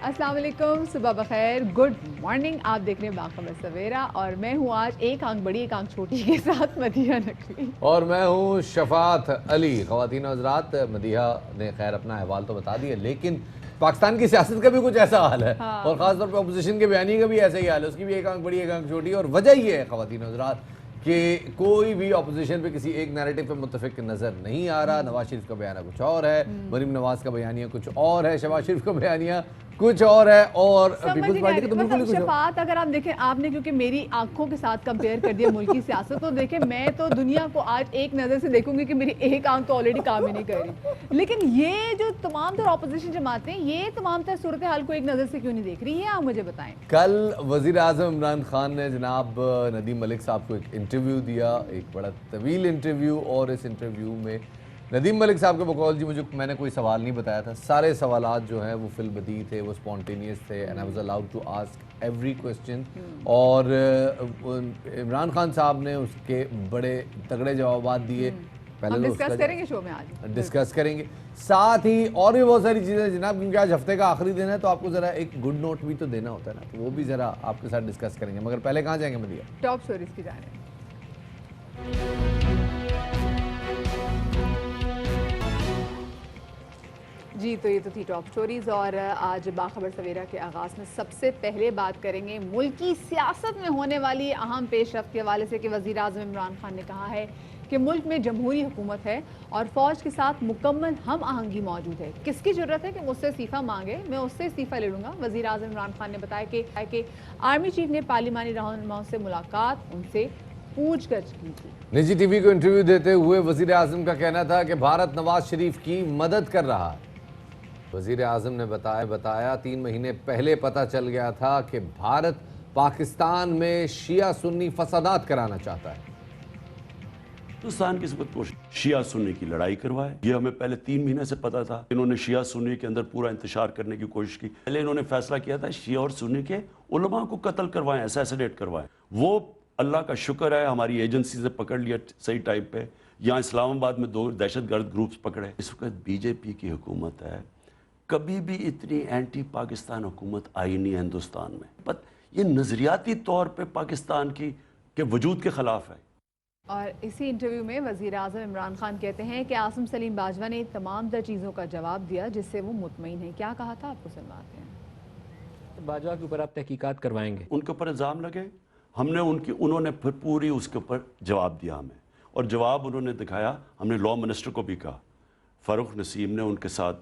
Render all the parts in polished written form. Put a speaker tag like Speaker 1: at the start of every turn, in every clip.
Speaker 1: अस्सलाम वालेकुम, सुबह बखैर, गुड मॉर्निंग। आप देख रहे हैं बाखबर सवेरा और मैं हूँ आज एक आंख बड़ी एक आंख छोटी के साथ मदीहा नकवी।
Speaker 2: और मैं हूँ शफात अली। ख़वातीन और हज़रात, मदीहा ने खैर अपना अहवाल तो बता दिया, लेकिन पाकिस्तान की सियासत का भी कुछ ऐसा हाल है और ख़ासतौर पर अपोजिशन के बयानी का भी ऐसा ही हाल है। उसकी भी एक आंख बड़ी एक आंख छोटी, और वजह ये है ख़वातीन और हज़रात कि कोई भी अपोजिशन पे किसी एक नैरेटिव पे मुत्तफिक नज़र नहीं आ रहा। नवाज शरीफ का बयाना कुछ और है, मरीम नवाज का बयानिया कुछ और है, शहबाज शरीफ का बयानिया कुछ और है, और पीपल्स पार्टी का तो बिल्कुल ही कुछ और।
Speaker 1: शफात, अगर आप देखें, आपने क्योंकि मेरी आंखों के साथ कंपेयर कर दिया मुल्क की सियासत, तो देखें मैं तो दुनिया को आज एक नज़र से देखूंगी कि मेरी एक आंख तो ऑलरेडी काम ही नहीं कर रही। लेकिन ये जो तमाम तर अपोजिशन जमातें, ये तमाम तर सूरत हाल को एक नज़र से क्यों नहीं देख रही है, आप मुझे बताएं।
Speaker 2: कल वज़ीर आज़म इमरान खान ने जनाब नदीम मलिक साहब को एक इंटरव्यू दिया, एक बड़ा तवील इंटरव्यू, और इस इंटरव्यू में नदीम मलिक साहब के बकौल जी मैंने कोई सवाल नहीं बताया था। सारे सवालात जो हैं वो फिलबदी थे, वो स्पॉन्टेनियस थे, and I was allowed to ask every question. और इमरान खान साहब ने उसके बड़े तगड़े जवाबात दिए।
Speaker 1: हम डिस्कस करेंगे शो में, आज
Speaker 2: डिस्कस करेंगे। साथ ही और भी बहुत सारी चीज़ें जनाब, क्योंकि आज हफ्ते का आखिरी दिन है तो आपको ज़रा एक गुड नोट भी तो देना होता है ना, तो वो भी ज़रा आपके साथ डिस्कस करेंगे। मगर पहले कहाँ जाएंगे मदिया?
Speaker 1: टॉप स्टोरीज की जाने। जी, तो ये तो थी टॉप स्टोरीज, और आज बाखबर सवेरा के आगाज़ में सबसे पहले बात करेंगे मुल्क की सियासत में होने वाली अहम पेशरफ्त के हवाले से कि वज़ीर आज़म इमरान खान ने कहा है कि मुल्क में जमहूरी हुकूमत है और फ़ौज के साथ मुकम्मल हम आहंगी मौजूद है। किसकी ज़रूरत है कि मुझसे इस्तीफ़ा मांगे, मैं उससे इस्तीफ़ा ले लूँगा। वज़ीर आज़म इमरान खान ने बताया कि आर्मी चीफ ने पार्लिमानी रहनुमाओं से मुलाकात, उनसे पूछगछ की थी।
Speaker 2: निजी टीवी को इंटरव्यू देते हुए वज़ीर आज़म का कहना था कि भारत नवाज शरीफ की मदद कर रहा है। वज़ीर आज़म ने बताया 3 महीने पहले पता चल गया था कि भारत पाकिस्तान में शिया सुन्नी फसादात कराना चाहता है।
Speaker 3: हिंदुस्तान की सबक कोशिश शिया सुन्नी की लड़ाई करवाए, ये हमें पहले 3 महीने से पता था। इन्होंने शिया सुन्नी के अंदर पूरा इंतशार करने की कोशिश की। पहले इन्होंने फैसला किया था शिया और सुन्नी के उलमा को कत्ल करवाएं, असैसिनेट करवाएं। वो अल्लाह का शुक्र है हमारी एजेंसी से पकड़ लिया सही टाइम पे। यहाँ इस्लामाबाद में 2 दहशतगर्द ग्रुप्स पकड़े। इस वक्त बीजेपी की हुकूमत है, कभी भी इतनी एंटी पाकिस्तान हुकूमत आई नहीं है हिंदुस्तान में। बट ये नज़रियाती तौर पे पाकिस्तान की के वजूद के ख़िलाफ़ है।
Speaker 1: और इसी इंटरव्यू में वज़ीर आज़म इमरान खान कहते हैं कि आसिम सलीम बाजवा ने तमाम तर चीज़ों का जवाब दिया जिससे वो मुतमईन है। क्या कहा था, आपको सुनवाते हैं।
Speaker 4: बाजवा के ऊपर आप तहकीकात करवाएंगे?
Speaker 3: उनके ऊपर इल्ज़ाम लगे, उन्होंने फिर पूरी उसके ऊपर जवाब दिया हमें, और जवाब उन्होंने दिखाया। हमने लॉ मिनिस्टर को भी कहा, फ़ारूक नसीम ने उनके साथ,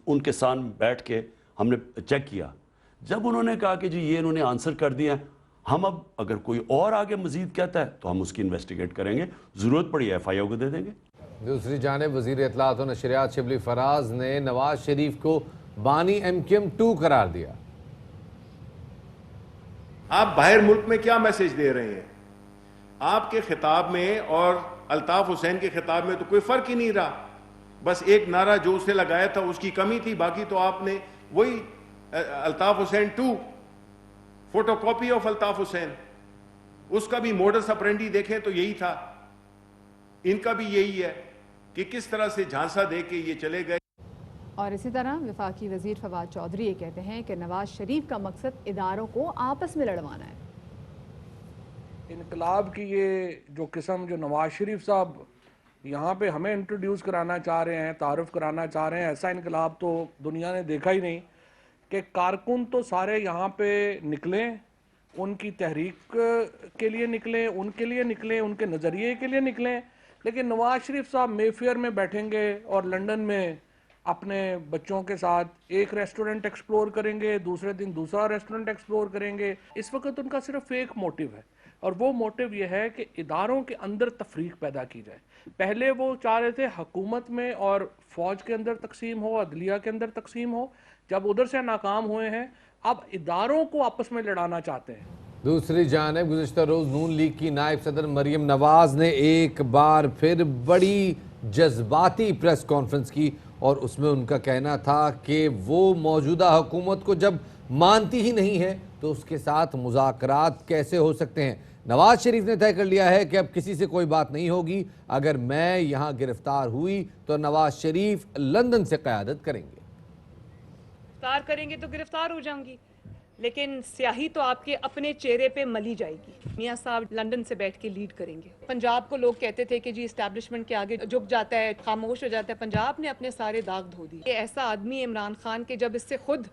Speaker 3: उनके साथ बैठ के हमने चेक किया। जब उन्होंने कहा कि जी ये इन्होंने आंसर कर दिया, हम अब अगर कोई और आगे मजीद कहता है तो हम उसकी इन्वेस्टिगेट करेंगे, ज़रूरत पड़ी FIO को दे देंगे।
Speaker 2: दूसरी जानिब वज़ीर इत्तलाआत और नशरियात शिबली फराज ने नवाज शरीफ को बानी MQM-2 करार दिया।
Speaker 5: आप बाहर मुल्क में क्या मैसेज दे रहे हैं? आपके खिताब में और अल्ताफ हुसैन के खिताब में तो कोई फ़र्क ही नहीं रहा। बस एक नारा जो उसने लगाया था उसकी कमी थी, बाकी तो आपने वही अल्ताफ हुसैन 2, फोटोकॉपी ऑफ अल्ताफ हुसैन। उसका भी मोडस ऑपरेंडी देखें तो यही था, इनका भी यही है कि किस तरह से झांसा दे के ये चले गए।
Speaker 1: और इसी तरह वफाकी वजीर फवाद चौधरी ये कहते हैं कि नवाज शरीफ का मकसद इदारों को आपस में लड़वाना है।
Speaker 6: इनकलाब की ये जो किस्म जो नवाज शरीफ साहब यहाँ पे हमें इंट्रोड्यूस कराना चाह रहे हैं, तारुफ कराना चाह रहे हैं, ऐसा इनकलाब तो दुनिया ने देखा ही नहीं। कि कारकुन तो सारे यहाँ पे निकलें, उनकी तहरीक के लिए निकलें, उनके लिए निकलें, उनके नज़रिए के लिए निकलें, लेकिन नवाज शरीफ साहब मेफेयर में बैठेंगे और लंदन में अपने बच्चों के साथ एक रेस्टोरेंट एक्सप्लोर करेंगे, दूसरे दिन दूसरा रेस्टोरेंट एक्सप्लोर करेंगे। इस वक्त उनका सिर्फ एक मोटिव है, और वो मोटिव ये है कि इदारों के अंदर तफरीक पैदा की जाए। पहले वो चाह रहे थे हुकूमत में और फ़ौज के अंदर तकसीम हो, अदलिया के अंदर तकसीम हो। जब उधर से नाकाम हुए हैं, अब इदारों को आपस में लड़ाना चाहते हैं।
Speaker 2: दूसरी जानिब गुज़िश्ता रोज़ नून लीग की नायब सदर मरियम नवाज ने एक बार फिर बड़ी जज्बाती प्रेस कॉन्फ्रेंस की, और उसमें उनका कहना था कि वो मौजूदा हुकूमत को जब मानती ही नहीं है तो उसके साथ मुज़ाकरात कैसे हो सकते हैं। नवाज शरीफ ने तय कर लिया है कि अब किसी से कोई बात नहीं होगी। अगर मैं यहाँ गिरफ्तार हुई तो नवाज शरीफ लंदन से क़यादत करेंगे।
Speaker 7: गिरफ्तार करेंगे तो गिरफ्तार हो जाऊंगी, लेकिन स्याही तो आपके अपने चेहरे पे मली जाएगी। मियाँ साहब लंदन से बैठ के लीड करेंगे। पंजाब को लोग कहते थे कि जी इस्टेब्लिशमेंट के आगे झुक जाता है, खामोश हो जाता है। पंजाब ने अपने सारे दाग धो दिए। ये ऐसा आदमी इमरान खान के जब इससे खुद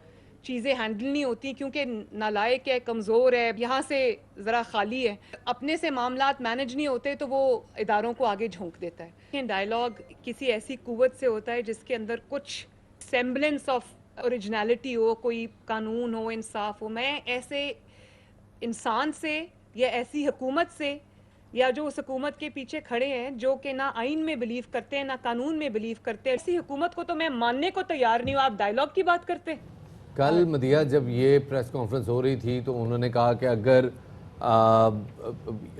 Speaker 7: चीज़ें हैंडल नहीं होती, क्योंकि नालायक है, कमज़ोर है, यहाँ से ज़रा खाली है, अपने से मामलात मैनेज नहीं होते तो वो इदारों को आगे झोंक देता है। डायलॉग किसी ऐसी कुव्वत से होता है जिसके अंदर कुछ सेम्बलेंस ऑफ ओरिजिनलिटी हो, कोई कानून हो, इंसाफ हो। मैं ऐसे इंसान से या ऐसी हुकूमत से, या जो उस हुकूमत के पीछे खड़े हैं जो कि ना आइन में बिलीव करते हैं ना कानून में बिलीव करते हैं, ऐसी हुकूमत को तो मैं मानने को तैयार नहीं हूँ। आप डायलॉग की बात करते हैं।
Speaker 2: कल मदिहा जब ये प्रेस कॉन्फ्रेंस हो रही थी तो उन्होंने कहा कि अगर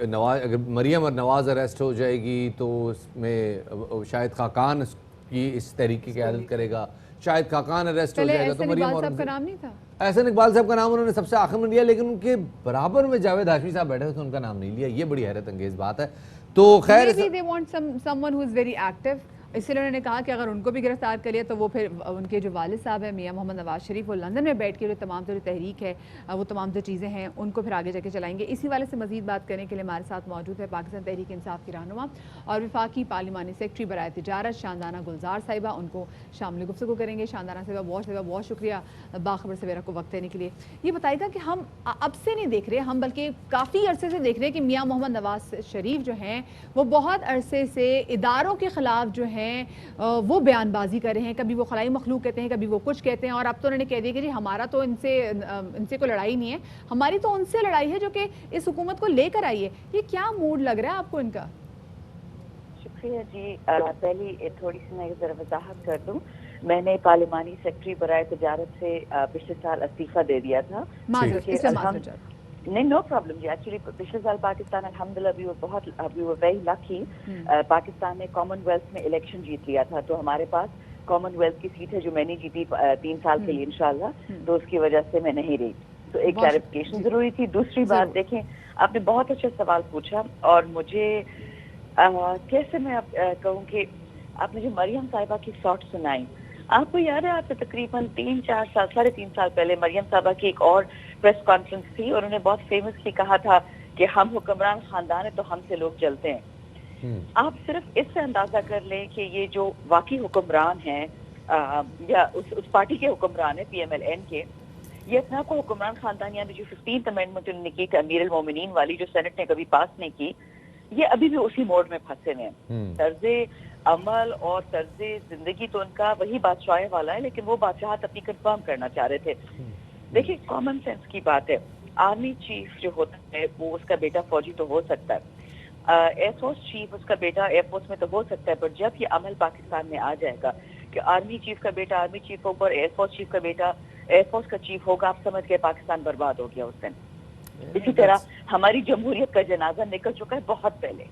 Speaker 2: अगर मरियम और नवाज़ अरेस्ट हो जाएगी तो उसमें शायद खाकान की इस तहरीक की क़यादत करेगा, शायद खाकान अरेस्ट हो जाएगा तो मरियम और
Speaker 1: का नाम नहीं था।
Speaker 2: एहसन इकबाल साहब का नाम उन्होंने सबसे आखिर में लिया, लेकिन उनके बराबर में जावेद हाशमी साहब बैठे थे तो उनका नाम नहीं लिया। ये बड़ी हैरत अंगेज बात है। तो खैर
Speaker 1: they want someone who is very active, इसलिए उन्होंने कहा कि अगर उनको भी गिरफ्तार कर लिया तो वो फिर उनके जो वालिद साहब हैं मियां मोहम्मद नवाज शरीफ, वो लंदन में बैठ के जो तमाम जो तहरीक है, वो तमाम जो चीज़ें हैं उनको फिर आगे जाके चलाएंगे। इसी वाले से मजीद बात करने के लिए हमारे साथ मौजूद है पाकिस्तान तहरीक इंसाफ की रहनुमा और वफाकी पार्लिमानी सेक्रेटरी बराए तिजारत शानदाना गुलजार साहिबा। उनको शामिल गुफ्तगू करेंगे। शानदाना साहिबा बहुत शुक्रिया बाखबर सवेरा को वक्त देने के लिए। ये बताएगा कि हम अब से नहीं देख रहे, हम बल्कि काफ़ी अरसे से देख रहे हैं कि मियां मोहम्मद नवाज शरीफ जो हैं वो बहुत अरसे से इदारों के ख़िलाफ़ जो हैं वो बयानबाजी कर रहे हैं। कभी वो खलाई मखलूक कहते हैं, कभी वो कुछ कहते हैं, और अब तो उन्होंने कह दिया कि जी हमारा तो इनसे कोई लड़ाई नहीं है, हमारी तो उनसे लड़ाई है जो कि इस हुकूमत को लेकर आई है। ये क्या मूड लग रहा है आपको इनका?
Speaker 8: शुक्रिया जी। पहली थोड़ी सी मैं ज़रा वजाहत कर दूं। मैंने पार्लिमानी सेक्रेटरी बराए तिजारत से पिछले साल इस्तीफा दे दिया था। नहीं, नो प्रॉब्लम जी। एक्चुअली पिछले साल पाकिस्तान अल्हम्दुलिल्लाह we were very lucky, Pakistan ने कॉमनवेल्थ में इलेक्शन जीत लिया था, तो हमारे पास कॉमनवेल्थ की सीट है जो मैंने जीती 3 साल के लिए इंशाल्लाह, तो उसकी वजह से मैं नहीं रही। तो एक क्लैरिफिकेशन जरूरी थी। दूसरी बात देखें, आपने बहुत अच्छा सवाल पूछा और मुझे कैसे मैं कहूँ कि आपने जो मरियम साहिबा की शॉर्ट सुनाई, आपको याद है आपने तकरीबन 3-4 साल 3.5 साल पहले मरियम साहिबा की एक और प्रेस कॉन्फ्रेंस थी और उन्होंने बहुत फेमसली कहा था कि हम हुक्मरान खानदान है तो हमसे लोग जलते हैं। आप सिर्फ इससे अंदाजा कर लें कि ये जो वाकई हुक्मरान हैं या उस पार्टी के हुक्मरान है PMLN के, ये अपना को हुक्मरान खानदान यानी जो 15th अमेंडमेंट उन्होंने की थी अमीर अल मोमिनीन वाली, जो सेनेट ने कभी पास नहीं की, ये अभी भी उसी मोड में फंसे हुए हैं। तर्जे अमल और तर्जे जिंदगी तो उनका वही बादशाह वाला है, लेकिन वो बादशाहत अपनी कंफर्म करना चाह रहे थे। देखिए, कॉमन सेंस की बात है। आर्मी चीफ जो होता है वो उसका बेटा फौजी तो हो सकता है, एयरफोर्स चीफ उसका बेटा एयरफोर्स में तो हो सकता है, बट जब ये अमल पाकिस्तान में आ जाएगा कि आर्मी चीफ का बेटा आर्मी चीफ होगा और एयरफोर्स चीफ का बेटा एयरफोर्स का चीफ होगा, आप समझ गए पाकिस्तान बर्बाद हो गया उस दिन। इसी तरह हमारी जमहूरियत का जनाजा निकल चुका है बहुत पहले,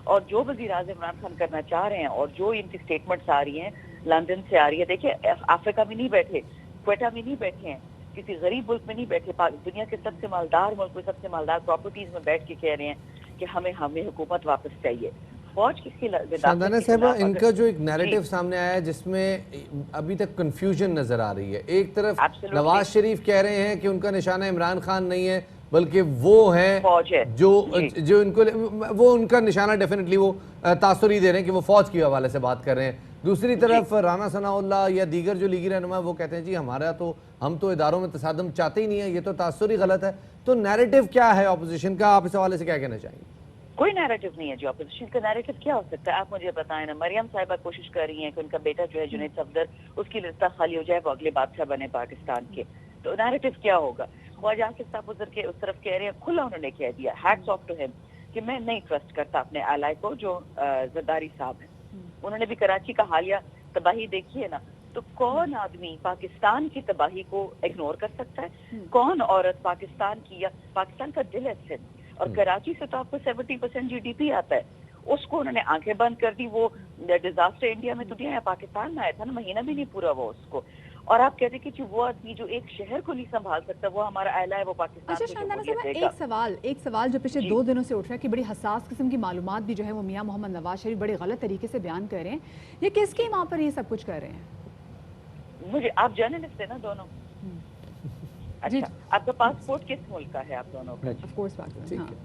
Speaker 8: और जो वज़ीर आज़म इमरान खान करना चाह रहे हैं और जो इनकी स्टेटमेंट्स आ रही हैं लंदन से आ रही है, देखिए अफ्रीका में नहीं बैठे, क्वेटा में नहीं बैठे हैं, किसी गरीब मुल्क में नहीं बैठे, दुनिया के सबसे मालदार मुल्क में सबसे मालदार प्रॉपर्टीज में बैठ के कह रहे हैं कि हमें हुकूमत वापस चाहिए। फौज किसकी
Speaker 2: शानदाना साहिबा, इनका जो एक नैरेटिव सामने आया है जिसमें अभी तक कंफ्यूजन नजर आ रही है। एक तरफ नवाज शरीफ कह रहे हैं कि उनका निशाना इमरान खान नहीं है बल्कि वो है जो इनको वो उनका निशाना डेफिनेटली वो तासुरी दे रहे हैं कि वो फौज के हवाले से बात कर रहे हैं। दूसरी तरफ राना सनाउल्लाह या दीगर जो लीगी रहनुमा वो कहते हैं जी हम तो इदारों में तसादम चाहते ही नहीं है, ये तो तासुरी गलत है। तो नैरेटिव क्या है ऑपोजिशन का, आप इस हवाले से क्या कहना चाहेंगे?
Speaker 8: कोई नैरेटिव नहीं है जी। ऑपोजिशन का नैरेटिव क्या हो सकता है, आप मुझे बताएं ना। मरियम साहिबा कोशिश कर रही हैं कि उनका बेटा जो है जुनैद सफदर, उसकी रिश्ता खाली हो जाए, वो अगले बादशाह बने पाकिस्तान के। तो नैरेटिव क्या होगा? ख्वाजा आसिफ साहब उधर के उस तरफ कह रहे हैं, खुला उन्होंने कह दिया, हैट्स ऑफ टू हिम, कि मैं नहीं ट्रस्ट करता अपने एलाय को जो जरदारी साहब हैं। उन्होंने भी कराची का हालिया तबाही देखी है ना, तो कौन आदमी पाकिस्तान की तबाही को इग्नोर कर सकता है? कौन औरत पाकिस्तान की, या पाकिस्तान का दिल है सिंध, और कराची से तो आपको 70% GDP आता है, उसको उन्होंने आंखें बंद कर दी। वो डिजास्टर इंडिया में तो दिया, पाकिस्तान में आया था ना, महीना भी नहीं पूरा हुआ उसको, और आप कहते कि वो आदमी जो एक शहर को नहीं संभाल सकता, वो हमारा आला है, वो पाकिस्तान।
Speaker 1: अच्छा शानदाना साहब, एक सवाल जो पिछले 2 दिनों से उठ रहा है कि बड़ी हसास किस्म की मालूमात भी जो है वो मियां मोहम्मद नवाज शरीफ बड़े गलत तरीके से बयान कर रहे हैं, ये किसकी माँ पर ये सब कुछ कर रहे हैं?
Speaker 8: मुझे आप जर्नलिस्ट है ना दोनों? अच्छा, आपका पासपोर्ट किस मुल्क का है आप दोनों का?
Speaker 1: ऑफ कोर्स पाकिस्तान,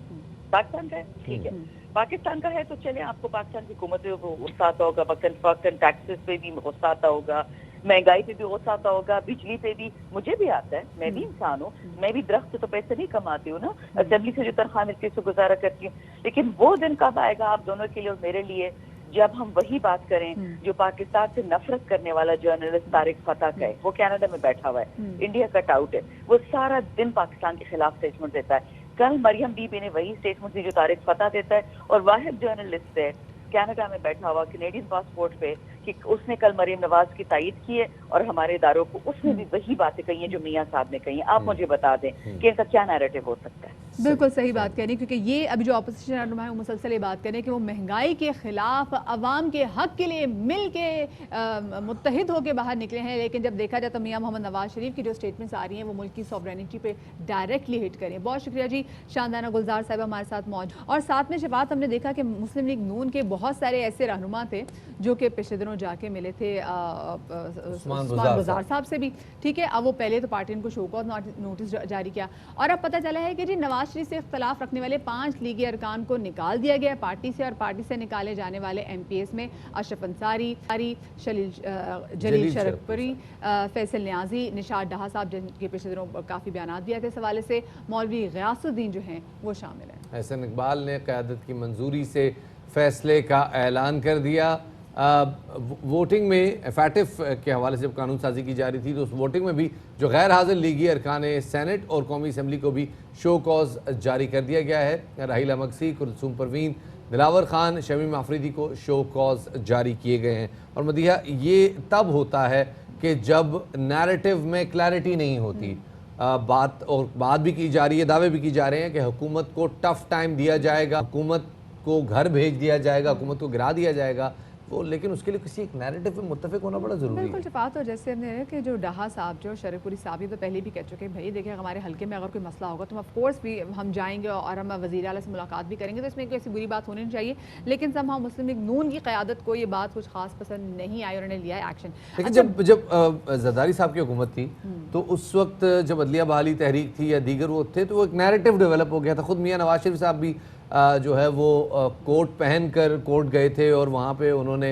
Speaker 8: पाकिस्तान का है, ठीक है। पाकिस्तान का है तो चले, आपको पाकिस्तान की हुकूमत पे गुस्सा आता होगा, वक्तन टैक्सेस पे भी गुस्सा आता होगा, महंगाई पे भी गुस्सा आता होगा, बिजली पे भी, मुझे भी आता है, मैं भी इंसान हूँ, मैं भी दरख्त तो पैसे नहीं कमाती हूँ ना, असेंबली से जो तनख्वाह मिलती है उससे गुजारा करती हूँ। लेकिन वो दिन कब आएगा आप दोनों के लिए और मेरे लिए, जब हम वही बात करें जो पाकिस्तान से नफरत करने वाला जर्नलिस्ट तारिक फतह का है, वो कनाडा में बैठा हुआ है, इंडिया कट आउट है, वो सारा दिन पाकिस्तान के खिलाफ स्टेटमेंट देता है। कल मरियम बीबी ने वही स्टेटमेंट दी जो तारिक फतह देता है, और वाहिद जर्नलिस्ट है कनाडा में बैठा हुआ कैनेडियन पासपोर्ट पे कि उसने कल मरियम नवाज की तायीद की है और हमारे इदारों को उसने भी वही बातें कही हैं जो मियां साहब ने कही हैं। आप मुझे बता दें कि इनका क्या नैरेटिव हो सकता है?
Speaker 1: बिल्कुल सही बात कह रही, क्योंकि ये अभी जो अपोजिशन रहनुमा है वो मुसलसल ये बात कह रहे हैं कि वो महंगाई के खिलाफ अवाम के हक के लिए मिल के मुत्तहिद होकर बाहर निकले हैं, लेकिन जब देखा जाए तो मियां मोहम्मद नवाज शरीफ की जो स्टेटमेंट्स आ रही हैं वो मुल्क की सॉवरेनिटी पे डायरेक्टली हिट करें। बहुत शुक्रिया जी, शानदाना गुलजार साहब हमारे साथ मौजूद। और साथ में शफात, हमने देखा कि मुस्लिम लीग नून के बहुत सारे ऐसे रहनुमा थे जो कि पिछले दिनों जाके मिले थे उस्मान गुलजार साहब से भी, ठीक है। अब वो पहले तो पार्टी ने शो कॉज नोटिस जारी किया और अब पता चला है कि जी नवाज शरीफ से इख्तलाफ रखने वाले 5 लीगी अरकान को निकाल दिया गया पार्टी से, और पार्टी से निकाले जाने वाले MPs में अशरफ अंसारी, जलील शरफपुरी, फैसल न्याजी, निशात डाहा साहब जिनके पिछले दिनों काफ़ी बयान दिए थे इस हवाले से, मौलवी गयासुद्दीन जो हैं वो शामिल हैं।
Speaker 2: एहसन इकबाल ने क़यादत की मंजूरी से फैसले का ऐलान कर दिया। वोटिंग में फैटिफ के हवाले से जब कानून साजी की जा रही थी तो उस वोटिंग में भी जो गैर हाजिर लीगी अरकान सेनेट और कौमी असम्बली को भी शो कॉज जारी कर दिया गया है। राहीला मक्सी, कुलसूम परवीन, दिलावर खान, शमीम आफरीदी को शो कॉज जारी किए गए हैं। और मदीहा, ये तब होता है कि जब नैरेटिव में क्लैरिटी नहीं होती। बात भी की जा रही है, दावे भी की जा रहे हैं कि हुकूमत को टफ टाइम दिया जाएगा, हुकूमत को घर भेज दिया जाएगा, हुकूमत को गिरा दिया जाएगा, वो लेकिन उसके लिए किसी एक नैरेटिव पे मुत्तफिक होना बड़ा ज़रूरी है।
Speaker 1: बिल्कुल शफात, और जैसे हमने कि जो डाहा साहब जो शरफपुरी साहब ये तो पहले भी कह चुके हैं, भाई देखिए हमारे हल्के में अगर कोई मसला होगा तो ऑफ कोर्स भी हम जाएंगे और हम वज़ीर आला से मुलाकात भी करेंगे, तो इसमें कोई ऐसी बुरी बात होनी नहीं चाहिए। लेकिन समहाउ मुस्लिम लीग नून की क़यादत को ये बात कुछ खास पसंद नहीं आई और उन्होंने लिया एक्शन।
Speaker 2: लेकिन जब जरदारी साहब की हुकूमत थी तो उस वक्त जब अदलिया बहाली तहरीक थी या दीगर वो थे तो वो एक नैरेटिव डेवलप हो गया था। खुद मियां नवाज शरीफ साहब भी जो है वो कोट पहन कर कोर्ट गए थे और वहाँ पे उन्होंने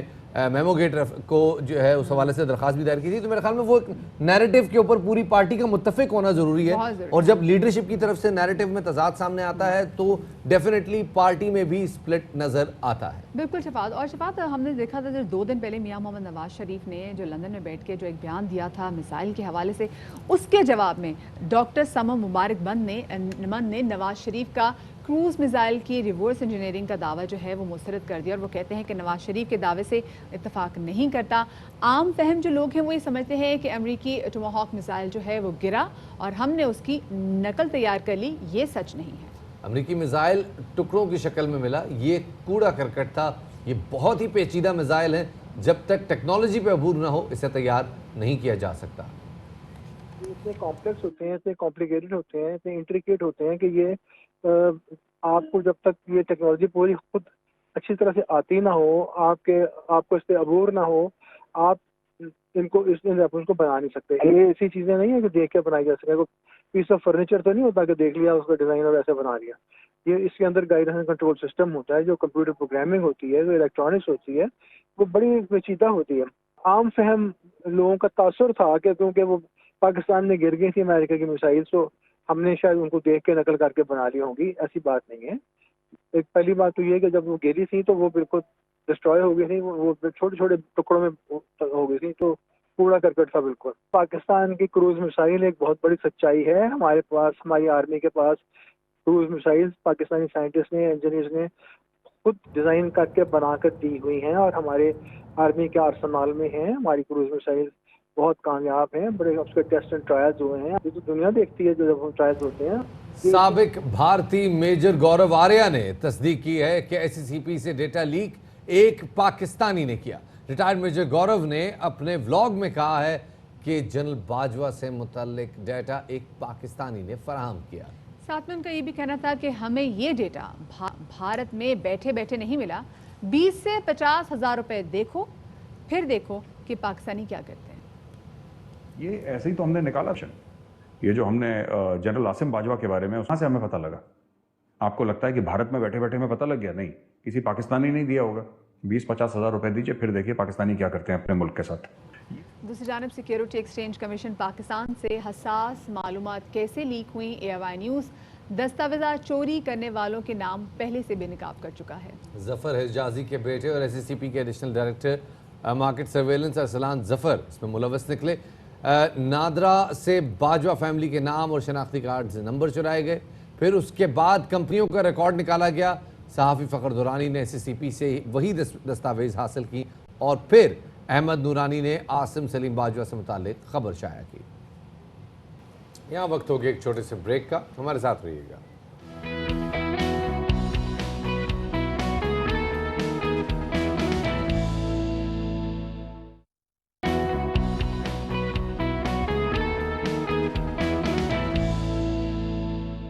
Speaker 2: मेमो गेट को जो है उस हवाले से दरख्वास्त भी दायर की थी। तो मेरे ख्याल में वो एक नैरेटिव के ऊपर पूरी पार्टी का मुत्तफिक होना ज़रूरी है, और जब लीडरशिप की तरफ से नैरेटिव में तजाद सामने आता है तो डेफिनेटली पार्टी में भी स्प्लिट नज़र आता है।
Speaker 1: बिल्कुल शफात, और शफात हमने देखा था जो 2 दिन पहले मियां मोहम्मद नवाज शरीफ ने जो लंदन में बैठ के जो एक बयान दिया था मिसाइल के हवाले से, उसके जवाब में डॉक्टर समम मुबारक मंद ने नवाज शरीफ का क्रूज मिसाइल की रिवर्स इंजीनियरिंग का दावा जो है वो मुस्तरद कर दिया, और वो कहते हैं कि नवाज शरीफ के दावे से इत्तफाक नहीं करता। आम फहम जो लोग हैं वो ये समझते हैं कि अमेरिकी टोमाहॉक मिसाइल जो है वो गिरा और हमने उसकी नकल तैयार कर ली, ये सच नहीं है।
Speaker 2: अमेरिकी मिसाइल टुकड़ों की शक्ल में मिला, ये कूड़ा करकट था, ये बहुत ही पेचीदा मिसाइल है, जब तक टेक्नोलॉजी पे अबूर ना हो इसे तैयार नहीं किया जा सकता।
Speaker 9: इतने कॉम्प्लेक्स होते हैं, इतने कॉम्प्लिकेटेड होते हैं, इतने इंट्रिकेट होते हैं कि ये आपको जब तक ये टेक्नोलॉजी पूरी खुद अच्छी तरह से आती ना हो, आपको इस पे अबूर ना हो, आप इनको बना नहीं सकते। ये ऐसी चीज़ें नहीं है कि देख के बनाई जा सके। कोई पीस ऑफ फर्नीचर तो नहीं होता कि देख लिया उसका डिज़ाइन और ऐसे बना लिया। ये इसके अंदर गाइडेंस एंड कंट्रोल सिस्टम होता है, जो कंप्यूटर प्रोग्रामिंग होती है, जो इलेक्ट्रॉनिक्स होती है, वो बड़ी पेचीदा होती है। आम फहम लोगों का तासुर था कि क्योंकि वो पाकिस्तान में गिर गई थी अमेरिका की मिसाइल, तो हमने शायद उनको देख के नकल करके बना ली होंगी, ऐसी बात नहीं है। एक पहली बात तो ये है कि जब वो गिरी थी तो वो बिल्कुल डिस्ट्रॉय हो गई थी, वो छोटे छोटे टुकड़ों में हो गई थी, तो कूड़ा करकट था बिल्कुल। पाकिस्तान की क्रूज मिसाइल एक बहुत बड़ी सच्चाई है। हमारे पास, हमारी आर्मी के पास क्रूज मिसाइल पाकिस्तानी साइंटिस्ट ने, इंजीनियर्स ने खुद डिज़ाइन करके बना कर दी हुई हैं और हमारे आर्मी के आर्सनाल में हैं। हमारी क्रूज मिसाइल बहुत कामयाब हैं, बड़े उसके टेस्ट एंड ट्रायल्स हुए हैं। ये तो दुनिया देखती है जो जब हम ट्रायल्स होते हैं।
Speaker 2: साबिक भारतीय मेजर गौरव आर्या ने तस्दीक की है कि SCCP से डेटा लीक एक पाकिस्तानी ने किया। रिटायर्ड मेजर गौरव ने अपने व्लॉग में कहा है कि जनरल बाजवा से मुतल्लिक डेटा एक पाकिस्तानी ने फराहम किया।
Speaker 1: साथ में उनका ये भी कहना था कि हमें ये डेटा भारत में बैठे बैठे नहीं मिला, 20 से 50 हज़ार रुपए देखो, फिर देखो कि पाकिस्तानी क्या करते हैं।
Speaker 10: ये ऐसे ही तो हमने निकाला। ये जो हमने जनरल आसिम बाजवा के बारे में, वहाँ से हमें पता लगा। आपको लगता है कि भारत में बैठे बैठे हमें पता लग गया? नहीं, किसी पाकिस्तानी नहीं दिया होगा। 20-50 हज़ार रुपए दीजिए, फिर देखिए पाकिस्तानी क्या करते हैं अपने मुल्क के साथ।
Speaker 1: दूसरी जानब सिक्योरिटी एक्सचेंज कमीशन पाकिस्तान से हसास मालूमात कैसे लीक हुई? AIY न्यूज़ दस्तावेज़ात चोरी करने वालों के नाम पहले से बेनकाब कर चुका है।
Speaker 2: जफर हिजाजी के बेटे और SSCP के additional director market surveillance Arsalan Zafar इसमें मुलव्वस निकले। नादरा से बाजवा फैमिली के नाम और शनाख्ती कार्ड से नंबर चुराए गए। फिर उसके बाद कंपनियों का रिकॉर्ड निकाला गया। सहाफ़ी फ़खर दुरानी ने SSCP से वही दस्तावेज़ हासिल की और फिर अहमद नूरानी ने आसिम सलीम बाजवा से मुताल्लिक़ खबर शाया की। यहाँ वक्त हो गया एक छोटे से ब्रेक का, हमारे साथ रहिएगा।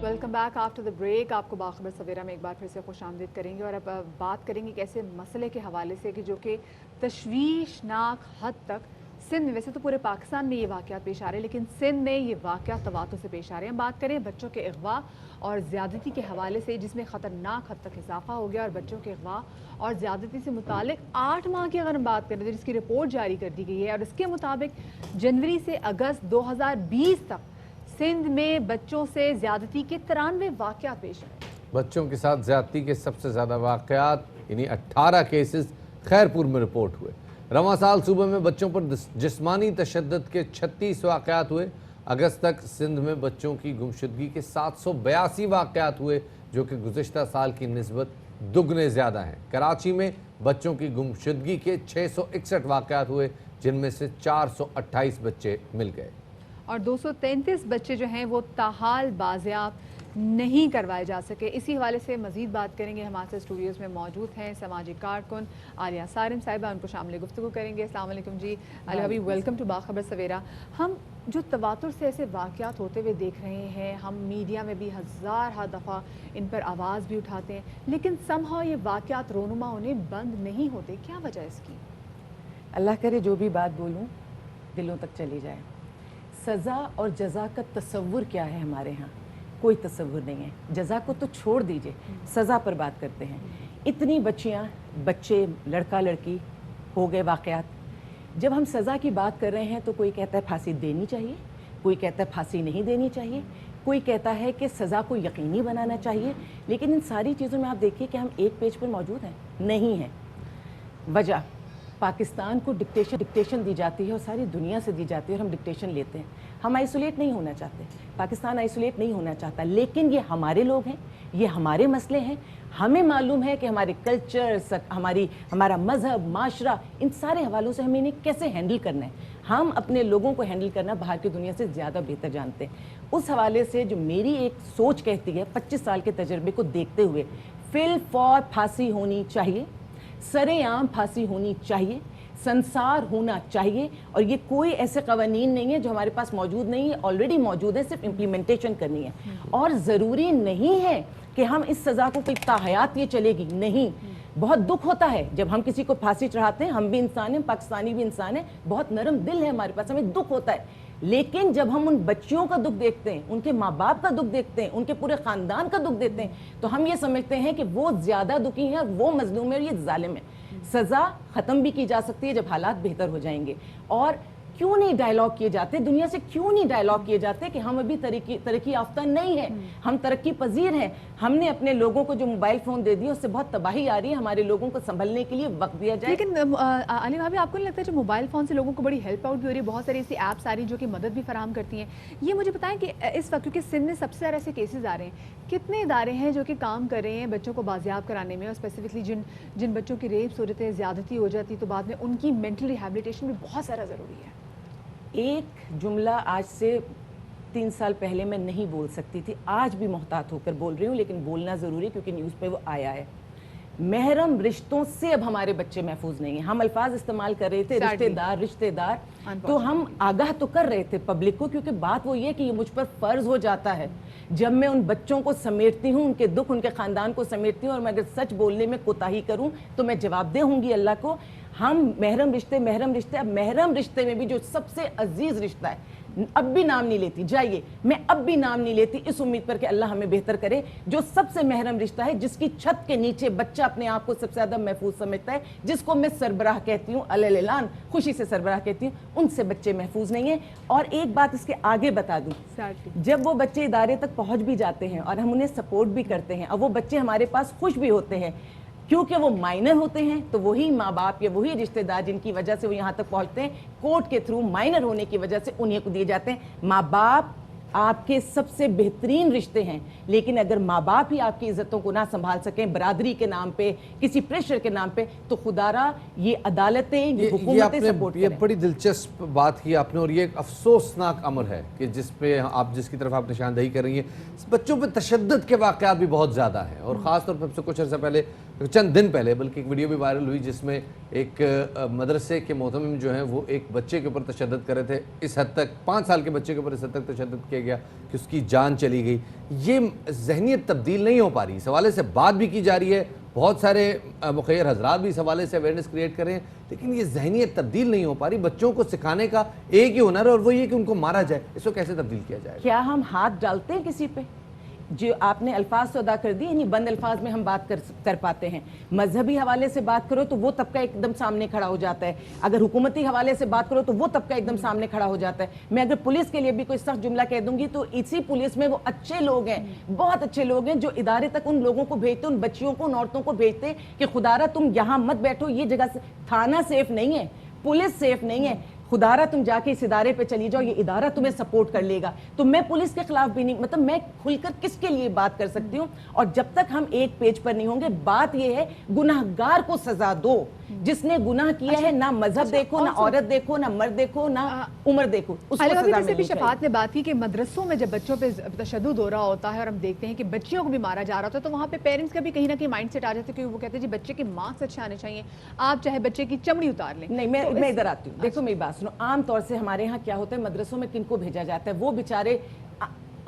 Speaker 1: Welcome back after the break. आपको बाखबर सवेरा में एक बार फिर से खुशामदीद करेंगे और अब बात करेंगे एक ऐसे मसले के हवाले से कि जो कि तशवीशनाक हद तक सिंध में, वैसे तो पूरे पाकिस्तान में ये वाक़यात पेश आ रहे हैं, लेकिन सिंध में ये वाक़यात तवातुर से पेश आ रहे हैं। हम बात करें बच्चों के अगवा और ज़्यादती के हवाले से, जिसमें ख़तरनाक हद तक इजाफा हो गया और बच्चों के अगवा और ज़्यादती से मुतालिक 8 माह की अगर हम बात करें तो जिसकी रिपोर्ट जारी कर दी गई है और इसके मुताबिक जनवरी से अगस्त 2020 तक सिंध में बच्चों से ज़्यादती के 93 वाक़यात पेश आए।
Speaker 2: बच्चों के साथ ज़्यादती के सबसे ज़्यादा वाक़यात यानी 18 केसेस खैरपुर में रिपोर्ट हुए। रवां साल सूबे में बच्चों पर जिस्मानी तशद्दुद के 36 वाक़यात हुए। अगस्त तक सिंध में बच्चों की गुमशुदगी के 782 वाक़यात हुए, जो कि गुज़िश्ता साल की निस्बत दुगने ज़्यादा हैं। कराची में बच्चों की गुमशुदगी के 661 वाक़यात हुए, जिनमें से 428 बच्चे मिल गए
Speaker 1: और 233 बच्चे जो हैं वो ताहाल बाज़ियाब नहीं करवाए जा सके। इसी हवाले से मज़ीद बात करेंगे। हमारे साथ स्टूडियोज़ में मौजूद हैं समाजी कारकुन आलिया सारिम साहिबा, उनको शामिल गुफ्तगू करेंगे। अस्सलाम वालेकुम जी। अली हबीब, वेलकम टू बाखबर सवेरा। हम जो तवातुर से ऐसे वाक़यात होते हुए देख रहे हैं, हम मीडिया में भी हज़ार दफ़ा इन पर आवाज़ भी उठाते हैं, लेकिन समहाउ ये वाक़यात रोनुमा होने बंद नहीं होते। क्या वजह इसकी?
Speaker 11: अल्लाह करे जो भी बात बोलूँ दिलों तक चली जाए। सज़ा और जज़ा का तसव्वुर क्या है हमारे यहाँ? कोई तसव्वुर नहीं है। जज़ा को तो छोड़ दीजिए, सज़ा पर बात करते हैं। इतनी बच्चियाँ, बच्चे, लड़का लड़की हो गए वाक़यात। जब हम सज़ा की बात कर रहे हैं तो कोई कहता है फांसी देनी चाहिए, कोई कहता है फांसी नहीं देनी चाहिए, कोई कहता है कि सज़ा को यकीनी बनाना चाहिए। लेकिन इन सारी चीज़ों में आप देखिए कि हम एक पेज पर मौजूद हैं नहीं हैं। वजह, पाकिस्तान को डिक्टेशन दी जाती है और सारी दुनिया से दी जाती है और हम डिक्टेशन लेते हैं। हम आइसोलेट नहीं होना चाहते, पाकिस्तान आइसोलेट नहीं होना चाहता, लेकिन ये हमारे लोग हैं, ये हमारे मसले हैं। हमें मालूम है कि हमारे कल्चर, हमारा मज़हब, माशरा, इन सारे हवालों से हमें इन्हें कैसे हैंडल करना है। हम अपने लोगों को हैंडल करना बाहर की दुनिया से ज़्यादा बेहतर जानते हैं। उस हवाले से जो मेरी एक सोच कहती है, 25 साल के तजर्बे को देखते हुए, फिल फॉर फांसी होनी चाहिए, सरेआम फांसी होनी चाहिए, संसार होना चाहिए। और ये कोई ऐसे कवानीन नहीं है जो हमारे पास मौजूद नहीं है, ऑलरेडी मौजूद है, सिर्फ इम्प्लीमेंटेशन करनी है। और ज़रूरी नहीं है कि हम इस सज़ा को कोई ताहयात ये चलेगी, नहीं। बहुत दुख होता है जब हम किसी को फांसी चढ़ाते हैं, हम भी इंसान हैं, पाकिस्तानी भी इंसान है, बहुत नरम दिल है हमारे पास, हमें दुख होता है। लेकिन जब हम उन बच्चियों का दुख देखते हैं, उनके माँ बाप का दुख देखते हैं, उनके पूरे ख़ानदान का दुख देखते हैं, तो हम ये समझते हैं कि वो ज़्यादा दुखी हैं, वो मजलूम है और ये जालिम है। सज़ा ख़त्म भी की जा सकती है जब हालात बेहतर हो जाएंगे। और क्यों नहीं डायलॉग किए जाते, दुनिया से क्यों नहीं डायलॉग किए जाते कि हम अभी तरक्की याफ्ता नहीं है, हम तरक्की पजीर हैं। हमने अपने लोगों को जो मोबाइल फ़ोन दे दिया उससे बहुत तबाही आ रही है, हमारे लोगों को संभलने के लिए वक्त दिया जाए।
Speaker 1: लेकिन अली भाभी, आपको नहीं लगता है जो मोबाइल फ़ोन से लोगों को बड़ी हेल्प आउट भी हो रही है, बहुत सारी ऐसी ऐप्स आ रही हैं जो कि मदद भी फराहम करती हैं? ये मुझे बताएं कि इस वक्त क्योंकि सिंध में सबसे ज़्यादा ऐसे केसेस आ रहे हैं, कितने इदारे हैं जो कि काम कर रहे हैं बच्चों को बाजियाब कराने में, और स्पेसिफिकली जिन बच्चों की रेप सूरतें ज़्यादती हो जाती तो बाद में उनकी मेंटल रिहेबिलिटेशन भी बहुत सारा ज़रूरी है।
Speaker 11: एक जुमला आज से 3 साल पहले मैं नहीं बोल सकती थी, आज भी मोहतात होकर बोल रही हूँ, लेकिन बोलना ज़रूरी क्योंकि न्यूज़ पे वो आया है। महरम रिश्तों से अब हमारे बच्चे महफूज नहीं हैं। हम अल्फाज इस्तेमाल कर रहे थे रिश्तेदार, तो हम आगाह तो कर रहे थे पब्लिक को, क्योंकि बात वो ये कि ये मुझ पर फ़र्ज़ हो जाता है जब मैं उन बच्चों को समेटती हूँ, उनके दुख, उनके ख़ानदान को समेटती हूँ, और मैं अगर सच बोलने में कोताही करूँ तो मैं जवाबदेह होंगी अल्लाह को। हम महरम रिश्ते, अब महरम रिश्ते में भी जो सबसे अजीज रिश्ता है, अब भी नाम नहीं लेती, जाइए, मैं अब भी नाम नहीं लेती इस उम्मीद पर कि अल्लाह हमें बेहतर करे, जो सबसे महरम रिश्ता है, जिसकी छत के नीचे बच्चा अपने आप को सबसे ज्यादा महफूज समझता है, जिसको मैं सरबराह कहती हूँ, अलैलान खुशी से सरबराह कहती हूँ, उनसे बच्चे महफूज नहीं है। और एक बात इसके आगे बता दूं, जब वो बच्चे इदारे तक पहुंच भी जाते हैं और हम उन्हें सपोर्ट भी करते हैं और वो बच्चे हमारे पास खुश भी होते हैं, क्योंकि वो माइनर होते हैं, तो वही माँ बाप या वही रिश्तेदार जिनकी वजह से वो यहाँ तक पहुँचते हैं, कोर्ट के थ्रू माइनर होने की वजह से उन्हीं को दिए जाते हैं। माँ बाप आपके सबसे बेहतरीन रिश्ते हैं, लेकिन अगर माँ बाप ही आपकी इज्जतों को ना संभाल सकें बरादरी के नाम पे, किसी प्रेशर के नाम पे, तो खुदारा ये अदालतें, ये हुकूमतें सपोर्ट करें।
Speaker 2: ये बड़ी दिलचस्प बात की आपने, और ये एक अफसोसनाक अमर है कि जिस पे आप, जिसकी तरफ आप निशानदेही कर रही हैं, बच्चों पे तशद्दुद के वाक़यात भी बहुत ज़्यादा हैं। और ख़ास तौर पर कुछ अर्सा पहले, चंद दिन पहले बल्कि एक वीडियो भी वायरल हुई जिसमें एक मदरसे के मोहतमिम जो हैं वो एक बच्चे के ऊपर तशद्दुद कर रहे थे, इस हद तक 5 साल के बच्चे के ऊपर इस हद तक तशद्दुद किया गया कि उसकी जान चली गई। ये ज़हनियत तब्दील नहीं हो पा रही, इस हवाले से बात भी की जा रही है, बहुत सारे मुखैर हजरात भी इस हवाले से अवेयरनेस क्रिएट कर रहे हैं, लेकिन ये ज़हनियत तब्दील नहीं हो पा रही। बच्चों को सिखाने का एक ही हुनर है और वो ये कि उनको मारा जाए, इसको कैसे तब्दील किया जाए?
Speaker 11: क्या हम हाथ डालते हैं किसी पे? जो आपने अल्फाज तो अदा कर दिए, यानी बंद अल्फाज में हम बात कर पाते हैं। मजहबी हवाले से बात करो तो वो तबका एकदम सामने खड़ा हो जाता है, अगर हुकूमती हवाले से बात करो तो वो तबका एकदम सामने खड़ा हो जाता है। मैं अगर पुलिस के लिए भी कोई सख्त जुमला कह दूंगी तो इसी पुलिस में वो अच्छे लोग हैं, बहुत अच्छे लोग हैं, जो इदारे तक उन लोगों को भेजते, उन बच्चियों को, उन औरतों को भेजते कि खुदारा तुम यहाँ मत बैठो, ये जगह से थाना सेफ नहीं है, पुलिस सेफ नहीं है, खुदारा तुम जाके इस इदारे पे चली जाओ, ये इदारा तुम्हें सपोर्ट कर लेगा। तो मैं पुलिस के खिलाफ भी नहीं, मतलब मैं खुलकर किसके लिए बात कर सकती हूँ। और जब तक हम एक पेज पर नहीं होंगे, बात ये है गुनाहगार को सजा दो, जिसने गुनाह किया है, ना मजहब देखो, ना औरत देखो, ना मर्द देखो, ना उम्र देखो, उसको सजा मिलनी चाहिए।
Speaker 1: शफात ने बात की कि मदरसों में जब बच्चों पे तशद्दुद हो रहा होता है और हम देखते हैं कि बच्चियों को भी मारा जा रहा होता है, तो वहाँ पे पेरेंट्स का भी कहीं ना कहीं माइंड सेट आ जाता है, क्योंकि वो कहते हैं जी बच्चे के मार्क्स अच्छे आने चाहिए, आप चाहे बच्चे की चमड़ी उतार लें।
Speaker 11: नहीं, मैं इधर आती हूँ, देखो मेरी बात सुनो। आम तौर से हमारे यहाँ क्या होता है, मदरसों में किनको भेजा जाता है, वो बेचारे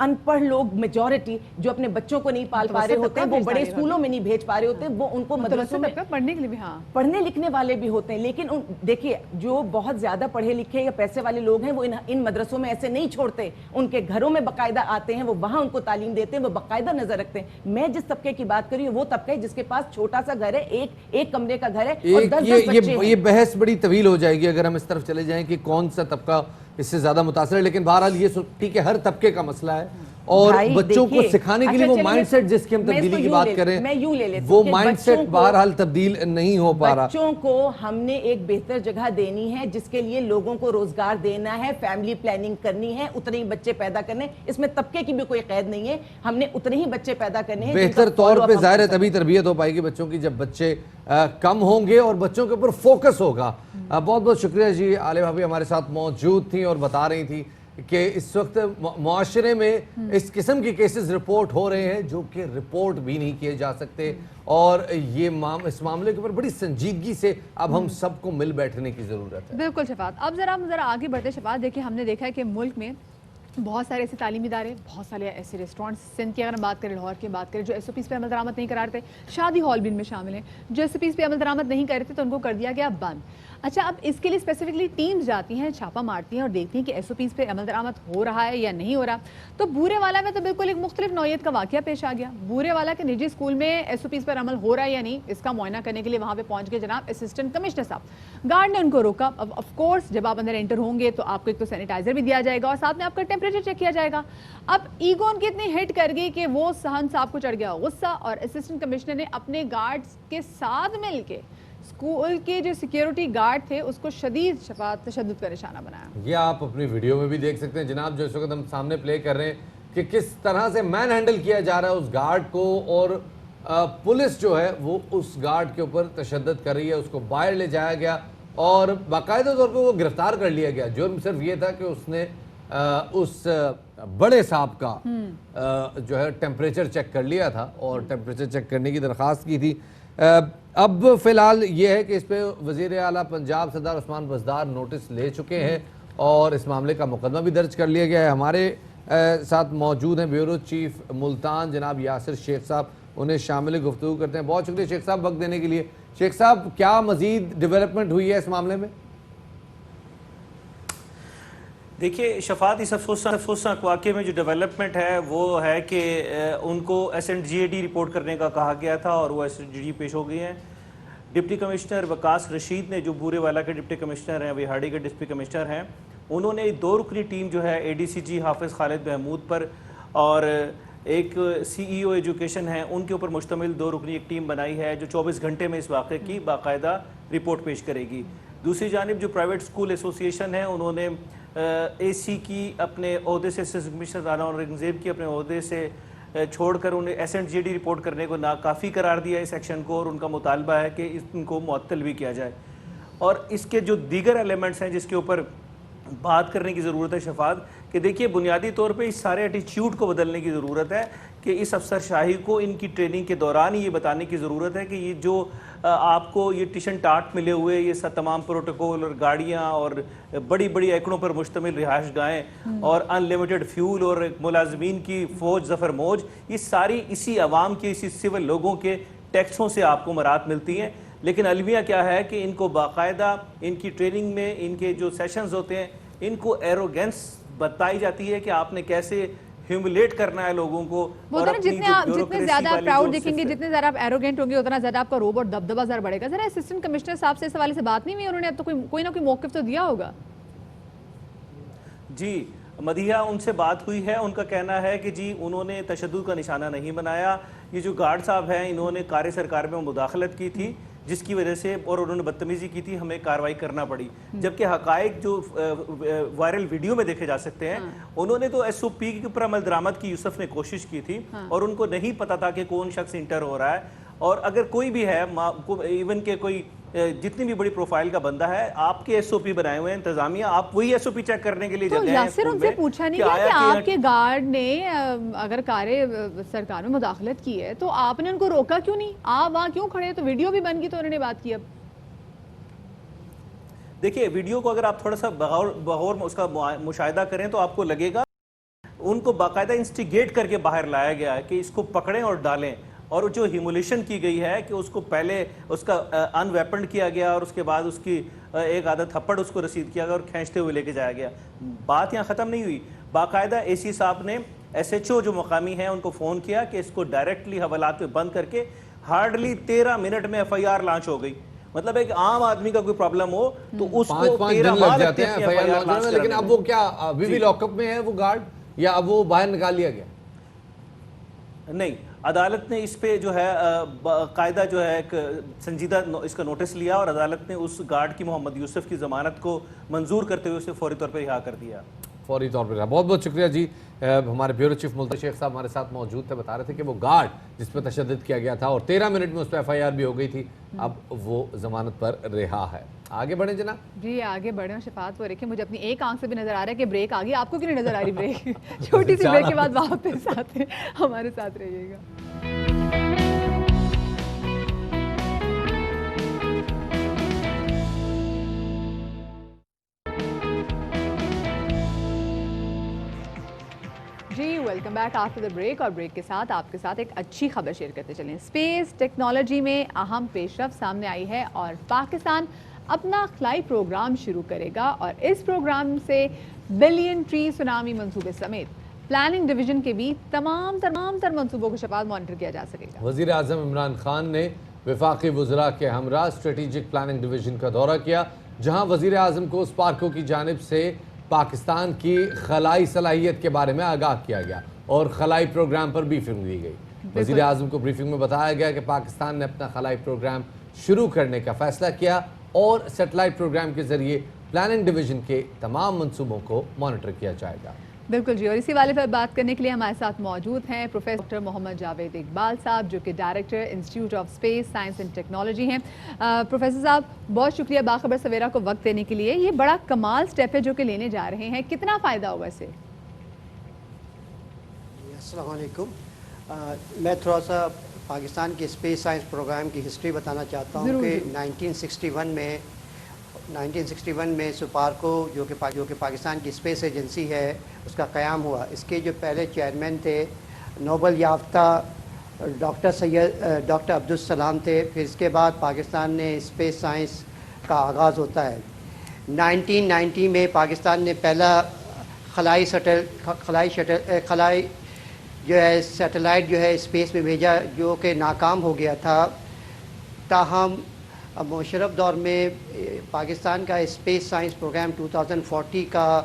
Speaker 11: अनपढ़ लोग, मेजॉरिटी जो अपने बच्चों को नहीं पाल पा रहे होते हैं, वो बड़े स्कूलों में नहीं भेज पा रहे होते, वो उनको मदरसों में
Speaker 1: पढ़ने के लिए भी, हाँ,
Speaker 11: पढ़ने लिखने वाले भी होते हैं। लेकिन देखिए, जो बहुत ज्यादा पढ़े लिखे या पैसे वाले लोग हैं वो इन मदरसों में ऐसे नहीं छोड़ते, उनके घरों में बाकायदा आते हैं, वो वहां उनको तालीम देते हैं, वो बाकायदा नजर रखते हैं। मैं जिस तबके की बात कर रही हूँ वो तबका है जिसके पास छोटा सा घर है, एक कमरे का घर है और 10 बच्चे हैं।
Speaker 2: ये बहस बड़ी तवील हो जाएगी अगर हम इस तरफ चले जाएं कि कौन सा तबका इससे ज्यादा मुतासर है, लेकिन बहरहाल ये ठीक है, हर तबके का मसला है और बच्चों को सिखाने के लिए वो माइंडसेट जिसकी हम तब्दीली की बात करें,
Speaker 11: मैं यूं ले लेती
Speaker 2: वो माइंडसेट बहरहाल तब्दील नहीं हो पा रहा।
Speaker 11: बच्चों को हमने एक बेहतर जगह देनी है, जिसके लिए लोगों को रोजगार देना है, फैमिली प्लानिंग करनी है, उतने ही बच्चे पैदा करने, इसमें तबके की भी कोई कैद नहीं है, हमने उतने ही बच्चे पैदा करने हैं।
Speaker 2: बेहतर तौर पे जाहिर है तभी तरबियत हो पाएगी बच्चों की जब बच्चे कम होंगे और बच्चों के ऊपर फोकस होगा। बहुत बहुत शुक्रिया जी, आलिया भाभी हमारे साथ मौजूद थी और बता रही थी कि इस वक्त मुआशरे में इस किस्म के केसेस रिपोर्ट हो रहे हैं जो कि रिपोर्ट भी नहीं किए जा सकते, और ये इस मामले के ऊपर बड़ी संजीदगी से अब हम सबको मिल बैठने की ज़रूरत है।
Speaker 1: बिल्कुल शफात, अब ज़रा आगे बढ़ते शफात, देखिए हमने देखा है कि मुल्क में बहुत सारे ऐसे तालीमी इदारे, बहुत सारे ऐसे रेस्टोरेंट्स, सिंध की अगर हम बात करें, लाहौर की बात करें, जो SOPs पे अमल दरामद नहीं करा रहे थे, शादी हॉल भी इनमें शामिल हैं, जो SOPs पे अमल दरामद नहीं कर रहे थे तो उनको कर दिया गया बंद। अच्छा, अब इसके लिए स्पेसिफिकली टीम्स जाती हैं, छापा मारती हैं और देखती हैं कि SOPs पे अमल दरामद हो रहा है या नहीं हो रहा। तो बूरे वाला में तो बिल्कुल एक मुख्तलिफ नौयत का वाक़या पेश आ गया। बूरे वाला के निजी स्कूल में SOPs पर अमल हो रहा है या नहीं, इसका मुआयना करने के लिए वहाँ पे पहुँच गए जनाब असिस्टेंट कमिश्नर साहब। गार्ड ने उनको रोका। अब ऑफकोर्स जब आप अंदर एंटर होंगे तो आपको एक तो सैनिटाइजर भी दिया जाएगा और साथ में आपका टेम्परेचर चेक किया जाएगा। अब ईगो उनकी इतनी हिट कर गई कि वो सहन साहब को चढ़ गया गुस्सा और असिस्टेंट कमिश्नर ने अपने गार्ड्स के साथ मिलके स्कूल के जो सिक्योरिटी गार्ड थे उसको शदीद तशद्दुद का निशाना बनाया।
Speaker 2: ये आप अपनी वीडियो में भी देख सकते हैं जनाब, जो इस वक्त हम सामने प्ले कर रहे हैं कि किस तरह से मैन हैंडल किया जा रहा है उस गार्ड को, और पुलिस जो है वो उस गार्ड के ऊपर तशद्दुद कर रही है। उसको बाहर ले जाया गया और बाकायदा तौर पर वो गिरफ्तार कर लिया गया। जुर्म सिर्फ ये था कि उसने उस बड़े साहब का जो है टेम्परेचर चेक कर लिया था और टेम्परेचर चेक करने की दरख्वास्त की थी। अब फिलहाल ये है कि इस पे वज़ीर आला पंजाब सरदार उस्मान बज़दार नोटिस ले चुके हैं और इस मामले का मुकदमा भी दर्ज कर लिया गया है। हमारे साथ मौजूद हैं ब्यूरो चीफ मुल्तान जनाब यासिर शेख साहब, उन्हें शामिल गुफ्तगू करते हैं। बहुत शुक्रिया शेख साहब वक्त देने के लिए। شیخ صاحب کیا مزید ڈیولپمنٹ ہوئی ہے اس معاملے میں؟
Speaker 12: دیکھیے شفاعت، اس افسوسناک واقعے میں جو ڈیولپمنٹ ہے وہ ہے کہ ان کو SNGAD رپورٹ کرنے کا کہا گیا تھا اور وہ SNGAD پیش ہو گئی ہیں. ڈپٹی کمشنر وکاس رشید نے، جو بورے والا کے ڈپٹی کمشنر ہیں، وہاڑی کے ڈپٹی کمشنر ہیں، انہوں نے 2 رکنی ٹیم جو ہے ADCG حافظ خالد محمود پر اور ایک CEO ایجوکیشن ہیں ان کے اوپر مشتمل 2 رکنی ایک ٹیم بنائی ہے جو 24 گھنٹے میں اس واقعے کی باقاعدہ رپورٹ پیش کرے گی. دوسری جانب جو پرائیویٹ اسکول ایسوسیشن ہے انہوں نے AC کی اپنے عہدے سے، اسسٹنٹ کمشنر رانا اورنگزیب کی اپنے عہدے سے چھوڑ کر انہیں SNGAD رپورٹ کرنے کو ناکافی قرار دیا اس ایکشن کو، اور ان کا مطالبہ ہے کہ ان کو معطل بھی کیا جائے. اور اس کے جو دیگر ایلیمنٹس ہیں جس کے اوپر بات کرنے کی ضرورت ہے شفاعت، کہ دیکھیے بنیادی طور پہ اس سارے ایٹیچیوڈ کو بدلنے کی ضرورت ہے کہ اس افسر شاہی کو ان کی ٹریننگ کے دوران ہی یہ بتانے کی ضرورت ہے کہ یہ جو آپ کو یہ ٹیشن ٹاٹ ملے ہوئے یہ تمام پروٹوکول اور گاڑیاں اور بڑی بڑی ایکڑوں پر مشتمل رہائش گاہیں اور ان لمیٹڈ فیول اور ملازمین کی فوج ظفر موج، یہ ساری اسی عوام کے، اسی سول لوگوں کے ٹیکسوں سے آپ کو مراد ملتی ہیں. لیکن المیہ کیا ہے کہ ان کو باقاعدہ ان کی ٹریننگ میں ان کے جو سیشنز ہوتے ہیں ان کو ایروگینس بتائی جاتی ہے کہ آپ نے کیسے ہیوملیٹ کرنا ہے لوگوں کو.
Speaker 1: وہ جتنے زیادہ آپ پراؤڈ دیکھیں گے، جتنے زیادہ آپ ایروگینٹ ہوں گے، اتنا زیادہ آپ کا روب اور دبدبہ ذرا بڑھے گا. ذرا اسسٹنٹ کمشنر صاحب سے اس حوالے سے بات نہیں ہوئی؟ انہوں نے اب تو کوئی نہ کوئی موقف تو دیا ہوگا.
Speaker 12: جی مدیحہ ان سے بات ہوئی ہے، ان کا کہنا ہے کہ جی انہوں نے تشدد کا نشانہ نہیں بنایا. یہ جو گارڈ صاحب ہیں انہوں نے کار سرکار میں مداخلت کی تھی جس کی وجہ سے، اور انہوں نے بدتمیزی کی تھی، ہمیں کارروائی کرنا پڑی. جبکہ حقائق جو وائرل ویڈیو میں دیکھے جا سکتے ہیں، انہوں نے تو SOP کے اوپر عمل درآمد کی یوسف نے کوشش کی تھی اور ان کو نہیں پتا تھا کہ کون شخص انٹر ہو رہا ہے. اور اگر کوئی بھی ہے، ایون کہ کوئی جتنی بھی بڑی پروفائل کا بندہ ہے، آپ کے SOP بنائے ہوئے ہیں انتظامیہ، آپ وہی SOP چیک کرنے کے لیے جاتے ہیں.
Speaker 1: یاسر ان سے پوچھا نہیں گیا کہ آپ کے گارڈ نے اگر کار سرکار میں مداخلت کی ہے تو آپ نے ان کو روکا کیوں نہیں؟ آپ وہاں کیوں کھڑے؟ تو ویڈیو بھی بن گئی تو انہوں نے بات کی. اب
Speaker 12: دیکھیے ویڈیو کو اگر آپ تھوڑا سا بغور اس کا مشاہدہ کریں تو آپ کو لگے گا ان کو باقاعدہ انسٹیگیٹ کر کے باہر لایا گیا ہے کہ اس کو پکڑیں اور ڈالیں. اور جو ہیمولیشن کی گئی ہے کہ اس کو پہلے اس کا ان ویپنڈ کیا گیا اور اس کے بعد اس کی ایک آدھا تھپڑ اس کو رسید کیا گیا اور کھینچتے ہوئے لے کے جایا گیا. بات یہاں ختم نہیں ہوئی. باقاعدہ AC صاحب نے SHO جو مقامی ہیں ان کو فون کیا کہ اس کو ڈائریکٹلی حوالات پہ بند کر کے ہارڈلی 13 منٹ میں FIR لانچ ہو گئی. مطلب ایک عام آدمی کا کوئی پرابلم ہو تو اس کو 13 ماہ لگتے ہیں FIR لانچ کرنے میں.
Speaker 2: لیکن اب وہ کیا ابھی بھی لاک اپ میں ہے وہ گارڈ، یا اب وہ باہر نکال لیا گیا؟
Speaker 12: نہیں، عدالت نے اس پہ جو ہے قاعدہ جو ہے ایک سنجیدہ اس کا نوٹس لیا اور عدالت نے اس گارڈ کی محمد یوسف کی ضمانت کو منظور کرتے ہوئے اسے فوری طور پر رہا کر دیا.
Speaker 2: فوری طور پر. بہت بہت شکریہ جی. ہمارے بیورو چیف ملتظر شیخ صاحب ہمارے ساتھ موجود تھے، بتا رہے تھے کہ وہ گارڈ جس پہ تشدد کیا گیا تھا اور 13 منٹ میں اس پہ FIR بھی ہو گئی تھی، اب وہ ضمانت پر رہا ہے. آگے بڑھیں جناب. جی
Speaker 1: آگے بڑھیں. شفاعت وہ رکھیں، مجھے اپنی ایک آنکھ سے بھی نظر آ رہا ہے کہ بریک آ گئی. آپ کو کیوں نہیں نظر آ رہی بریک؟ چھوٹی سی بریک کے بعد واپس آتے ہیں، ہمارے ساتھ رہیے گا. جی welcome back after the break. اور بریک کے ساتھ آپ کے ساتھ ایک اچھی خبر شیئر کرتے چلیں. اسپیس ٹیکنالوجی میں اہم پیش رفت سامنے آئی ہے اور پاکستان اپنا خلائی پروگرام شروع کرے گا، اور اس پروگرام سے بلین ٹری سونامی منصوبے سمیت پلاننگ ڈویژن کے بھی تمام تر منصوبوں کو شفاعت مانیٹر کیا جا سکے گا.
Speaker 2: وزیر اعظم عمران خان نے وفاقی وزراء کے ہمراہ اسٹریٹجک پلاننگ ڈویژن کا دورہ کیا، جہاں وزیر اعظم کو اسپارکو کی جانب سے پاکستان کی خلائی صلاحیت کے بارے میں آگاہ کیا گیا اور خلائی پروگرام پر بریفنگ دی گئی. وزیر اعظم کو بریفنگ میں بتایا گیا کہ پاکستان نے اپنا خلائی پروگرام شروع کرنے کا فیصلہ کیا اور سیٹلائٹ پروگرام کے ذریعے پلاننگ ڈویژن کے تمام منصوبوں کو مانیٹر کیا جائے گا.
Speaker 1: بالکل جی. اور اسی والے پر بات کرنے کے لیے ہمارے ساتھ موجود ہیں پروفیسر ڈاکٹر محمد جاوید اقبال صاحب، جو کہ director institute of space science and technology ہیں. پروفیسر صاحب بہت شکریہ باخبر سویرا کو وقت دینے کے لیے. یہ بڑا کمال سٹیپ ہے جو کہ لینے جا رہے ہیں، کتنا فائدہ ہوگا اس سے؟
Speaker 13: السلام علیکم. میں تھوڑا سا پاکستان کے اسپیس سائنس پروگرام کی ہسٹری بتانا چاہتا ہوں کہ 1961 میں سپارکو جو کہ پاکستان کی اسپیس ایجنسی ہے اس کا قیام ہوا. اس کے جو پہلے چیئرمین تھے نوبل یافتہ ڈاکٹر عبدالسلام تھے. پھر اس کے بعد پاکستان نے اسپیس سائنس کا آغاز ہوتا ہے. 1990 میں پاکستان نے پہلا خلائی جو ہے سیٹلائٹ جو ہے اسپیس میں بھیجا، جو کہ ناکام ہو گیا تھا. تاہم مشرف دور میں پاکستان کا اسپیس سائنس پروگرام 2040 کا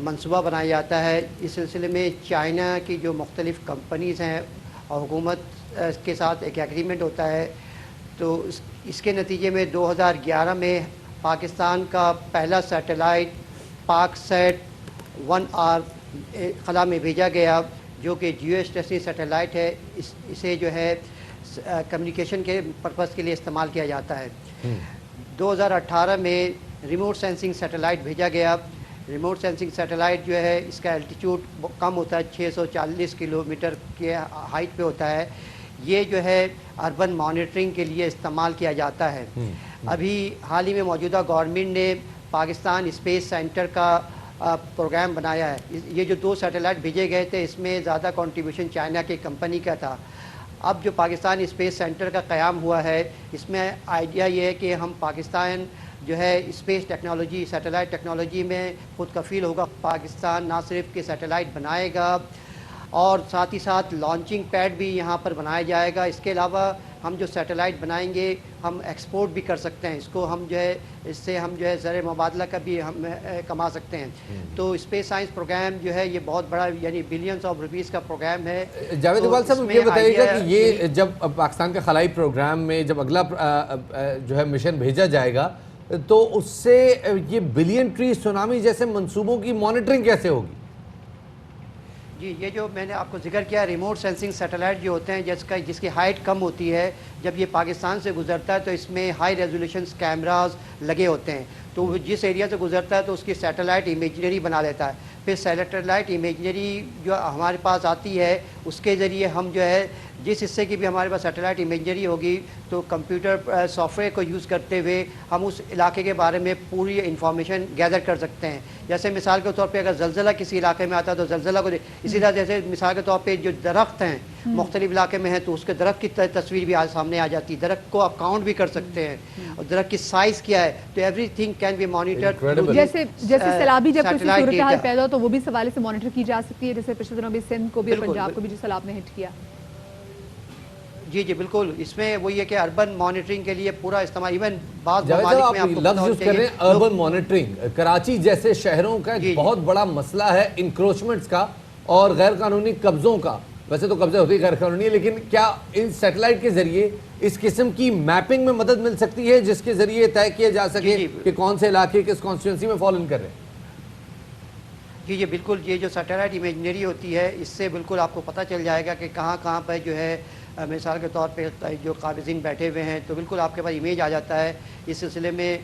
Speaker 13: منصوبہ بنایا جاتا ہے. اس سلسلے میں چائنا کی جو مختلف کمپنیز ہیں اور حکومت کے ساتھ ایک ایگریمنٹ ہوتا ہے. تو اس کے نتیجے میں 2011 میں پاکستان کا پہلا سیٹلائٹ پاک سیٹ 1R خلا میں بھیجا گیا، جو کہ جیو اسٹیشنری سیٹلائٹ ہے. اسے جو ہے کمیونیکیشن کے پرپس کے لیے استعمال کیا جاتا ہے. 2018 میں ریموٹ سینسنگ سیٹلائٹ بھیجا گیا. ریموٹ سینسنگ سیٹلائٹ جو ہے اس کا الٹیچیوڈ کم ہوتا ہے، 640 کلومیٹر کے ہائٹ پہ ہوتا ہے. یہ جو ہے اربن مانیٹرنگ کے لیے استعمال کیا جاتا ہے. ابھی حال ہی میں موجودہ گورنمنٹ نے پاکستان اسپیس سینٹر کا پروگرام بنایا ہے. یہ جو 2 سیٹلائٹ بھیجے گئے تھے، اس میں زیادہ کنٹریبیوشن چائنا کی کمپنی کا تھا. اب جو پاکستان اسپیس سینٹر کا قیام ہوا ہے، اس میں آئیڈیا یہ ہے کہ ہم پاکستان جو ہے اسپیس ٹیکنالوجی، سیٹلائٹ ٹیکنالوجی میں خود کفیل ہوگا. پاکستان نہ صرف کہ سیٹلائٹ بنائے گا اور ساتھ ہی ساتھ لانچنگ پیڈ بھی یہاں پر بنایا جائے گا. اس کے علاوہ ہم جو سیٹلائٹ بنائیں گے ہم ایکسپورٹ بھی کر سکتے ہیں. اس کو ہم جو ہے اس سے ہم جو ہے زر مبادلہ کا بھی ہم کما سکتے ہیں. تو اسپیس سائنس پروگرام جو ہے یہ بہت بڑا یعنی بلینز آف روپیز کا پروگرام ہے.
Speaker 2: جاوید اقبال صاحب یہ بتائیے گا کہ یہ جب پاکستان کے خلائی پروگرام میں جب اگلا جو ہے مشن بھیجا جائے گا تو اس سے یہ بلین ٹری سونامی جیسے منصوبوں کی مانیٹرنگ کیسے ہوگی؟
Speaker 13: جی، یہ جو میں نے آپ کو ذکر کیا ریموٹ سینسنگ سیٹلائٹ جو ہوتے ہیں جس کی ہائٹ کم ہوتی ہے، جب یہ پاکستان سے گزرتا ہے تو اس میں ہائی ریزولوشنز کیمراز لگے ہوتے ہیں. تو وہ جس ایریا سے گزرتا ہے تو اس کی سیٹلائٹ امیجنری بنا لیتا ہے. پھر سیٹلائٹ امیجنری جو ہمارے پاس آتی ہے اس کے ذریعے ہم جو ہے جس حصے کی بھی ہمارے پاس سیٹلائٹ امیجنری ہوگی تو کمپیوٹر سافٹ ویئر کو یوز کرتے ہوئے ہم اس علاقے کے بارے میں پوری انفارمیشن گیدر کر سکتے ہیں. جیسے مثال کے طور پہ اگر زلزلہ کسی علاقے میں آتا ہے تو زلزلہ کو اسی طرح جیسے مثال کے طور پہ جو درخت ہیں مختلف علاقے میں ہیں تو اس کے درخت کی تصویر بھی سامنے آ جاتی ہے. درخت کو اکاؤنٹ بھی کر سکتے ہیں اور درخت کی سائز کیا ہے. تو everything can be monitored.
Speaker 1: جیسے سیلابی جب کوئی صورتحال پیدا ہو تو وہ بھی حوالے سے مانیٹر کی جا سکتی ہے، جیسے پچھلے دنوں بھی سندھ کو بھی اور پنجاب کو بھی جو سیلاب نے ہٹ کیا.
Speaker 13: جی جی بالکل. اس میں وہی ہے کہ اربن مانیٹرنگ کے لیے پورا استعمال ایون بعض
Speaker 2: ممالک میں آپ لفظ یوز کر رہے ہیں اربن مانیٹرنگ. کراچی جیسے شہروں کا ایک بہت بڑا مسئلہ ہے انکروچمنٹس کا اور غیر قانونی قبضوں کا. ویسے تو قبضے ہوتی غیر قانونی ہے، لیکن کیا ان سیٹلائٹ کے ذریعے اس قسم کی میپنگ میں مدد مل سکتی ہے جس کے ذریعے طے کیا جا سکے کہ کون سے علاقے کس کانسٹیٹوئنسی میں فال ان کر رہے ہیں؟
Speaker 13: جی جی بالکل. یہ جو سیٹلائٹ امیجنری ہوتی ہے اس سے بالکل آپ کو پتہ چل جائے گا کہ کہاں کہاں پہ جو ہے مثال کے طور پہ جو قابضین بیٹھے ہوئے ہیں تو بالکل آپ کے پاس امیج آ جاتا ہے. اس سلسلے میں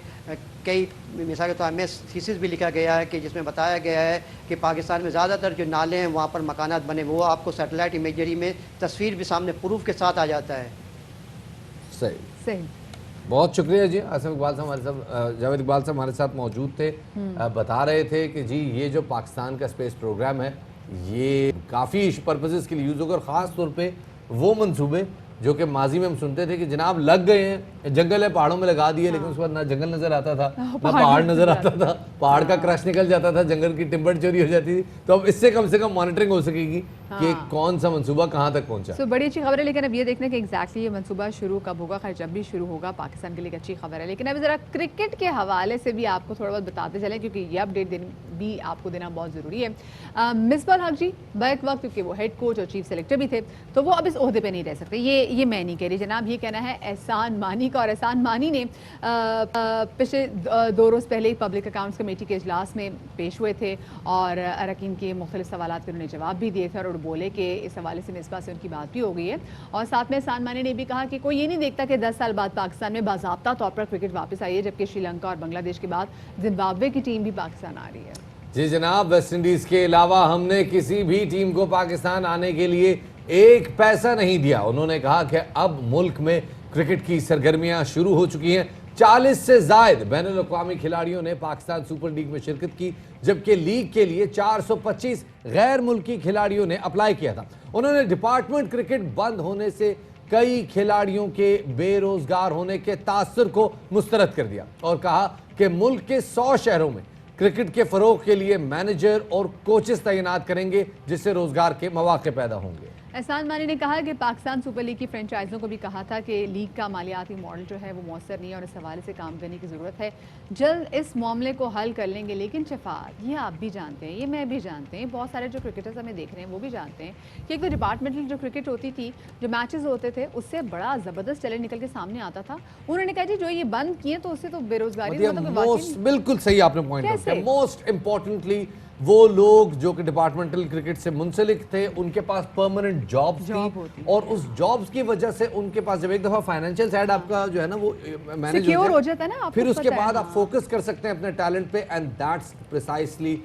Speaker 13: کئی مثال کے طور میں تھیسس بھی لکھا گیا ہے کہ جس میں بتایا گیا ہے کہ پاکستان میں زیادہ تر جو نالے ہیں وہاں پر مکانات بنے وہ آپ کو سیٹلائٹ امیجری میں تصویر بھی سامنے پروف کے ساتھ آ جاتا ہے.
Speaker 2: صحیح. بہت شکریہ جی. آصف اقبال صاحب ہمارے ساتھ، جاوید اقبال صاحب ہمارے ساتھ موجود تھے، بتا رہے تھے کہ جی یہ جو پاکستان کا اسپیس پروگرام ہے یہ کافی پرپسز کے لیے یوز ہوگا، اور خاص طور پہ وہ منصوبے جو کہ ماضی میں ہم سنتے تھے کہ جناب لگ گئے ہیں، جنگل ہے پہاڑوں میں لگا دیے، لیکن اس کے بعد نہ جنگل نظر آتا تھا نہ پہاڑ نظر آتا تھا، پہاڑ کا کرش نکل جاتا تھا، جنگل کی ٹمبر چوری ہو جاتی تھی. تو اب اس سے کم مانیٹرنگ ہو سکے گی کہ کون سا منصوبہ کہاں تک پہنچا.
Speaker 1: بڑی اچھی خبر ہے، لیکن اب یہ دیکھنا کہ ایگزیکٹلی یہ منصوبہ شروع کب ہوگا. خیر جب بھی شروع ہوگا پاکستان کے لیے ایک اچھی خبر ہے. لیکن اب ذرا کرکٹ کے حوالے سے بھی آپ کو تھوڑا بہت بتاتے چلیں کیونکہ یہ اپڈیٹ بھی آپ کو دینا بہت ضروری ہے. مصباح الحق جی بیک وقت کیونکہ وہ ہیڈ کوچ اور چیف سلیکٹر بھی تھے تو وہ اب اس عہدے پہ نہیں رہ سکتے. یہ میں نہیں کہہ رہی جناب، یہ کہنا ہے احسان مانی کا. اور احسان مانی نے پچھلے 2 روز پہلے پبلک اکاؤنٹس کمیٹی کے اجلاس میں پیش ہوئے تھے اور اراکین کے مختلف سوالات کے انہوں نے جواب بھی دیے تھے اور بولے کہ اس حوالے سے مصباح سے ان کی بات بھی ہو گئی ہے. اور ساتھ میں احسان مانی نے بھی کہا کہ کوئی یہ نہیں دیکھتا کہ 10 سال بعد پاکستان میں باضابطہ طور پر کرکٹ واپس آئی ہے، جبکہ سری لنکا اور بنگلہ دیش کے بعد زمبابوے کی ٹیم بھی پاکستان آ رہی ہے.
Speaker 2: جی جناب، ویسٹ انڈیز کے علاوہ ہم نے کسی بھی ٹیم کو پاکستان آنے کے لیے ایک پیسہ نہیں دیا. انہوں نے کہا کہ اب ملک میں کرکٹ کی سرگرمیاں شروع ہو چکی ہیں. 40 سے زائد بین الاقوامی کھلاڑیوں نے پاکستان سپر لیگ میں شرکت کی، جبکہ لیگ کے لیے 425 غیر ملکی کھلاڑیوں نے اپلائی کیا تھا۔ انہوں نے ڈپارٹمنٹ کرکٹ بند ہونے سے کئی کھلاڑیوں کے بے روزگار ہونے کے تاثر کو مسترد کر دیا اور کہا کہ ملک کے 100 شہروں میں کرکٹ کے فروغ کے لیے مینیجر اور کوچز تعینات کریں گے، جس سے روزگار کے مواقع پیدا ہوں گے۔
Speaker 1: احسان مانی نے کہا کہ پاکستان سپر لیگ کی فرنچائزوں کو بھی کہا تھا کہ لیگ کا مالیاتی ماڈل جو ہے وہ مؤثر نہیں ہے اور اس حوالے سے کام کرنے کی ضرورت ہے، جلد اس معاملے کو حل کر لیں گے۔ لیکن شفاعت، یہ آپ بھی جانتے ہیں، یہ میں بھی جانتے ہیں، بہت سارے جو کرکٹرز ہمیں دیکھ رہے ہیں وہ بھی جانتے ہیں کہ ایک تو ڈپارٹمنٹل جو کرکٹ ہوتی تھی، جو میچز ہوتے تھے، اس سے بڑا زبردست ٹیلنٹ نکل کے سامنے آتا تھا۔ انہوں نے کہا جی جو یہ بند کیے تو اس سے تو بے روزگاری
Speaker 2: بالکل صحیح آپ نے پوائنٹ کیا۔ موسٹ امپورٹنٹلی وہ لوگ جو کہ ڈپارٹمنٹل کرکٹ سے منسلک تھے، ان کے پاس پرماننٹ جابز تھی اور اس جابز کی وجہ سے ان کے پاس جب ایک دفعہ فائنینشیل سائیڈ آپ کا جو ہے نا وہ مینیج ہو جاتا ہے نا، پھر اس کے بعد آپ فوکس کر سکتے ہیں اپنے ٹیلنٹ پہ، and that's precisely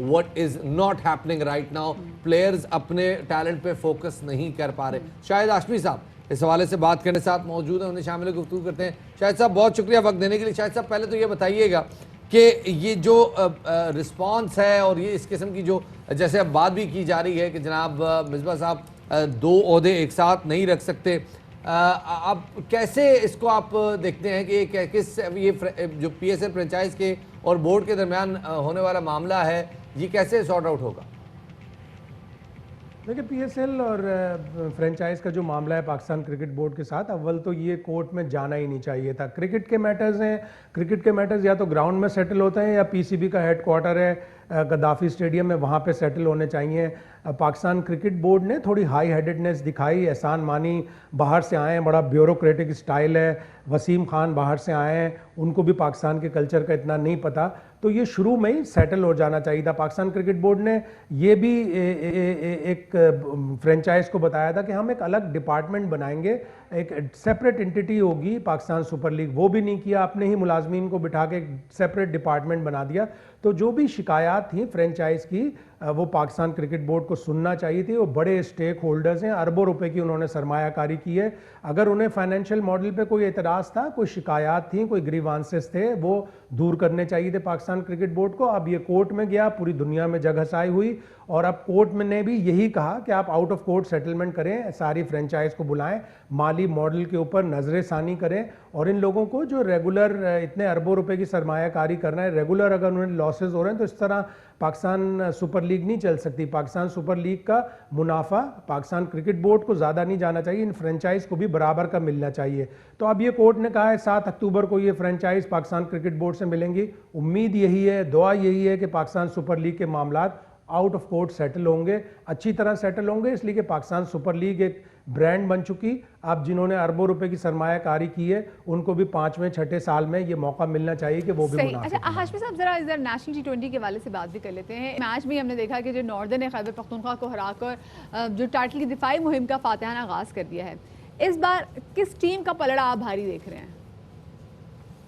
Speaker 2: what is not happening right now۔ Players اپنے ٹیلنٹ پہ فوکس نہیں کر پا رہے۔ شاہد ہاشمی صاحب اس حوالے سے بات کرنے ساتھ موجود ہیں، انہیں شامل گفتگو کرتے ہیں۔ شاہد صاحب بہت شکریہ وقت دینے کے لیے۔ شاہد صاحب پہلے تو یہ بتائیے گا کہ یہ جو رسپانس ہے اور یہ اس قسم کی جو جیسے اب بات بھی کی جا رہی ہے کہ جناب مصباح صاحب 2 عہدے ایک ساتھ نہیں رکھ سکتے، اب کیسے اس کو آپ دیکھتے ہیں کہ کس یہ جو پی ایس ایل فرنچائز کے اور بورڈ کے درمیان ہونے والا معاملہ ہے یہ کیسے سارٹ آؤٹ ہوگا؟
Speaker 14: دیکھیں پی ایس ایل اور فرنچائز کا جو معاملہ ہے پاکستان کرکٹ بورڈ کے ساتھ، اول تو یہ کورٹ میں جانا ہی نہیں چاہیے تھا۔ کرکٹ کے میٹرز ہیں، کرکٹ کے میٹرز یا تو گراؤنڈ میں سیٹل ہوتے ہیں یا پی سی بی کا ہیڈ کوارٹر ہے گدافی اسٹیڈیم میں، وہاں پہ سیٹل ہونے چاہیے۔ پاکستان کرکٹ بورڈ نے تھوڑی ہائی ہیڈڈنیس دکھائی۔ احسان مانی باہر سے آئے ہیں، بڑا بیوروکریٹک اسٹائل ہے، وسیم خان باہر سے آئے ہیں، ان کو بھی پاکستان کے کلچر کا اتنا نہیں پتہ، تو یہ شروع میں ہی سیٹل ہو جانا چاہیے تھا۔ پاکستان کرکٹ بورڈ نے یہ بھی ایک فرنچائز کو بتایا تھا کہ ہم ایک الگ ڈپارٹمنٹ بنائیں گے، ایک سیپریٹ انٹیٹی ہوگی پاکستان سپر لیگ، وہ بھی نہیں کیا، اپنے ہی ملازمین کو بٹھا کے ایک سیپریٹ ڈپارٹمنٹ بنا دیا۔ تو جو بھی شکایات تھیں فرنچائز کی وہ پاکستان کرکٹ بورڈ کو سننا چاہیے تھی۔ وہ بڑے اسٹیک ہولڈرز ہیں، اربوں روپے کی انہوں نے سرمایہ کاری کی ہے۔ اگر انہیں فائنینشیل ماڈل پہ کوئی اعتراض تھا، کوئی شکایات تھیں، کوئی گریوانسز تھے، وہ دور کرنے چاہیے تھے پاکستان کرکٹ بورڈ کو۔ اب یہ کورٹ میں گیا، پوری دنیا میں جگ ہسائی ہوئی، اور اب کورٹ میں نے بھی یہی کہا کہ آپ آؤٹ آف کورٹ سیٹلمنٹ کریں، ساری فرنچائز کو بلائیں، مالی ماڈل کے اوپر نظر ثانی کریں، اور ان لوگوں کو جو ریگولر اتنے اربوں روپے کی سرمایہ کاری کرنا ہے، ریگولر اگر انہیں لاسز ہو رہے ہیں تو اس طرح پاکستان سپر لیگ نہیں چل سکتی۔ پاکستان سپر لیگ کا منافع پاکستان کرکٹ بورڈ کو زیادہ نہیں جانا چاہیے، ان فرنچائز کو بھی برابر کا ملنا چاہیے۔ تو اب یہ کورٹ نے کہا ہے 7 اکتوبر کو یہ فرنچائز پاکستان کرکٹ بورڈ سے ملیں گی۔ امید یہی ہے، دعا یہی ہے کہ پاکستان سپر لیگ کے معاملات آؤٹ آف کورٹ سیٹل ہوں گے، اچھی طرح سیٹل ہوں گے، اس لیے کہ پاکستان سپر لیگ ایک برانڈ بن چکی۔ اب جنہوں نے اربوں روپے کی سرمایہ کاری کی ہے ان کو بھی 5ویں 6ٹھے سال میں یہ موقع ملنا چاہیے کہ وہ بھی مناسب۔
Speaker 1: اچھا ہاشمی صاحب ذرا ادھر نیشنل T20 کے حوالے سے بات بھی کر لیتے ہیں۔ میچ بھی ہم نے دیکھا کہ جو ناردرن نے خیبر پختونخوا کو ہرا کر جو ٹائٹل کی دفاعی مہم کا فاتحانہ آغاز کر دیا ہے، اس بار کس ٹیم کا پلڑا آپ بھاری دیکھ رہے ہیں؟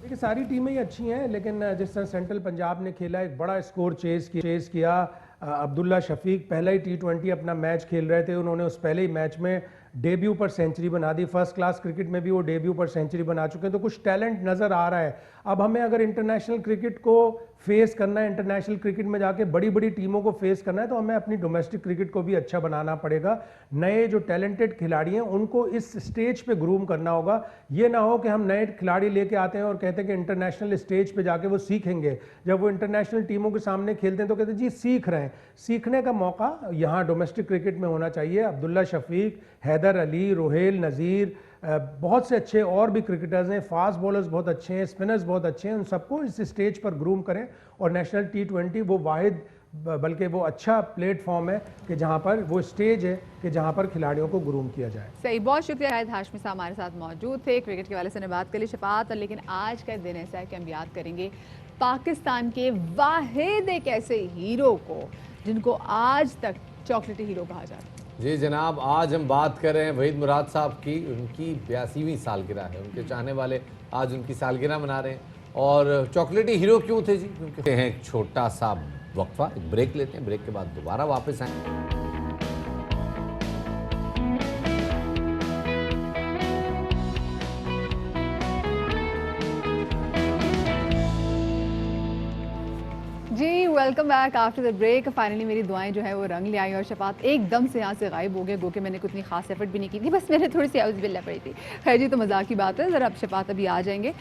Speaker 14: دیکھیں ساری ٹیمیں ہی اچھی ہیں، لیکن جس طرح سینٹرل پنجاب نے کھیلا، ایک بڑا اسکور چیز کیا۔ عبداللہ شفیق پہلا ہی T20 اپنا میچ کھیل رہے تھے، انہوں نے اس پہلے ہی میچ میں ڈیبیو پر سینچری بنا دی۔ فرسٹ کلاس کرکٹ میں بھی وہ ڈیبیو پر سینچری بنا چکے ہیں، تو کچھ ٹیلنٹ نظر آ رہا ہے۔ اب ہمیں اگر انٹرنیشنل کرکٹ کو فیس کرنا ہے، انٹرنیشنل کرکٹ میں جا کے بڑی بڑی ٹیموں کو فیس کرنا ہے، تو ہمیں اپنی ڈومیسٹک کرکٹ کو بھی اچھا بنانا پڑے گا۔ نئے جو ٹیلنٹڈ کھلاڑی ہیں ان کو اس سٹیج پہ گروم کرنا ہوگا۔ یہ نہ ہو کہ ہم نئے کھلاڑی لے کے آتے ہیں اور کہتے ہیں کہ انٹرنیشنل سٹیج پہ جا کے وہ سیکھیں گے، جب وہ انٹرنیشنل ٹیموں کے سامنے کھیلتے ہیں تو کہتے ہیں جی سیکھ رہے ہیں۔ سیکھنے کا موقع یہاں ڈومیسٹک کرکٹ میں ہونا چاہیے۔ عبداللہ شفیق، حیدر علی، روہیل نذیر، بہت سے اچھے اور بھی کرکٹرز ہیں، فاسٹ بولرز بہت اچھے ہیں، اسپنرز بہت اچھے ہیں، ان سب کو اس سٹیج پر گروم کریں۔ اور نیشنل T20 وہ واحد بلکہ وہ اچھا پلیٹ فارم ہے کہ جہاں پر وہ سٹیج ہے کہ جہاں پر کھلاڑیوں کو گروم کیا جائے۔
Speaker 1: صحیح، بہت شکریہ شاہد ہاشمی صاحب ہمارے ساتھ موجود تھے، کرکٹ کے حوالے سے بات کر لی شفاعت، لیکن آج کا دن ایسا ہے کہ ہم یاد کریں گے پاکستان کے واحد ایک ایسے ہیرو کو جن کو آج تک چاکلیٹی ہیرو کہا جاتا ہے۔
Speaker 2: جی جناب، آج ہم بات کر رہے ہیں وحید مراد صاحب کی، ان کی 82ویں سالگرہ ہے، ان کے چاہنے والے آج ان کی سالگرہ منا رہے ہیں۔ اور چاکلیٹی ہیرو کیوں تھے جی؟ کیونکہ ہیں ایک چھوٹا سا وقفہ، ایک بریک لیتے ہیں، بریک کے بعد دوبارہ واپس آئیں۔
Speaker 1: Welcome back after the break. Finally मेरी दुआएं जो है वो रंग ले आई और शफात एकदम से यहाँ से गायब हो गए, गो कि मैंने कुछ इतनी खास एफर्ट भी नहीं की थी, बस मैंने थोड़ी सी आउज़ बिल्ला पड़ी थी। खैर जी, तो मजाक की बात है। ज़रा अब शफात अभी आ जाएंगे।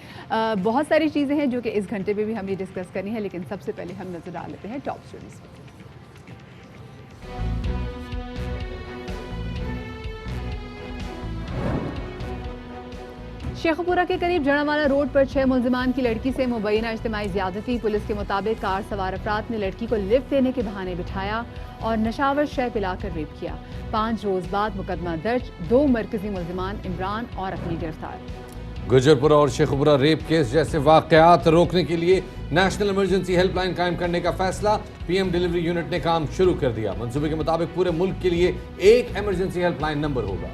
Speaker 1: बहुत सारी चीज़ें हैं जो कि इस घंटे पे भी हमें डिस्कस करनी है, लेकिन सबसे पहले हम नजर डाल लेते हैं टॉप स्टोरीज पे। शेखपुरा के करीब जड़ावाला रोड पर 6 मुलजिमान की लड़की से मुबैना इज्तिमाई ज़्यादती। पुलिस के मुताबिक कार सवार अफराद ने लड़की को लिफ्ट देने के बहाने बिठाया और नशावर शय पिलाकर रेप किया। 5 रोज बाद मुकदमा दर्ज, 2 मरकजी मुलजिमान इमरान और अपनी गिरफ्तार।
Speaker 2: गुजरपुरा और शेखपुरा रेप केस जैसे वाकयात रोकने के लिए नेशनल इमरजेंसी हेल्पलाइन कायम करने का फैसला। पीएम डिलीवरी यूनिट ने काम शुरू कर दिया। मंसूबे के मुताबिक पूरे मुल्क के लिए एक इमरजेंसी हेल्पलाइन नंबर होगा।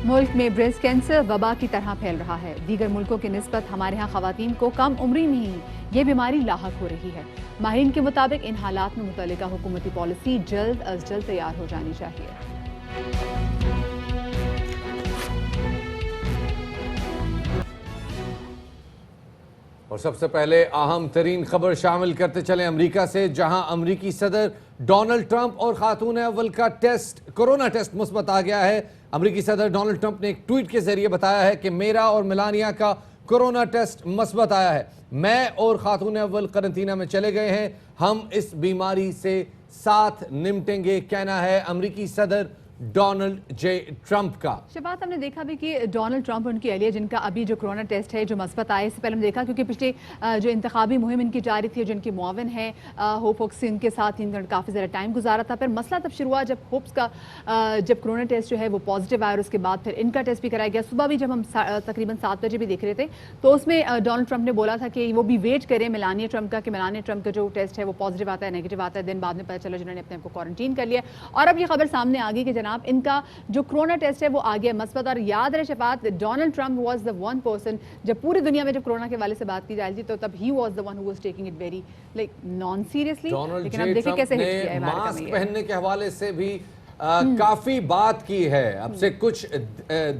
Speaker 1: मुल्क में ब्रेस्ट कैंसर वबा की तरह फैल रहा है। दीगर मुल्कों की निस्बत हमारे यहाँ खवातीन को कम उम्री में ही ये बीमारी लाहक हो रही है। माहिरीन के मुताबिक इन हालात में मुतल्लिका हुकूमती पॉलिसी जल्द अज जल्द तैयार हो जानी चाहिए।
Speaker 2: और सबसे पहले अहम तरीन खबर शामिल करते चले अमेरिका से, जहां अमेरिकी सदर डोनाल्ड ट्रंप और खातून अव्वल का कोरोना टेस्ट मुस्बत आ गया है। अमेरिकी सदर डोनाल्ड ट्रंप ने एक ट्वीट के जरिए बताया है कि मेरा और मेलानिया का कोरोना टेस्ट मुस्बत आया है। मैं और खातून अव्वल करंटीना में चले गए हैं। हम इस बीमारी से साथ निपटेंगे, कहना है अमेरिकी सदर डोनाल्ड जे ट्रंप का।
Speaker 1: शबात, हमने देखा भी कि डोनाल्ड ट्रंप उनकी अहलिया, जिनका अभी जो कोरोना टेस्ट है जो मस्बत आए, इससे पहले हमने देखा क्योंकि पिछले जो इंतखाबी मुहिम इनकी जारी थी, जिनके मुआविन हैं होप होक्स, इनके साथ इन्होंने काफ़ी ज़्यादा टाइम गुजारा था। फिर मसला तब शुरू हुआ जब होप्स का जब कोरोना टेस्ट जो है वो पॉजिटिव आया और उसके बाद फिर इनका टेस्ट भी कराया गया। सुबह भी जब हम तकरीबन 7 बजे भी देख रहे थे तो उसमें डोनाल्ड ट्रंप ने बोला था कि वो भी वेट करें मेलानिया ट्रंप का, कि मेलानिया ट्रंप का जो टेस्ट है वो पॉजिटिव आता है नेगेटिव आता है। दिन बाद में पता चला जिन्होंने अपने आप को क्वारंटीन कर लिया और अब ये खबर सामने आ गई कि जनाब इनका जो कोरोना टेस्ट है वो आ गया मस्बत। और याद रहे शफात, Donald Trump was the one person, जब पूरी दुनिया में जब कोरोना के हवाले से बात की जा रही थी तो तब he was the one who was taking it very like non seriously. लेकिन अब देखिए कैसे हिट किया है
Speaker 2: मास्क पहनने के हवाले से भी काफी बात की है। अब से कुछ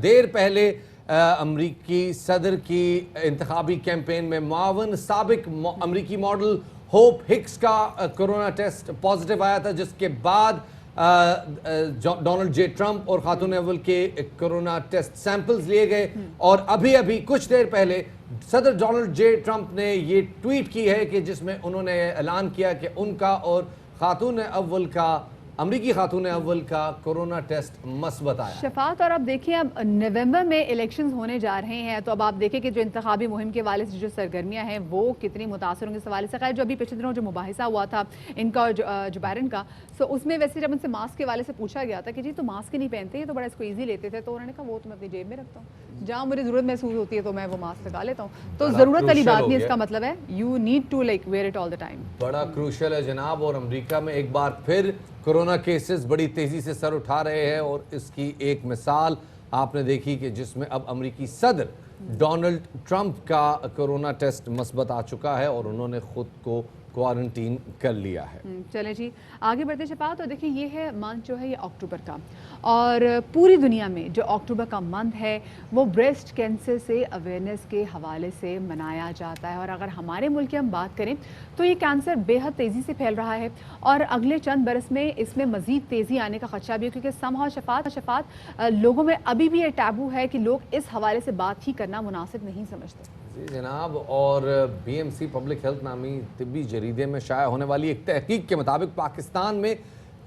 Speaker 2: देर पहले अमरीकी सदर की इंतखाबी कैंपेन में मुआवन साबिक अमरीकी मॉडल होप हिक्स का कोरोना टेस्ट पॉजिटिव आया था, जिसके बाद डोनाल्ड जे ट्रंप और खातून अव्वल के कोरोना टेस्ट सैंपल्स लिए गए। और अभी कुछ देर पहले सदर डोनाल्ड जे ट्रंप ने ये ट्वीट की है कि जिसमें उन्होंने ऐलान किया कि उनका और खातून अव्वल का, अमरीकी खातून अव्वल का कोरोना टेस्ट मस्बत आया।
Speaker 1: शफात, और अब देखिए अब नवंबर में इलेक्शंस होने जा रहे हैं, तो अब आप देखें कि जो इंतखाबी मुहिम के हवाले से जो सरगर्मियां हैं वो कितनी मुतासर होंगी इस हवाले से। खैर, जो अभी पिछले दिनों जो मुबाहिसा हुआ था इनका और जो बायरन का, सो उसमें वैसे जब उनसे मास्क के हवाले से पूछा गया था कि जी तो मास्क ही नहीं पहनते, ये तो बड़ा इसको ईजी लेते थे, तो उन्होंने कहा वो तो मैं अपनी जेब में रखता हूँ, जहाँ मुझे ज़रूरत महसूस होती है तो मैं वो मास्क लगा लेता हूँ। तो ज़रूरत वाली बात नहीं, इसका मतलब है you need to like wear it all the time.
Speaker 2: बड़ा क्रूशल है जनाब। और अमेरिका में एक बार फिर कोरोना केसेस बड़ी तेजी से सर उठा रहे हैं और इसकी एक मिसाल आपने देखी कि जिसमें अब अमेरिकी सदर डोनाल्ड ट्रंप का कोरोना टेस्ट मस्बत आ चुका है और उन्होंने खुद को क्वारंटीन कर लिया है।
Speaker 1: चले जी आगे बढ़ते शफात, तो देखिए ये है मंथ जो है ये अक्टूबर का, और पूरी दुनिया में जो अक्टूबर का मंथ है वो ब्रेस्ट कैंसर से अवेयरनेस के हवाले से मनाया जाता है। और अगर हमारे मुल्क की हम बात करें तो ये कैंसर बेहद तेज़ी से फैल रहा है और अगले चंद बरस में इसमें मज़ीद तेज़ी आने का खदशा भी है, क्योंकि समहाउ शफात लोगों में अभी भी ये टैबू है कि लोग इस हवाले से बात ही करना मुनासिब नहीं समझते।
Speaker 2: जी जनाब, और BMC पब्लिक हेल्थ नामी तिब्बी जरीदे में शाया होने वाली एक तहकीक के मुताबिक पाकिस्तान में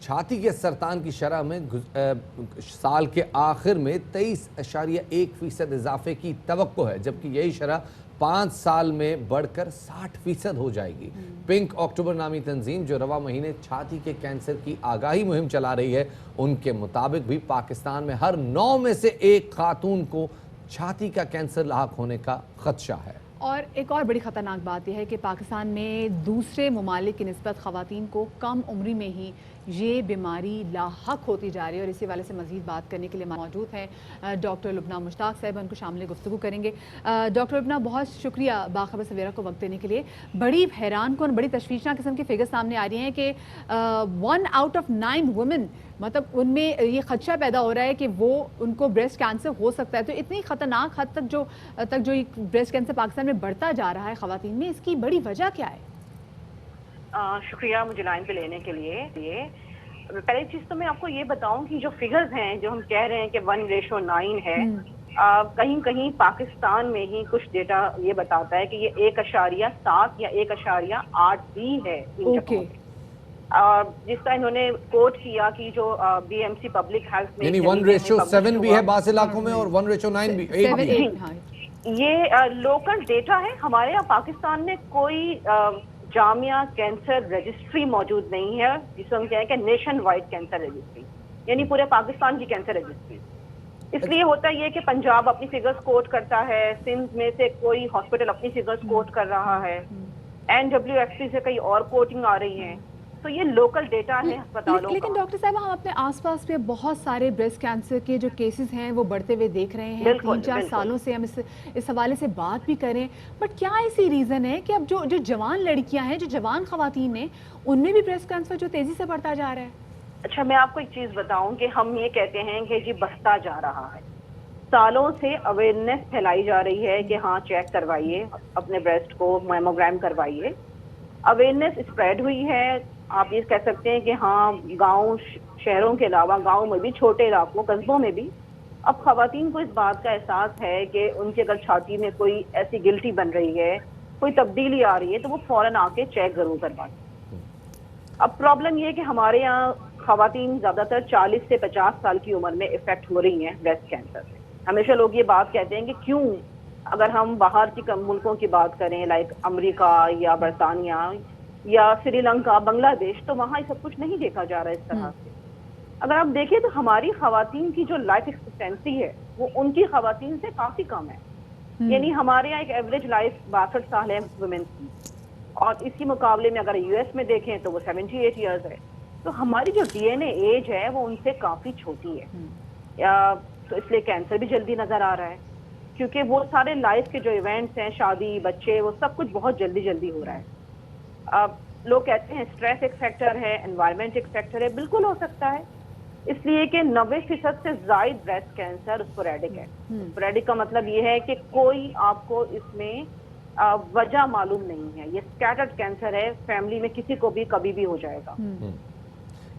Speaker 2: छाती के सरतान की शरह में साल के आखिर में 23.1% इजाफे की तवक्को है, जबकि यही शरह 5 साल में बढ़कर 60% हो जाएगी। पिंक अक्टूबर नामी तंजीम जो रवा महीने छाती के कैंसर की आगाही मुहिम चला रही है, उनके मुताबिक भी पाकिस्तान में हर 9 में से 1 खातून को छाती का कैंसर लाहक होने का खदशा है।
Speaker 1: और एक और बड़ी ख़तरनाक बात यह है कि पाकिस्तान में दूसरे ममालिक की निस्बत ख़वातीन को कम उम्री में ही ये बीमारी लाहक होती जा रही है और इसी वाले से मज़ीद बात करने के लिए मौजूद हैं डॉक्टर लुबना मुश्ताक साहब, उनको शामिल गुफ्तगू करेंगे। डॉक्टर लुबना, बहुत शुक्रिया बाखबर सवेरा को वक्त देने के लिए। बड़ी हैरान कौन बड़ी तशवीशनाक किस्म की फिगर सामने आ रही हैं कि 1 out of 9 वुमेन, मतलब उनमें ये खदशा पैदा हो रहा है कि वो उनको ब्रेस्ट कैंसर हो सकता है। तो इतनी ख़तरनाक हद तक जो ब्रेस्ट कैंसर पाकिस्तान में बढ़ता जा रहा है ख़वातीन में, इसकी बड़ी वजह क्या है?
Speaker 15: शुक्रिया मुझे लाइन पे लेने के लिए। पहली चीज तो मैं आपको ये बताऊं कि जो फिगर्स हैं जो हम कह रहे हैं कि 1:9 है, कहीं कहीं पाकिस्तान में ही कुछ डेटा ये बताता है कि ये 1.7 या 1.8 भी है इन जगहों पे। जिसका इन्होंने कोट किया कि जो BMC पब्लिक हेल्थ में
Speaker 2: 1:7 भी है बास इलाकों में और 1:9 भी, 8 भी है।
Speaker 15: ये लोकल डेटा है। हमारे यहाँ पाकिस्तान में कोई जामिया कैंसर रजिस्ट्री मौजूद नहीं है, जिसे हम कहें कि नेशन वाइड कैंसर रजिस्ट्री, यानी पूरे पाकिस्तान की कैंसर रजिस्ट्री। इसलिए होता ये कि पंजाब अपनी फिगर्स कोट करता है, सिंध में से कोई हॉस्पिटल अपनी फिगर्स कोट कर रहा है, NWFC से कई और कोटिंग आ रही है। तो ये लोकल डेटा है अस्पतालों।
Speaker 1: लेकिन डॉक्टर साहब, हम अपने आसपास पे बहुत सारे ब्रेस्ट कैंसर के जो केसेस हैं वो बढ़ते हुए देख रहे हैं। 3-4 सालों से हम इस हवाले से बात भी करें, बट क्या ऐसी रीज़न है कि अब जो जवान लड़कियां हैं, जो जवान खवातीन हैं, उनमें भी ब्रेस्ट कैंसर जो तेज़ी से बढ़ता जा रहा है?
Speaker 15: अच्छा, मैं आपको एक चीज़ बताऊं कि हम ये कहते हैं कि जी बढ़ता जा रहा है। सालों से अवेयरनेस फैलाई जा रही है कि हाँ चेक करवाइए अपने ब्रेस्ट को, मैमोग्राम करवाइए। अवेयरनेस स्प्रेड हुई है। आप ये कह सकते हैं कि हाँ गांव शहरों के अलावा गांव में भी, छोटे इलाकों कस्बों में भी अब खवातीन को इस बात का एहसास है कि उनकी अगर छाती में कोई ऐसी गिल्टी बन रही है, कोई तब्दीली आ रही है, तो वो फौरन आके चेक जरूर करवाएं। अब प्रॉब्लम ये है कि हमारे यहाँ खवातीन ज्यादातर 40 से 50 साल की उम्र में इफेक्ट हो रही हैं ब्रेस्ट कैंसर से। हमेशा लोग ये बात कहते हैं कि क्यों, अगर हम बाहर की मुल्कों की बात करें लाइक अमेरिका या बरतानिया या श्रीलंका, बांग्लादेश, तो वहाँ ये सब कुछ नहीं देखा जा रहा है इस तरह से। अगर आप देखें तो हमारी खवातीन की जो लाइफ एक्सपेक्टेंसी है वो उनकी खवातीन से काफी कम है। यानी हमारे यहाँ एक एवरेज लाइफ 62 साल है वुमेन की, और इसी मुकाबले में अगर US में देखें तो वो 78 ईयर्स है। तो हमारी जो DNA एज है वो उनसे काफी छोटी है, तो इसलिए कैंसर भी जल्दी नजर आ रहा है, क्योंकि वो सारे लाइफ के जो इवेंट्स हैं, शादी, बच्चे, वो सब कुछ बहुत जल्दी जल्दी हो रहा है। अब लोग कहते हैं स्ट्रेस एक फैक्टर है, एनवायरनमेंट एक फैक्टर है। बिल्कुल हो सकता है, इसलिए कि 90% से ज्यादा ब्रेस्ट कैंसर स्पोरेडिक है। स्पोरेडिक का मतलब ये है कि कोई आपको इसमें वजह मालूम नहीं है। ये स्कैटर्ड कैंसर है, फैमिली में किसी को भी कभी भी हो जाएगा।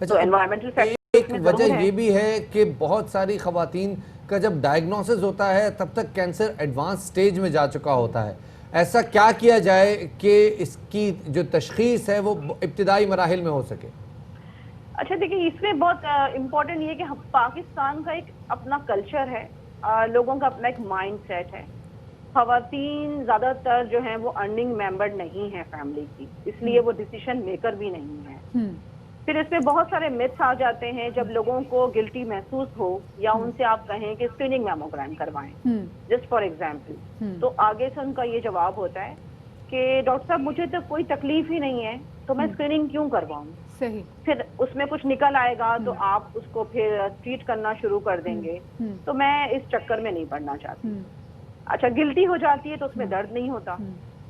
Speaker 2: तो एनवायरमेंटल फैक्टर एक वजह ये भी है कि बहुत सारी खवातीन का जब डायग्नोसिस होता है तब तक कैंसर एडवांस स्टेज में जा चुका होता है। ऐसा क्या किया जाए कि इसकी जो तशखीस है वो इब्तिदाई मराहिल में हो सके?
Speaker 15: अच्छा देखिए, इसमें बहुत इम्पोर्टेंट ये कि पाकिस्तान का एक अपना कल्चर है, लोगों का अपना एक माइंड सेट है। खवातीन ज्यादातर जो हैं वो अर्निंग मेंबर नहीं है फैमिली की, इसलिए वो डिसीजन मेकर भी नहीं है। फिर इसमें बहुत सारे मिथ्स आ जाते हैं। जब लोगों को गिल्टी महसूस हो या उनसे आप कहें कि स्क्रीनिंग मैमोग्राम करवाएं, जस्ट फॉर एग्जांपल, तो आगे से उनका ये जवाब होता है कि डॉक्टर साहब मुझे तो कोई तकलीफ ही नहीं है, तो मैं स्क्रीनिंग क्यों करवाऊं।
Speaker 1: सही।
Speaker 15: फिर उसमें कुछ निकल आएगा तो आप उसको फिर ट्रीट करना शुरू कर देंगे। तो मैं इस चक्कर में नहीं पड़ना चाहती। अच्छा, गिल्टी हो जाती है तो उसमें दर्द नहीं होता,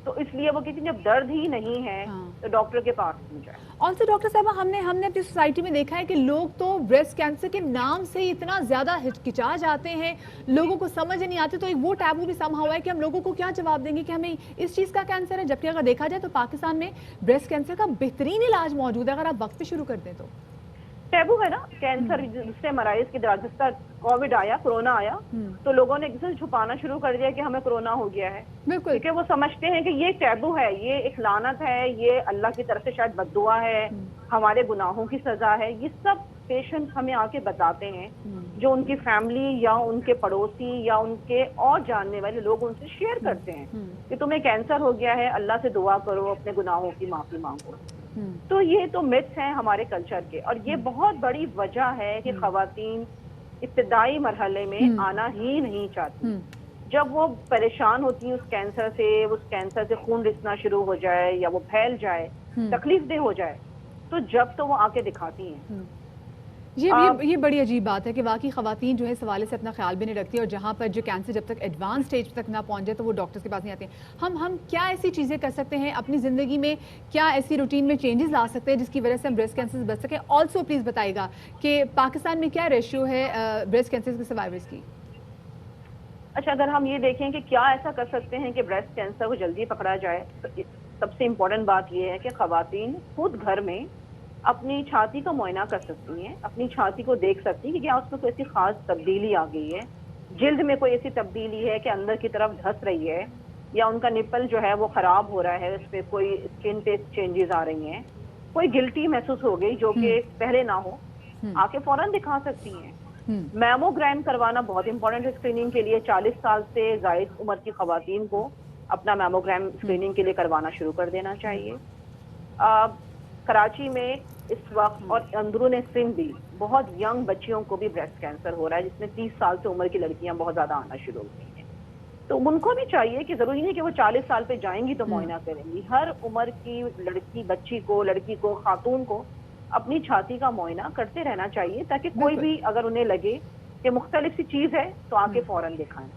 Speaker 15: तो इसलिए वो कहती है जब दर्द ही नहीं है तो डॉक्टर के पास नहीं जाए।
Speaker 1: ऑल्सो डॉक्टर साहब, हमने अपनी सोसाइटी में देखा है कि लोग तो ब्रेस्ट कैंसर के नाम से इतना ज्यादा हिचकिचा जाते हैं, लोगों को समझ नहीं आती। तो एक वो टैबू भी समा हुआ है कि हम लोगों को क्या जवाब देंगे कि हमें इस चीज का कैंसर है, जबकि अगर देखा जाए तो पाकिस्तान में ब्रेस्ट कैंसर का बेहतरीन इलाज मौजूद है, अगर आप वक्त पे शुरू कर दें तो।
Speaker 15: टैबू है ना, कैंसर दूसरे मराइज के जिस तरह कोविड आया, कोरोना आया, तो लोगों ने किसी छुपाना शुरू कर दिया कि हमें कोरोना हो गया है, क्योंकि वो समझते हैं कि ये टैबू है, ये एक लानत है, ये अल्लाह की तरफ से शायद बद्दुआ है, हमारे गुनाहों की सजा है। ये सब पेशेंट्स हमें आके बताते हैं, जो उनकी फैमिली या उनके पड़ोसी या उनके और जानने वाले लोग उनसे शेयर करते हैं कि तुम्हें कैंसर हो गया है, अल्लाह से दुआ करो, अपने गुनाहों की माफी मांगो। तो ये तो मिथ्स हैं हमारे कल्चर के, और ये बहुत बड़ी वजह है कि खवातीन इब्तिदाई मरहले में आना ही नहीं चाहती। जब वो परेशान होती हैं उस कैंसर से खून रिसना शुरू हो जाए या वो फैल जाए, तकलीफ दे हो जाए, तो जब तो वो आके दिखाती हैं।
Speaker 1: ये बड़ी अजीब बात है कि वाकई ख़वातीन जो है इस हवाले से अपना ख्याल भी नहीं रखती, और जहाँ पर जो कैंसर जब तक एडवांस स्टेज तक ना पहुँच जाए तो वो डॉक्टर्स के पास नहीं आते हैं। हम क्या ऐसी चीज़ें कर सकते हैं अपनी ज़िंदगी में, क्या ऐसी रूटीन में चेंजेस ला सकते हैं जिसकी वजह से हम ब्रेस्ट कैंसर से बच सकें? ऑल्सो प्लीज़ बताइएगा कि पाकिस्तान में क्या रेशियो है ब्रेस्ट कैंसर के सर्वाइवर्स की?
Speaker 15: अच्छा, अगर हम ये देखें कि क्या ऐसा कर सकते हैं कि ब्रेस्ट कैंसर को जल्दी पकड़ा जाए, तो सबसे इम्पोर्टेंट बात ये है कि ख़वातीन खुद घर में अपनी छाती का मुआयना कर सकती हैं, अपनी छाती को देख सकती हैं कि क्या उसमें कोई ऐसी खास तब्दीली आ गई है, जिल्द में कोई ऐसी तब्दीली है कि अंदर की तरफ धंस रही है, या उनका निपल जो है वो खराब हो रहा है, उस पर कोई स्किन पे चेंजेस आ रही हैं, कोई गिल्टी महसूस हो गई जो कि पहले ना हो, आके फौरन दिखा सकती हैं। मैमोग्राम करवाना बहुत इंपॉर्टेंट है स्क्रीनिंग के लिए। 40 साल से जायद उम्र की खवातीन को अपना मैमोग्राम स्क्रीनिंग के लिए करवाना शुरू कर देना चाहिए। कराची में इस वक्त और अंदरून सिंध भी बहुत यंग बच्चियों को भी ब्रेस्ट कैंसर हो रहा है, जिसमें 30 साल से उम्र की लड़कियां बहुत ज्यादा आना शुरू हो गई हैं। तो उनको भी चाहिए कि जरूरी नहीं कि वो 40 साल पे जाएंगी तो मुआयना करेंगी, हर उम्र की लड़की, बच्ची को, लड़की को, खातून को अपनी छाती का मुआयना करते रहना चाहिए, ताकि कोई भी अगर उन्हें लगे कि मुख्तलिफ सी चीज है तो आके फौरन दिखाएं।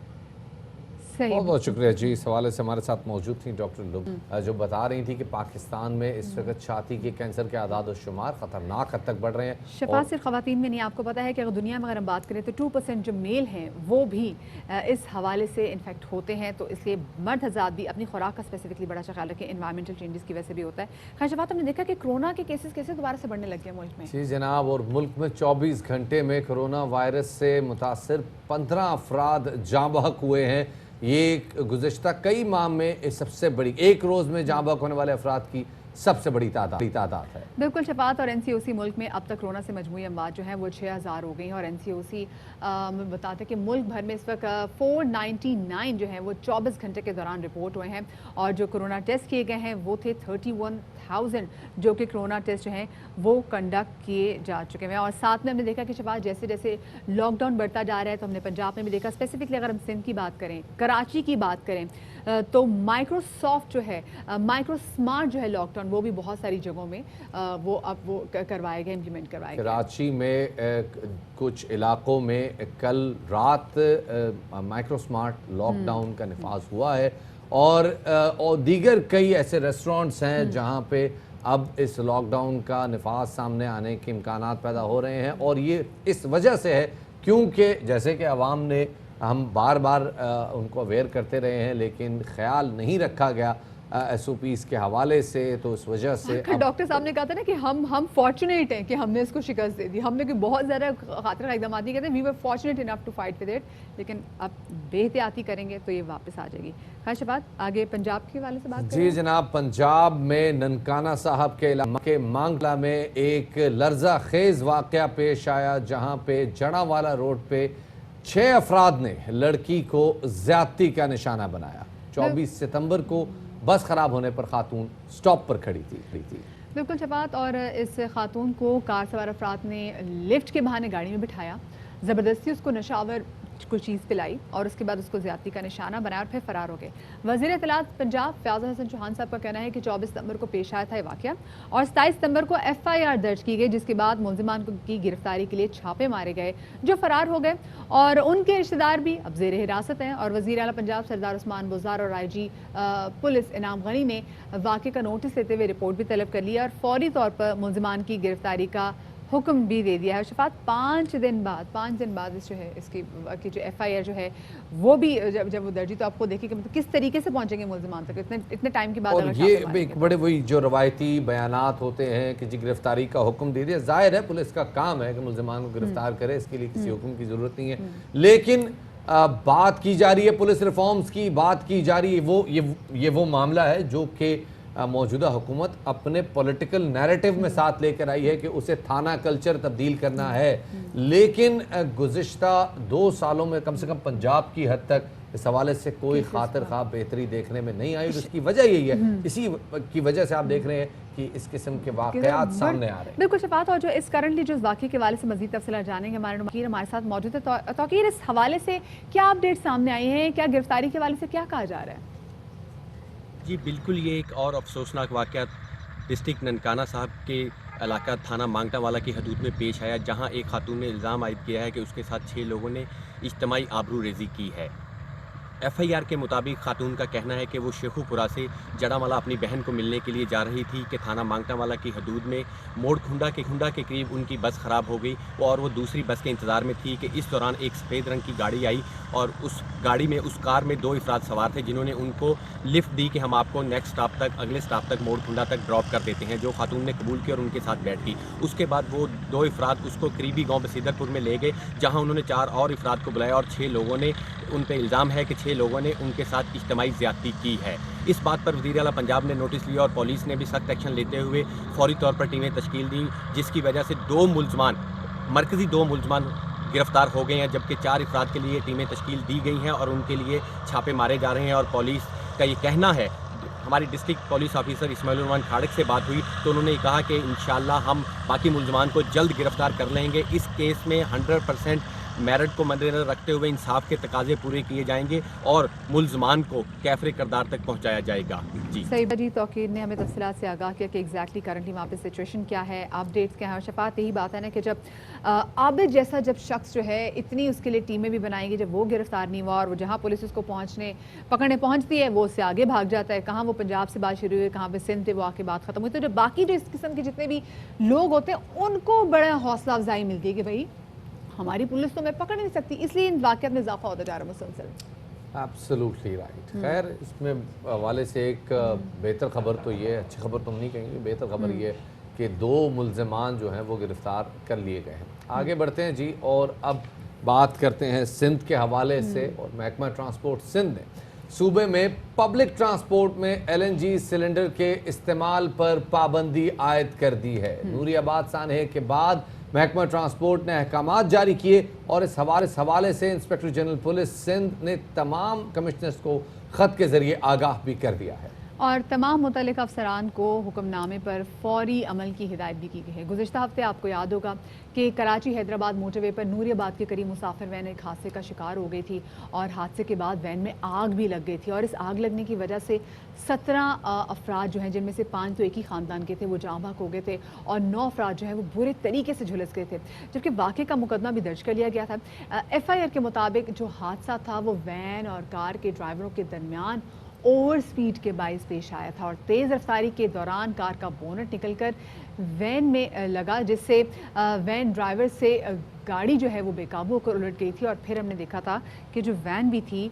Speaker 2: बहुत बहुत शुक्रिया जी। इस हवाले से हमारे साथ मौजूद थी डॉक्टर लुब, जो बता रही थी कि पाकिस्तान में इस वक्त छाती के कैंसर के आदाद और शुमार खतरनाक हद तक बढ़ रहे हैं।
Speaker 1: शफा सिर्फ खवातीन में नहीं, आपको पता है कि अगर दुनिया में अगर हम बात करें तो 2% जो मेल हैं वो भी इस हवाले से इन्फेक्ट होते हैं। तो इसलिए मर्द हज़रात भी अपनी खुराक का स्पेसिफिकली बड़ा सा ख्याल रखें, इन्वायरमेंटल चेंजेस की वजह से भी होता है। खैर शफा, हमने देखा कि कोरोना के केसेस कैसे दोबारा से बढ़ने लग गए मुल्क में।
Speaker 2: जी जनाब, और मुल्क में 24 घंटे में कोरोना वायरस से मुतासर 15 अफराद जाँ बहक हुए हैं। ये गुज़श्ता कई माह में सबसे बड़ी, एक रोज़ में जाँ बहक होने वाले अफराद की सबसे बड़ी तादाद है।
Speaker 1: बिल्कुल शफात, और एनसीओसी मुल्क में अब तक कोरोना से मजमूई अमवात जो हैं वो 6000 हो गई हैं। और एनसीओसी बताते हैं कि मुल्क भर में इस वक्त 499 जो हैं वो 24 घंटे के दौरान रिपोर्ट हुए हैं, और जो कोरोना टेस्ट किए गए हैं वो थे 31,000 जो कि कोरोना टेस्ट जो हैं वो कंडक्ट किए जा चुके हैं। और साथ में हमने देखा कि शफात जैसे जैसे लॉकडाउन बढ़ता जा रहा है तो हमने पंजाब में भी देखा, स्पेसिफिकली अगर हम सिंध की बात करें, कराची की बात करें, तो माइक्रोसॉफ्ट जो है, माइक्रोस्मार्ट जो है लॉकडाउन, वो भी बहुत सारी जगहों में वो अब वो करवाए गए, इम्प्लीमेंट करवाए गए।
Speaker 2: कराची में कुछ इलाकों में कल रात माइक्रोस्मार्ट लॉकडाउन का निफाज हुआ है, और दीगर कई ऐसे रेस्टोरेंट्स हैं जहां पे अब इस लॉकडाउन का निफाज सामने आने के इम्कानात पैदा हो रहे हैं। और ये इस वजह से है क्योंकि जैसे कि अवाम ने, हम बार बार उनको अवेयर करते रहे हैं, लेकिन ख्याल नहीं रखा गया SOPs के हवाले से, तो इस वजह से
Speaker 1: डॉक्टर साहब ने कहा था ना कि हम फॉर्चुनेट हैं कि हमने इसको शिकस्त दे दी, हमने कोई बहुत ज़्यादा खातिर इकदाम नहीं करते, we were fortunate enough to fight with it, लेकिन अब बेहतियाती करेंगे तो ये वापस आ जाएगी। खैर शफात, आगे पंजाब के हवाले से बात करें।
Speaker 2: जी जनाब, पंजाब में ननकाना साहब के इलाके मांगला में एक लर्जा खेज वाक़या पेश आया, जहाँ पे जड़ावाला रोड पे 6 अफराद ने लड़की को ज्यादती का निशाना बनाया। 24 सितंबर को बस खराब होने पर खातून स्टॉप पर खड़ी थी।
Speaker 1: बिल्कुल शफात, और इस खातून को कार सवार अफराद ने लिफ्ट के बहाने गाड़ी में बिठाया, ज़बरदस्ती उसको नशावर कुछ चीज़ पिलाई और उसके बाद उसको ज़्यादती का निशाना बनाया और फिर फ़रार हो गए। वज़ीर इत्तलात पंजाब फ़याज़ हसन चौहान साहब का कहना है कि 24 सितंबर को पेश आया था ये वाक़या, और 27 सितंबर को FIR दर्ज की गई, जिसके बाद मुलज़िमान की गिरफ्तारी के लिए छापे मारे गए जो फ़रार हो गए, और उनके रिश्तेदार भी अब ज़ेर हिरासत हैं। और वज़ीर आला पंजाब सरदार उस्मान बुज़दार और IG पुलिस इनाम गनी ने वाक़े का नोटिस लेते हुए रिपोर्ट भी तलब कर लिया और फौरी तौर पर मुलज़िमान की गिरफ्तारी का हुक्म भी दे दिया है। शफात, 5 दिन बाद इस जो है इसकी जो FIR जो है वो भी जब वो दर्जी, तो आपको देखिए कि मतलब किस तरीके से पहुंचेंगे मुलज़िमान तक इतने टाइम के बाद।
Speaker 2: और ये एक बड़े वही जो रवायती बयानात होते हैं कि जी गिरफ्तारी का हुक्म दे दिया, जाहिर है पुलिस का काम है कि मुलज़िमान को गिरफ्तार करे, इसके लिए किसी हुक्म की ज़रूरत नहीं है, लेकिन बात की जा रही है पुलिस रिफॉर्म्स की, बात की जा रही है ये वो मामला है जो कि मौजूदा हुकूमत अपने पॉलिटिकल नैरेटिव में साथ लेकर आई है कि उसे थाना कल्चर तब्दील करना है, लेकिन गुज़िश्ता 2 सालों में कम से कम पंजाब की हद तक इस हवाले से कोई खातिर ख्वाह बेहतरी देखने में नहीं आई। और इसकी वजह यही है, इसी की वजह से आप देख रहे हैं कि इस किस्म के वाक़यात सामने आ रहे हैं।
Speaker 1: बिल्कुल शफात, और जो इस करंटली जो इस वाक़े के हवाले से मज़ीद तफसीलात जानेंगे, हमारे साथ मौजूद है तौकीर। इस हवाले से क्या अपडेट सामने आई हैं, क्या गिरफ्तारी के हवाले से क्या कहा जा रहा है?
Speaker 16: जी बिल्कुल, ये एक और अफसोसनाक वाक़या डिस्ट्रिक्ट ननकाना साहब के علاقہ تھانہ مانگٹا والا کی حدود میں پیش آیا، جہاں ایک خاتون نے الزام عائد کیا ہے کہ اس کے ساتھ 6 لوگوں نے اجتماعی آبرو ریزی کی ہے۔ ایف آئی آر کے مطابق خاتون کا کہنا ہے کہ وہ شیخو پورہ سے جڑا مالا اپنی بہن کو ملنے کے لیے جا رہی تھی کہ تھانہ مانگٹا والا کی حدود میں موڑ کھنڈا کے قریب ان کی بس خراب ہو گئی اور وہ دوسری بس کے انتظار میں تھی کہ اس دوران ایک سفید رنگ کی گاڑی آئی اور اس گاڑی میں اس کار میں 2 افراد سوار تھے، جنہوں نے ان کو لفٹ دی کہ ہم آپ کو نیکسٹ اسٹاپ تک، اگلے اسٹاپ تک موڑ کھنڈا تک ڈراپ کر دیتے ہیں، جو خاتون نے قبول کی اور ان کے ساتھ بیٹھ گئی۔ اس کے بعد وہ 2 افراد اس کو قریبی گاؤں بسیدر پور میں لے گئے، جہاں انہوں نے 4 اور افراد کو بلایا اور 6 لوگوں نے، ان پہ الزام ہے کہ 6 لوگوں نے ان کے ساتھ اجتماعی زیادتی کی ہے۔ اس بات پر وزیر اعلیٰ پنجاب نے نوٹس لیا اور پولیس نے بھی سخت ایکشن لیتے ہوئے فوری طور پر ٹیمیں تشکیل دی، جس کی وجہ سے 2 ملزمان، مرکزی 2 ملزمان گرفتار ہو گئے ہیں، جبکہ 4 افراد کے لیے ٹیمیں تشکیل دی گئی ہیں اور ان کے لیے چھاپے مارے جا رہے ہیں۔ اور پولیس کا یہ کہنا ہے، ہماری ڈسٹرکٹ پولیس آفیسر اسماعیل الرحمان کھاڑک سے بات ہوئی تو انہوں نے کہا کہ انشاءاللہ ہم باقی ملزمان کو جلد گرفتار کر لیں گے۔ اس کیس میں 100% میرٹ کو مد نظر رکھتے ہوئے انصاف کے تقاضے پورے کیے جائیں گے اور ملزمان کو کیفر کردار تک پہنچایا جائے گا۔
Speaker 1: صحیح جی، توقیر نے ہمیں تفصیلات سے آگاہ کیا کہ ایگزیکٹلی کرنٹلی وہاں پہ سچویشن کیا ہے، اپڈیٹس کیا ہیں۔ اور شفاعت یہی بات ہے نا کہ جب عابد جیسا جب شخص جو ہے اتنی اس کے لیے ٹیمیں بھی بنائیں گی، جب وہ گرفتار نہیں ہوا اور وہ جہاں پولیس اس کو پکڑنے پہنچتی ہے وہ اس سے آگے بھاگ جاتا ہے، کہاں وہ پنجاب سے بات شروع ہوئی، کہاں پہ سندھ سے وہ آ کے بات ختم ہوئی، تو جب باقی جو اس قسم کے جتنے بھی لوگ ہوتے ہیں ان کو بڑا حوصلہ افزائی ملتی ہے کہ بھائی ہماری پولیس تو میں پکڑ نہیں سکتی، اس لیے ان واقعات میں اضافہ ہوتا جا رہا ہے مسلسل۔
Speaker 2: Absolutely right. خیر اس میں حوالے سے ایک بہتر خبر تو یہ، اچھی خبر تو ہم نہیں کہیں گے، بہتر خبر یہ کہ 2 ملزمان جو ہیں وہ گرفتار کر لیے گئے ہیں۔ آگے بڑھتے ہیں جی، اور اب بات کرتے ہیں سندھ کے حوالے سے، اور محکمہ ٹرانسپورٹ سندھ نے صوبے میں پبلک ٹرانسپورٹ میں LNG سلنڈر کے استعمال پر پابندی عائد کر دی ہے۔ نوری آباد سانحے کے بعد محکمہ ٹرانسپورٹ نے احکامات جاری کیے اور اس حوالے سے انسپکٹر جنرل پولیس سندھ نے تمام کمشنرز کو خط کے ذریعے آگاہ بھی کر دیا ہے
Speaker 1: اور تمام متعلقہ افسران کو حکم نامے پر فوری عمل کی ہدایت بھی کی گئی ہے۔ گزشتہ ہفتے آپ کو یاد ہوگا کہ کراچی حیدرآباد موٹر وے پر نوری آباد کے قریب مسافر وین ایک حادثے کا شکار ہو گئی تھی اور حادثے کے بعد وین میں آگ بھی لگ گئی تھی اور اس آگ لگنے کی وجہ سے 17 افراد جو ہیں، جن میں سے 5 تو ایک ہی خاندان کے تھے، وہ جاں بحق ہو گئے تھے اور 9 افراد جو ہیں وہ برے طریقے سے جھلس گئے تھے، جبکہ واقعے کا مقدمہ بھی درج کر لیا گیا تھا۔ FIR کے مطابق جو حادثہ تھا وہ وین اور کار کے ڈرائیوروں کے درمیان اوور سپیڈ کے باعث پیش آیا تھا اور تیز رفتاری کے دوران کار کا بونٹ نکل کر وین میں لگا، جس سے وین ڈرائیور سے گاڑی جو ہے وہ بے قابو ہو کر الٹ گئی تھی اور پھر ہم نے دیکھا تھا کہ جو وین بھی تھی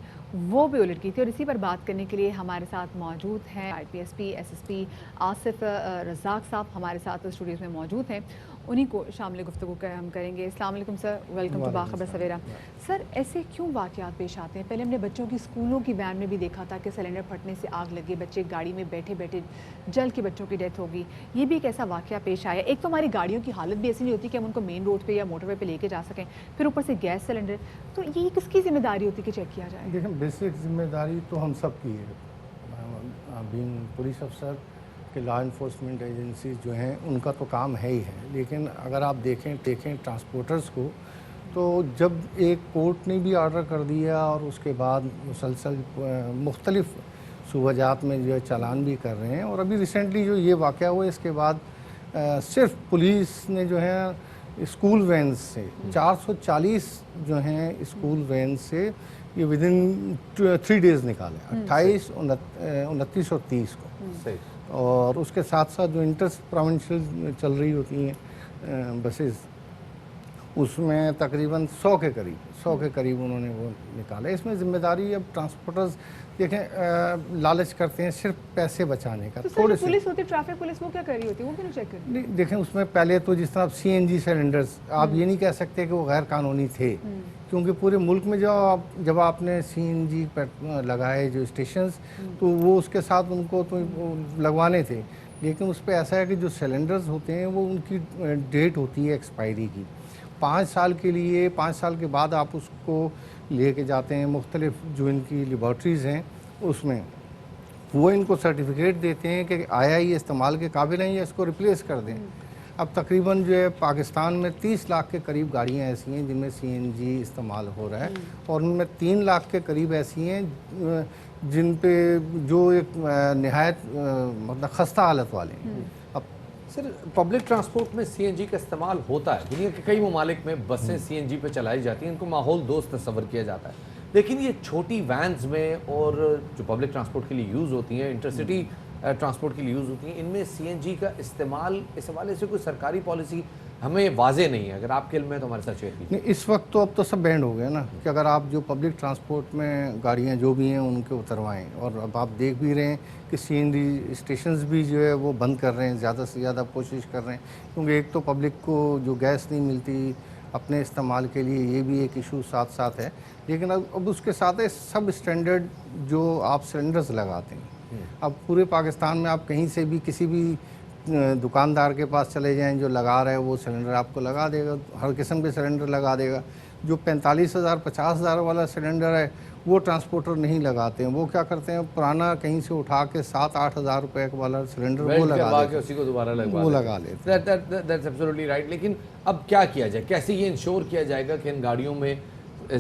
Speaker 1: وہ بھی الٹ گئی تھی۔ اور اسی پر بات کرنے کے لیے ہمارے ساتھ موجود ہیں IPSP SSP آصف رزاق صاحب، ہمارے ساتھ اسٹوڈیوز میں موجود ہیں، انہی کو شامل گفتگو ہم کریں گے۔ السلام علیکم سر، ویلکم ٹو باخبر سویرا۔ سر ایسے کیوں واقعات پیش آتے ہیں؟ پہلے ہم نے بچوں کی اسکولوں کی وین میں بھی دیکھا تھا کہ سلنڈر پھٹنے سے آگ لگی، بچے گاڑی میں بیٹھے بیٹھے جل کے بچوں کی ڈیتھ ہوگی، یہ بھی ایک ایسا واقعہ پیش آیا۔ ایک تو ہماری گاڑیوں کی حالت بھی ایسی نہیں ہوتی کہ ہم ان کو مین روڈ پہ یا موٹر وے پہ لے کے جا سکیں، پھر اوپر سے گیس سلنڈر، تو یہ کس کی ذمہ داری ہوتی ہے کہ چیک کیا جائے؟
Speaker 17: دیکھیں بیسک ذمہ داری تو ہم سب کی ہے، بین پولیس افسر کہ لا انفورسمنٹ ایجنسیز جو ہیں ان کا تو کام ہے ہی ہے، لیکن اگر آپ دیکھیں ٹرانسپورٹرز کو، تو جب ایک کورٹ نے بھی آرڈر کر دیا اور اس کے بعد مسلسل مختلف صوبہ جات میں جو ہے چالان بھی کر رہے ہیں، اور ابھی ریسنٹلی جو یہ واقعہ ہوا اس کے بعد صرف پولیس نے جو ہے اسکول وینز سے 440 جو ہیں اسکول وینز سے یہ ودن 3 days نکالے، 28، 29 اور 30 کو، اور اس کے ساتھ ساتھ جو انٹر پروونشل چل رہی ہوتی ہیں بسز، اس میں تقریباً 100 کے قریب انہوں نے وہ نکالا۔ اس میں ذمہ داری اب ٹرانسپورٹرز دیکھیں لالچ کرتے ہیں صرف پیسے بچانے کا۔
Speaker 1: تھوڑے سے پولیس ہوتی ہے، ٹریفک پولیس، وہ کیا کر رہی ہوتی ہے؟ وہ کیوں چیک کرتی ہے؟
Speaker 17: دیکھیں اس میں پہلے تو جس طرح CNG سلنڈرز، آپ یہ نہیں کہہ سکتے کہ وہ غیر قانونی تھے، کیونکہ پورے ملک میں جب آپ نے CNG لگائے جو اسٹیشنز، تو وہ اس کے ساتھ ان کو تو لگوانے تھے، لیکن اس پہ ایسا ہے کہ جو سلنڈرز ہوتے ہیں وہ ان کی ڈیٹ ہوتی ہے ایکسپائری کی 5 سال کے لیے، 5 سال کے بعد آپ اس کو لے کے جاتے ہیں مختلف جو ان کی لیبارٹریز ہیں، اس میں وہ ان کو سرٹیفکیٹ دیتے ہیں کہ آیا یہ استعمال کے قابل ہیں یا اس کو ریپلیس کر دیں۔ اب تقریباً جو ہے پاکستان میں 30 لاکھ کے قریب گاڑیاں ایسی ہیں جن میں CNG استعمال ہو رہا ہے، اور ان میں 3 لاکھ کے قریب ایسی ہیں جن پہ جو ایک نہایت مطلب خستہ حالت والے ہیں۔ اب
Speaker 2: سر پبلک ٹرانسپورٹ میں سی این جی کا استعمال ہوتا ہے، دنیا کے کئی ممالک میں بسیں سی این جی پہ چلائی جاتی ہیں، ان کو ماحول دوست تصور کیا جاتا ہے، لیکن یہ چھوٹی وینز میں اور جو پبلک ٹرانسپورٹ کے لیے یوز ہوتی ہیں، انٹرسٹی ٹرانسپورٹ کے لیے یوز ہوتی ہیں، ان میں سی این جی کا استعمال اس حوالے سے کوئی سرکاری پالیسی ہمیں واضح نہیں ہے، اگر آپ کے علم میں تو ہمارے ساتھ شیئر کیجیے۔
Speaker 17: اس وقت تو اب تو سب بینڈ ہو گیا نا کہ اگر آپ جو پبلک ٹرانسپورٹ میں گاڑیاں جو بھی ہیں ان کے اتروائیں، اور اب آپ دیکھ بھی رہے ہیں کہ سی این جی اسٹیشنز بھی جو ہے وہ بند کر رہے ہیں، زیادہ سے زیادہ کوشش کر رہے ہیں، کیونکہ ایک تو پبلک کو جو گیس نہیں ملتی اپنے استعمال کے لیے، یہ بھی ایک ایشو ساتھ ساتھ ہے، لیکن اب اس کے ساتھ سب اسٹینڈرڈ جو آپ سلنڈرز لگاتے ہیں، اب پورے پاکستان میں آپ کہیں سے بھی کسی بھی دکاندار کے پاس چلے جائیں، جو لگا رہا ہے وہ سلنڈر آپ کو لگا دے گا، ہر قسم کے سلنڈر لگا دے گا۔ جو 45,000 50,000 والا سلنڈر ہے وہ ٹرانسپورٹر نہیں لگاتے ہیں، وہ کیا کرتے ہیں پرانا کہیں سے اٹھا کے 7-8 ہزار روپے والا سلنڈر وہ لگا دیتے ہیں،
Speaker 2: اسی کو دوبارہ
Speaker 17: وہ لگا لیتے ہیں۔
Speaker 2: That's absolutely right۔ لیکن اب کیا کیا جائے، کیسے یہ انشور کیا جائے گا کہ ان گاڑیوں میں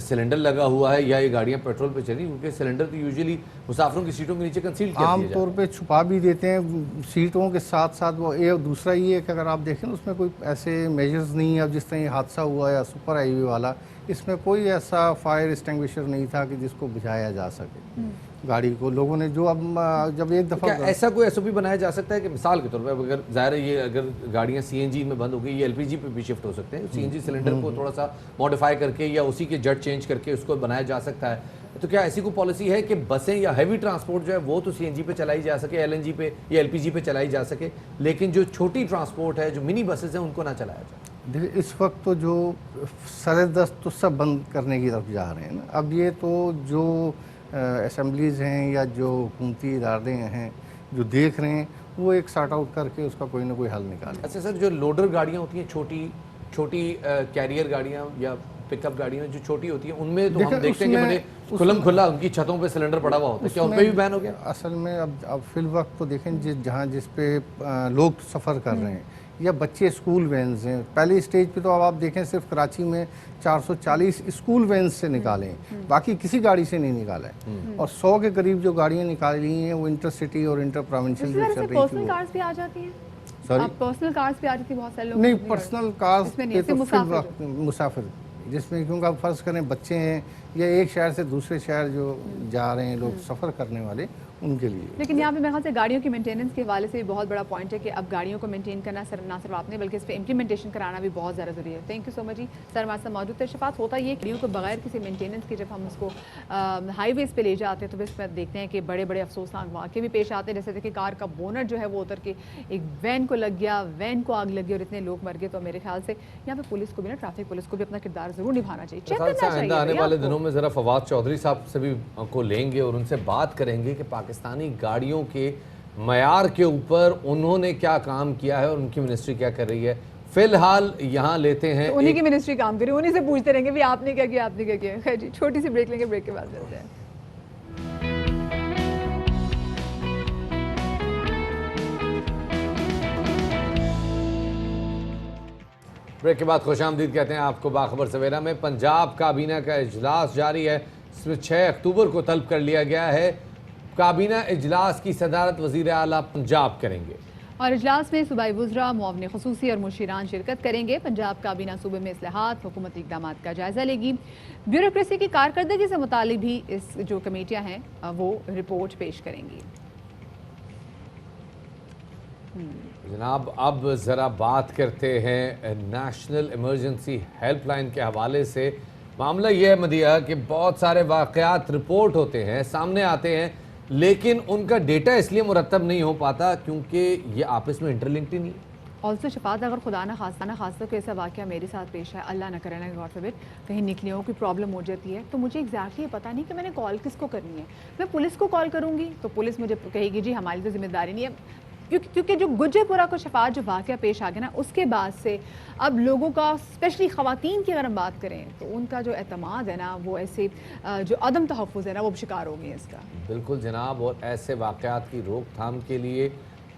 Speaker 2: سلنڈر لگا ہوا ہے یا یہ گاڑیاں پیٹرول پہ چلی، کیونکہ سلنڈر تو یوزلی مسافروں کی سیٹوں کے نیچے کنسیل کیا
Speaker 17: عام طور پہ چھپا بھی دیتے ہیں سیٹوں کے ساتھ ساتھ۔ وہ دوسرا یہ ہے کہ اگر آپ دیکھیں اس میں کوئی ایسے میجرز نہیں ہیں، اب جس طرح یہ حادثہ ہوا ہے سپر ہائی وے والا، اس میں کوئی ایسا فائر ایکسٹنگوشر نہیں تھا کہ جس کو بجھایا جا سکے گاڑی کو۔ لوگوں نے جو اب جب ایک دفعہ
Speaker 2: ایسا کوئی ایس او پی بنایا جا سکتا ہے کہ مثال کے طور پہ اگر ظاہر ہے یہ اگر گاڑیاں سی این جی میں بند ہو گئی، یہ ایل پی جی پہ بھی شفٹ ہو سکتے ہیں، سی این جی سلنڈر کو تھوڑا سا موڈیفائی کر کے یا اسی کے جٹ چینج کر کے اس کو بنایا جا سکتا ہے، تو کیا ایسی کوئی پالیسی ہے کہ بسیں یا ہیوی ٹرانسپورٹ جو ہے وہ تو سی این جی پہ چلائی جا سکے، ایل این جی پہ یا ایل پی جی پہ چلائی جا سکے، لیکن جو چھوٹی ٹرانسپورٹ ہے، جو منی بسز ہیں، ان کو نہ چلایا جائے؟
Speaker 17: دیکھیں اس وقت تو جو سر دست تو سب بند کرنے کی طرف جا رہے ہیں نا، اب یہ تو جو اسمبلیز ہیں یا جو حکومتی ادارے ہیں جو دیکھ رہے ہیں وہ ایک سارٹ آؤٹ کر کے اس کا کوئی نہ کوئی حل نکالیں۔
Speaker 2: اچھا سر، جو لوڈر گاڑیاں ہوتی ہیں، چھوٹی کیریئر گاڑیاں یا پک اپ گاڑیاں جو چھوٹی ہوتی ہیں، ان میں تو ہم دیکھتے ہیں کہ بڑے کھلم کھلا ان کی چھتوں پہ سلنڈر پڑا ہوا ہوتا ہے، کیا ان پہ بھی بین ہو گیا؟
Speaker 17: اصل میں اب فی الوقت تو دیکھیں جہاں جس پہ لوگ سفر کر رہے ہیں یا بچے اسکول وینز ہیں، پہلی سٹیج پہ تو اب آپ دیکھیں صرف کراچی میں 440 اسکول وینز سے نکالے ہیں، باقی کسی گاڑی سے نہیں نکالا ہے، اور 100 کے قریب جو گاڑیاں نکالی ہیں وہ انٹر سٹی اور انٹر پروونشل جو چل رہی تھی۔
Speaker 1: پرسنل کارز بھی آ جاتی ہیں؟ اب پرسنل کارز بھی آ جاتی بہت سارے لوگ؟
Speaker 17: نہیں، پرسنل کارز پہ تو فی الوقت مسافر، جس میں کیونکہ آپ فرض کریں بچے ہیں یا ایک شہر سے دوسرے شہر جو جا رہے ہیں لوگ سفر کرنے والے، ان کے لیے۔
Speaker 1: لیکن یہاں پہ میرے خیال سے گاڑیوں کی مینٹیننس کے حوالے سے بھی بہت بڑا پوائنٹ ہے کہ اب گاڑیوں کو مینٹین کرنا نہ صرف آپ نے بلکہ اس پہ امپلیمنٹیشن کرانا بھی بہت زیادہ ضروری ہے۔ تھینک یو سو مچ جی، سر ہمارے ساتھ موجود تھے۔ شفاعت، ہوتا یہ گاڑیوں کو بغیر کسی مینٹیننس کے جب ہم اس کو ہائی ویز پہ لے جاتے ہیں تو اس پہ دیکھتے ہیں کہ بڑے بڑے افسوسناک واقعے بھی پیش آتے ہیں، جیسے کہ کار کا بونٹ جو ہے وہ اتر کے ایک وین کو لگ گیا، وین کو آگ لگ گئی اور اتنے لوگ مر گئے۔ تو میرے خیال سے یہاں پہ پولیس کو بھی نا، ٹریفک پولیس کو بھی اپنا کردار ضرور نبھانا چاہیے، چیک کرنا چاہیے۔
Speaker 2: آنے والے دنوں میں ذرا فواد چودھری صاحب سے بھی کو لیں گے اور ان سے بات کریں گے کہ پاکستانی گاڑیوں کے معیار کے اوپر انہوں نے کیا کام کیا ہے اور ان کی منسٹری کیا کر رہی ہے۔ فی الحال یہاں لیتے ہیں
Speaker 1: انہی کی منسٹری کام کری، انہی سے پوچھتے رہیں گے بھی آپ نے کیا کیا، آپ نے کیا کیا۔ خیر جی، چھوٹی سی بریک لیں گے، بریک کے بعد ملتے ہیں۔
Speaker 2: بریک کے بعد خوش آمدید کہتے ہیں آپ کو باخبر سویرا میں۔ پنجاب کابینہ کا اجلاس جاری ہے، اس میں 6 اکتوبر کو طلب کر لیا گیا ہے۔ کابینہ اجلاس کی صدارت وزیر اعلیٰ پنجاب کریں گے
Speaker 1: اور اجلاس میں صوبائی وزراء، معاون خصوصی اور مشیران شرکت کریں گے۔ پنجاب کابینہ صوبے میں اصلاحات، حکومتی اقدامات کا جائزہ لے گی۔ بیوروکریسی کی کارکردگی سے متعلق بھی اس جو کمیٹیاں ہیں وہ رپورٹ پیش کریں گی۔
Speaker 2: جناب اب ذرا بات کرتے ہیں نیشنل ایمرجنسی ہیلپ لائن کے حوالے سے۔ معاملہ یہ ہے مدیہ کہ بہت سارے واقعات رپورٹ ہوتے ہیں، سامنے آتے ہیں، لیکن ان کا ڈیٹا اس لیے مرتب نہیں ہو پاتا کیونکہ یہ آپس میں انٹر لنکڈ ہی نہیں ہے۔
Speaker 1: آلسو شفاعت، اگر خدا نہ خواستہ کوئی ایسا واقعہ میرے ساتھ پیش ہے، اللہ نہ کرے نا گاڈ فوربڈ، کہیں نکلیوں کی پرابلم ہو جاتی ہے تو مجھے ایگزیکٹلی پتہ نہیں کہ میں نے کال کس کو کرنی ہے۔ میں پولیس کو کال کروں گی تو پولیس مجھے کہے گی جی ہماری تو ذمہ داری نہیں ہے، کیونکہ جو گجے پورا کو شفاعت جو واقعہ پیش آ گیا نا، اس کے بعد سے اب لوگوں کا، اسپیشلی خواتین کی اگر ہم بات کریں تو ان کا جو اعتماد ہے نا، وہ ایسے جو عدم تحفظ ہے نا، وہ شکار ہو گئے ہیں اس کا۔
Speaker 2: بالکل جناب، اور ایسے واقعات کی روک تھام کے لیے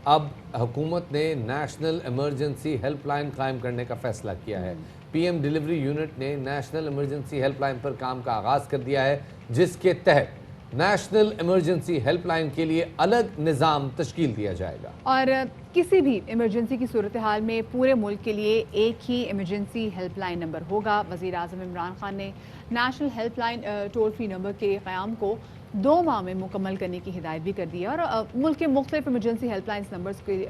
Speaker 2: اب حکومت نے نیشنل ایمرجنسی ہیلپ لائن قائم کرنے کا فیصلہ کیا ہے۔ پی ایم ڈیلیوری یونٹ نے نیشنل ایمرجنسی ہیلپ لائن پر کام کا آغاز کر دیا ہے، جس کے تحت نیشنل ایمرجنسی ہیلپ لائن کے لیے الگ نظام تشکیل دیا جائے گا.
Speaker 1: اور کسی بھی ایمرجنسی کی صورتحال میں پورے ملک کے لیے ایک ہی ایمرجنسی ہیلپ لائن نمبر ہوگا. وزیر اعظم عمران خان نے national help line toll free number کے قیام کو 2 ماہ میں مکمل کرنے کی ہدایت بھی کر دی ہے اور ملک کے مختلف ایمرجنسی ہیلپ لائنس نمبرز کے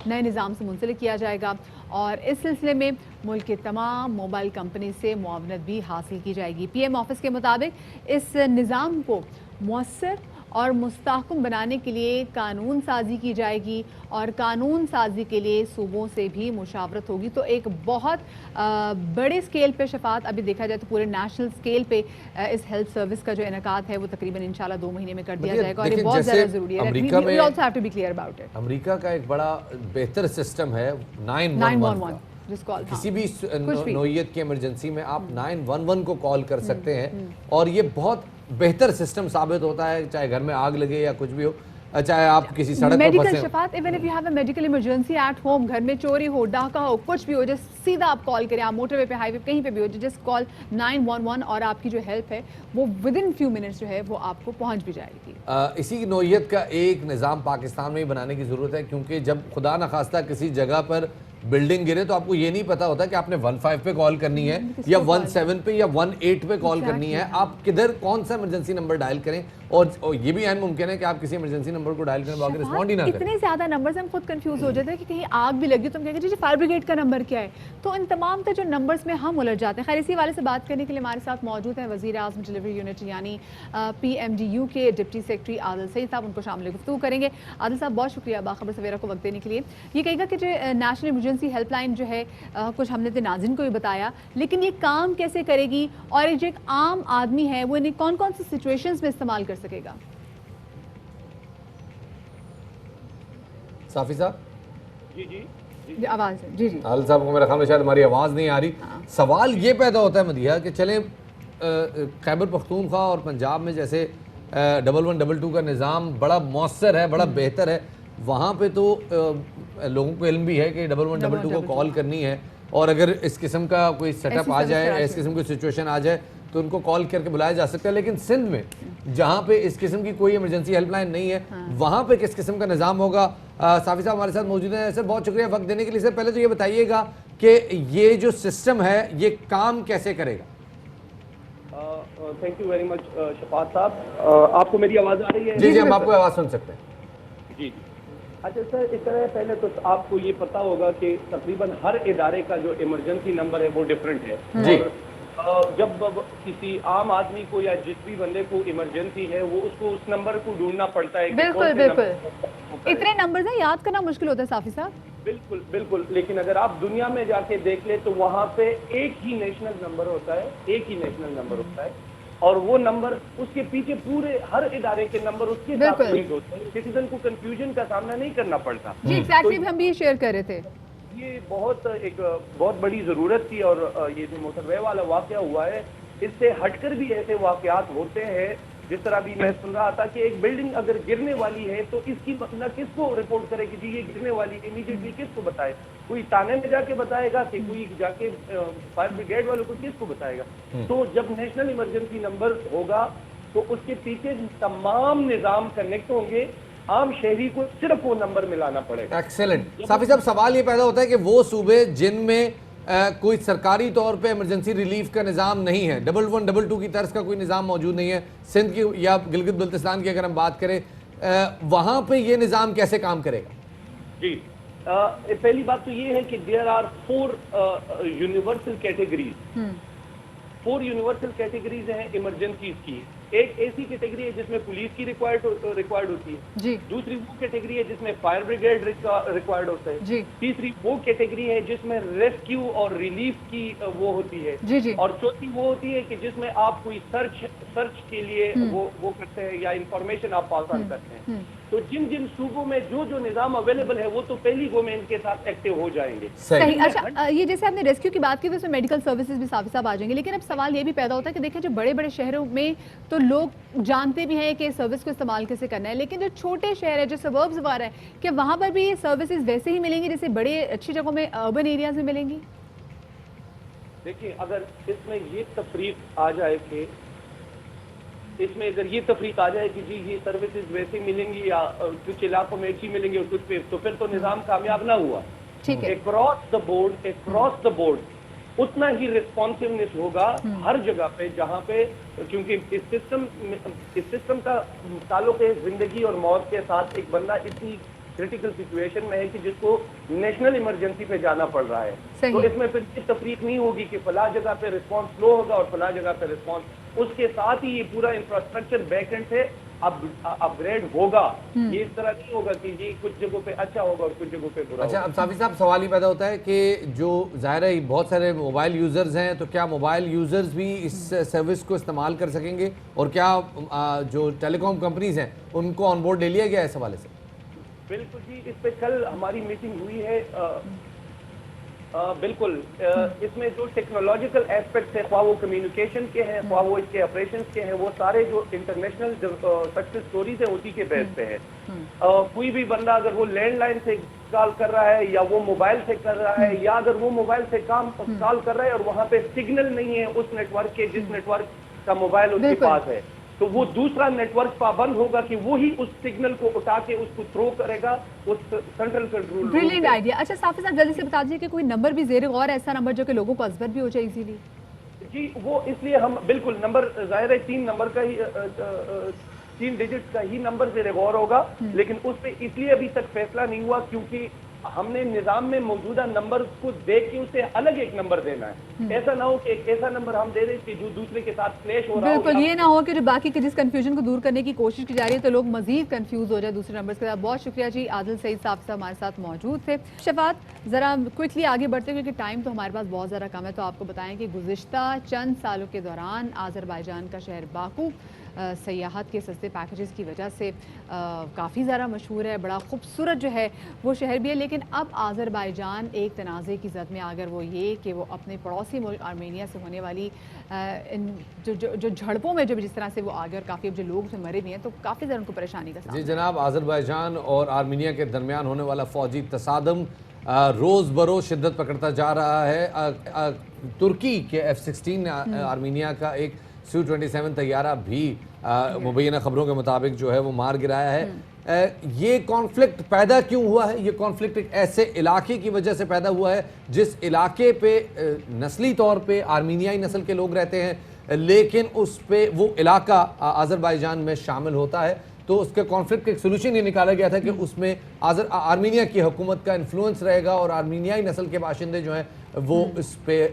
Speaker 1: نئے نظام سے منسلک کیا جائے گا اور اس سلسلے میں ملک کے تمام موبائل کمپنی سے معاونت بھی حاصل کی جائے گی. پی ایم آفس کے مطابق اس نظام کو مؤثر اور مستحکم بنانے کے لیے قانون سازی کی جائے گی اور قانون سازی کے لیے صوبوں سے بھی مشاورت ہوگی. تو ایک بہت بڑے سکیل پہ شفاعت ابھی دیکھا جائے تو پورے نیشنل سکیل پہ اس ہیلتھ سروس کا جو انعقاد ہے وہ تقریباً انشاءاللہ 2 مہینے میں کر دیا جائے گا اور یہ بہت زیادہ ضروری ہے. We also have to be clear about it.
Speaker 2: امریکہ کا ایک بڑا بہتر سسٹم ہے 911 کا. کسی بھی نوعیت کی ایمرجنسی میں آپ 911 کو کال کر سکتے ہیں اور یہ بہت بہتر سسٹم ثابت ہوتا ہے, چاہے گھر میں آگ لگے یا کچھ بھی ہو, چاہے آپ کسی سڑک پر
Speaker 1: میڈیکل
Speaker 2: پھنسے
Speaker 1: شفاعت even if you have a medical emergency at home, گھر میں چوری ہو, ڈاکہ ہو, کچھ بھی ہو, جس سیدھا آپ کال کریں, آپ موٹر وے پہ, ہائی وے پہ, کہیں پہ بھی ہو, جسٹ کال 911 اور آپ کی جو ہیلپ ہے وہ ودن فیو منٹس جو ہے وہ آپ کو پہنچ بھی جائے گی.
Speaker 2: اسی نوعیت کا ایک نظام پاکستان میں ہی بنانے کی ضرورت ہے کیونکہ جب خدا نخواستہ کسی جگہ پر بلڈنگ گرے تو آپ کو یہ نہیں پتا ہوتا کہ آپ نے 15 پہ کال کرنی ہے یا 17 پہ یا 18 پہ کال کرنی ہے, آپ کدھر کون سا ایمرجنسی نمبر ڈائل کریں اور یہ بھی ممکن ہے کہ آپ کسی ایمرجنسی نمبر کو ڈائل کریں باقی رسپونڈ ہی نہ کریں.
Speaker 1: اتنے زیادہ نمبرز ہم خود کنفیوز ہو جاتے ہیں کہ کہیں آگ بھی لگی تو ہم کہیں گے جی فائر بریگیڈ کا نمبر کیا ہے, تو ان تمام جو نمبرز میں ہم الجھ جاتے ہیں. خیر اسی والے سے بات کرنے کے لیے ہمارے ساتھ موجود ہیں وزیر اعظم ڈیلیوری یونٹ یعنی PMDU کے ڈپٹی سیکرٹری عادل سعید صاحب, ان کو شامل گفتگو کریں گے. عادل صاحب بہت شکریہ باخبر سویرا کو وقت دینے کے لیے. یہ کہے گا کہ جو نیشنل ایمرجنسی ہیلپ لائن جو ہے کچھ ہم نے ناظرین کو بھی بتایا, لیکن یہ کام کیسے کرے گی اور جو ایک عام آدمی ہے وہ انہیں کون کون سی سچویشنز میں استعمال کر سکے گا؟
Speaker 2: صافی صاحب
Speaker 1: جی آواز ہے. جی
Speaker 2: عادل صاحب کو میرا خیال ہے شاید ہماری آواز نہیں آ رہی. سوال یہ پیدا ہوتا ہے مدیحہ کہ چلیں خیبر پختونخوا اور پنجاب میں جیسے 1122 کا نظام بڑا مؤثر ہے, بڑا بہتر ہے, وہاں پہ تو لوگوں کو علم بھی ہے کہ 1122 کو کال کرنی ہے اور اگر اس قسم کا کوئی سیٹ اپ آ جائے, اس قسم کی سچویشن آ جائے تو ان کو کال کر کے بلایا جا سکتا ہے. لیکن سندھ میں جہاں پہ اس قسم کی کوئی ایمرجنسی ہیلپ لائن نہیں ہے وہاں پہ کس قسم کا نظام ہوگا؟ صافی صاحب ہمارے ساتھ موجود ہیں. سر بہت شکریہ وقت دینے کے لیے. سر پہلے تو یہ بتائیے گا کہ یہ جو سسٹم ہے یہ کام کیسے کرے گا؟
Speaker 18: تھینک یو ویری مچ شفاعت صاحب. آپ کو میری آواز آ رہی ہے؟
Speaker 2: جی ہم آپ کو آواز سن سکتے ہیں.
Speaker 18: جی اچھا سر, اس طرح پہلے تو آپ کو یہ پتا ہوگا کہ تقریباً ہر ادارے کا جو ایمرجنسی نمبر ہے وہ ڈفرینٹ ہے.
Speaker 2: جی
Speaker 18: جب کسی عام آدمی کو یا جس بھی بندے کو ایمرجنسی ہے وہ اس کو اس نمبر کو ڈھونڈنا پڑتا ہے.
Speaker 1: بالکل بالکل, اتنے نمبرز ہیں یاد کرنا مشکل ہوتا ہے صافی صاحب.
Speaker 18: بالکل بالکل, لیکن اگر آپ دنیا میں جا کے دیکھ لیں تو وہاں پہ ایک ہی نیشنل نمبر ہوتا ہے, ایک ہی نیشنل نمبر ہوتا ہے اور وہ نمبر اس کے پیچھے پورے ہر ادارے کے نمبر اس کے ساتھ لنک ہوتے ہیں. سٹیزن کو کنفیوژن کا سامنا نہیں کرنا پڑتا.
Speaker 1: جی ایگزیکٹلی ہم بھی شیئر کر رہے تھے.
Speaker 18: یہ ایک بہت بڑی ضرورت تھی اور یہ جو موٹر وے والا واقعہ ہوا ہے اس سے ہٹ کر بھی ایسے واقعات ہوتے ہیں. جس طرح بھی میں سن رہا تھا کہ ایک بلڈنگ اگر گرنے والی ہے تو اس کی مسئلہ کس کو رپورٹ کرے کہ جی یہ گرنے والی ہے, امیڈیٹلی کس کو بتائے؟ کوئی تانے میں جا کے بتائے گا کہ کوئی جا کے فائر بریگیڈ والوں کو کس کو بتائے گا؟ تو جب نیشنل ایمرجنسی نمبر ہوگا تو اس کے پیچھے تمام نظام کنیکٹ ہوں گے, عام شہری کو صرف وہ نمبر ملانا پڑے گا.
Speaker 2: ایکسیلنٹ. صافی صاحب سوال یہ پیدا ہوتا ہے کہ وہ صوبے جن میں کوئی سرکاری طور پہ ایمرجنسی ریلیف کا نظام نہیں ہے, 1122 کی طرز کا کوئی نظام موجود نہیں ہے, سندھ کی یا گلگت بلتستان کی اگر ہم بات کریں, وہاں پہ یہ نظام کیسے کام کرے گا؟
Speaker 18: جی پہلی بات تو یہ ہے کہ there are 4 universal categories. 4 universal categories ہیں ایمرجنسیز کی. ایک ایسی کیٹیگری ہے جس میں پولیس کی ریکوائرڈ ہوتی ہے, دوسری وہ کیٹیگری ہے جس میں فائر بریگیڈ ریکوائرڈ ہوتا ہے, تیسری وہ کیٹیگری ہے جس میں ریسکیو اور ریلیف کی وہ ہوتی ہے, اور چوتھی وہ ہوتی ہے کہ جس میں آپ کوئی سرچ کے لیے وہ کرتے ہیں یا انفارمیشن آپ پاس آن کرتے ہیں. تو جن جن صوبوں میں جو نظام اویلیبل ہے وہ تو پہلی گو میں ان کے ساتھ ایکٹیو ہو جائیں گے.
Speaker 1: صحیح. اچھا یہ جیسے آپ نے ریسکیو کی بات کی تو اس میں میڈیکل سروسز بھی صافی صاحب آ جائیں گے, لیکن اب سوال یہ بھی پیدا ہوتا ہے کہ دیکھیں جو بڑے بڑے شہروں میں تو لوگ جانتے بھی ہیں کہ سروس کو استعمال کیسے کرنا ہے, لیکن جو چھوٹے شہر ہے, جو سبربز وغیرہ ہے, کہ وہاں پر بھی یہ سروسز ویسے ہی ملیں گی جیسے بڑے اچھی جگہوں میں اربن ایریاز میں ملیں گی؟
Speaker 18: دیکھیں اگر اس میں یہ تفریق آ جائے کہ इसमें अगर ये तफरीक आ जाए कि जी ये सर्विसेज वैसे मिलेंगी या कुछ इलाकों में अच्छी मिलेंगी और कुछ पे, तो फिर तो निज़ाम कामयाब ना हुआ।
Speaker 1: ठीक है,
Speaker 18: अक्रॉस द बोर्ड उतना ही रिस्पॉन्सिवनेस होगा हर जगह पे जहाँ पे, क्योंकि इस सिस्टम का ताल्लुक है जिंदगी और मौत के साथ। एक बंदा इतनी क्रिटिकल सिचुएशन में है कि जिसको नेशनल इमरजेंसी पे जाना पड़ रहा है, तो इसमें फिर तफरीक नहीं होगी कि फला जगह पे रिस्पॉन्स स्लो होगा और फला जगह पे रिस्पॉन्स, उसके साथ ही ये पूरा इंफ्रास्ट्रक्चर बैकएंड से अपग्रेड होगा। ये इस तरह नहीं होगा कि ये कुछ जगहों पे अच्छा होगा और कुछ जगहों पे बुरा।
Speaker 2: अच्छा, अब साफी साहब सवाल ही पैदा होता है कि जो ज़ाहिर है बहुत सारे मोबाइल यूज़र्स हैं, तो क्या मोबाइल यूज़र्स भी इस सर्विस को इस्तेमाल कर सकेंगे, और क्या जो टेलीकॉम कंपनीज़ हैं उनको ऑन बोर्ड ले लिया गया है इस हवाले से?
Speaker 18: बिल्कुल जी, इस पे कल हमारी मीटिंग हुई है। बिल्कुल, इसमें जो टेक्नोलॉजिकल एस्पेक्ट्स है, ख्वाह वो कम्युनिकेशन के हैं, ख्वाह वो इसके ऑपरेशंस के हैं, वो सारे जो इंटरनेशनल सक्सेस स्टोरीज है उसी के बेस पे है। कोई भी बंदा अगर वो लैंडलाइन से कॉल कर रहा है या वो मोबाइल से कर रहा है, या अगर वो मोबाइल से कॉल कर रहा है और वहाँ पे सिग्नल नहीं है उस नेटवर्क के जिस नेटवर्क का मोबाइल उसके पास है, तो वो दूसरा नेटवर्क पाबंद होगा कि वो ही उस सिग्नल को उठा के उसको थ्रो करेगा उस सेंट्रल कंट्रोल।
Speaker 1: Brilliant idea. अच्छा साफी साहब, जल्दी से बता दीजिए कि कोई नंबर भी ज़ेर गौर, ऐसा नंबर जो कि लोगों को अज़बर भी हो जाए इजीली?
Speaker 18: जी, वो इसलिए हम बिल्कुल नंबर ज़ाहिर है 3 नंबर का ही 3 डिजिट का ही नंबर ज़ेर गौर होगा, लेकिन उस पर इसलिए अभी तक फैसला नहीं हुआ क्योंकि हमने निजाम में मौजूदा नंबर को देख के उसे अलग एक नंबर देना है। ऐसा ना हो कि एक ऐसा नंबर हम दे दें कि जो दूसरे के साथ क्लैश हो रहा हो।
Speaker 1: बिल्कुल, ये ना हो कि जो बाकी के जिस कंफ्यूजन को दूर करने की कोशिश की जा रही है तो लोग मजीद कंफ्यूज हो जाए दूसरे नंबर्स के साथ। बहुत शुक्रिया जी, आदिल सईद साहब हमारे साथ मौजूद थे। शफात, ज़रा क्विकली आगे बढ़ते क्योंकि टाइम तो हमारे पास बहुत ज़्यादा कम है, तो आपको बताएं कि गुज़िश्ता चंद सालों के दौरान आज़रबाईजान का शहर बाकू सयाहत के सस्ते पैकेजेस की वजह से काफ़ी ज़्यादा मशहूर है, बड़ा खूबसूरत जो है वो शहर भी है। लेकिन अब आज़रबाईजान एक तनाज़े की ज़द में आकर वो ये कि वो अपने पड़ोसी मुल्क आर्मेनिया से होने वाली जो झड़पों में जो जिस तरह से वो आगे और काफ़ी अब जो लोग उसमें मरे भी हैं, तो काफ़ी ज़्यादा उनको परेशानी का सामना।
Speaker 2: जी जनाब, आज़रबाईजान और आर्मीनिया के दरमियान होने वाला फ़ौजी तसादम रोज़ बरोज़ शिद्दत पकड़ता जा रहा है। तुर्की के F-16 आर्मीनिया का एक Su-27 तैयारा भी मुबैना खबरों के मुताबिक जो है वो मार गिराया है। ये कॉन्फ्लिक्ट पैदा क्यों हुआ है? ये कॉन्फ्लिक्ट एक ऐसे इलाके की वजह से पैदा हुआ है जिस इलाके पे नस्ली तौर पे आर्मीनियाई नस्ल के लोग रहते हैं, लेकिन उस पे वो इलाका आज़रबाईजान में शामिल होता है। तो उसके कॉन्फ्लिक्ट का एक सोल्यूशन ये निकाला गया था कि उसमें आर्मीनिया की हुकूमत का इन्फ्लुएंस रहेगा और आर्मीनियाई नस्ल के बाशिंदे जो हैं वो इस पे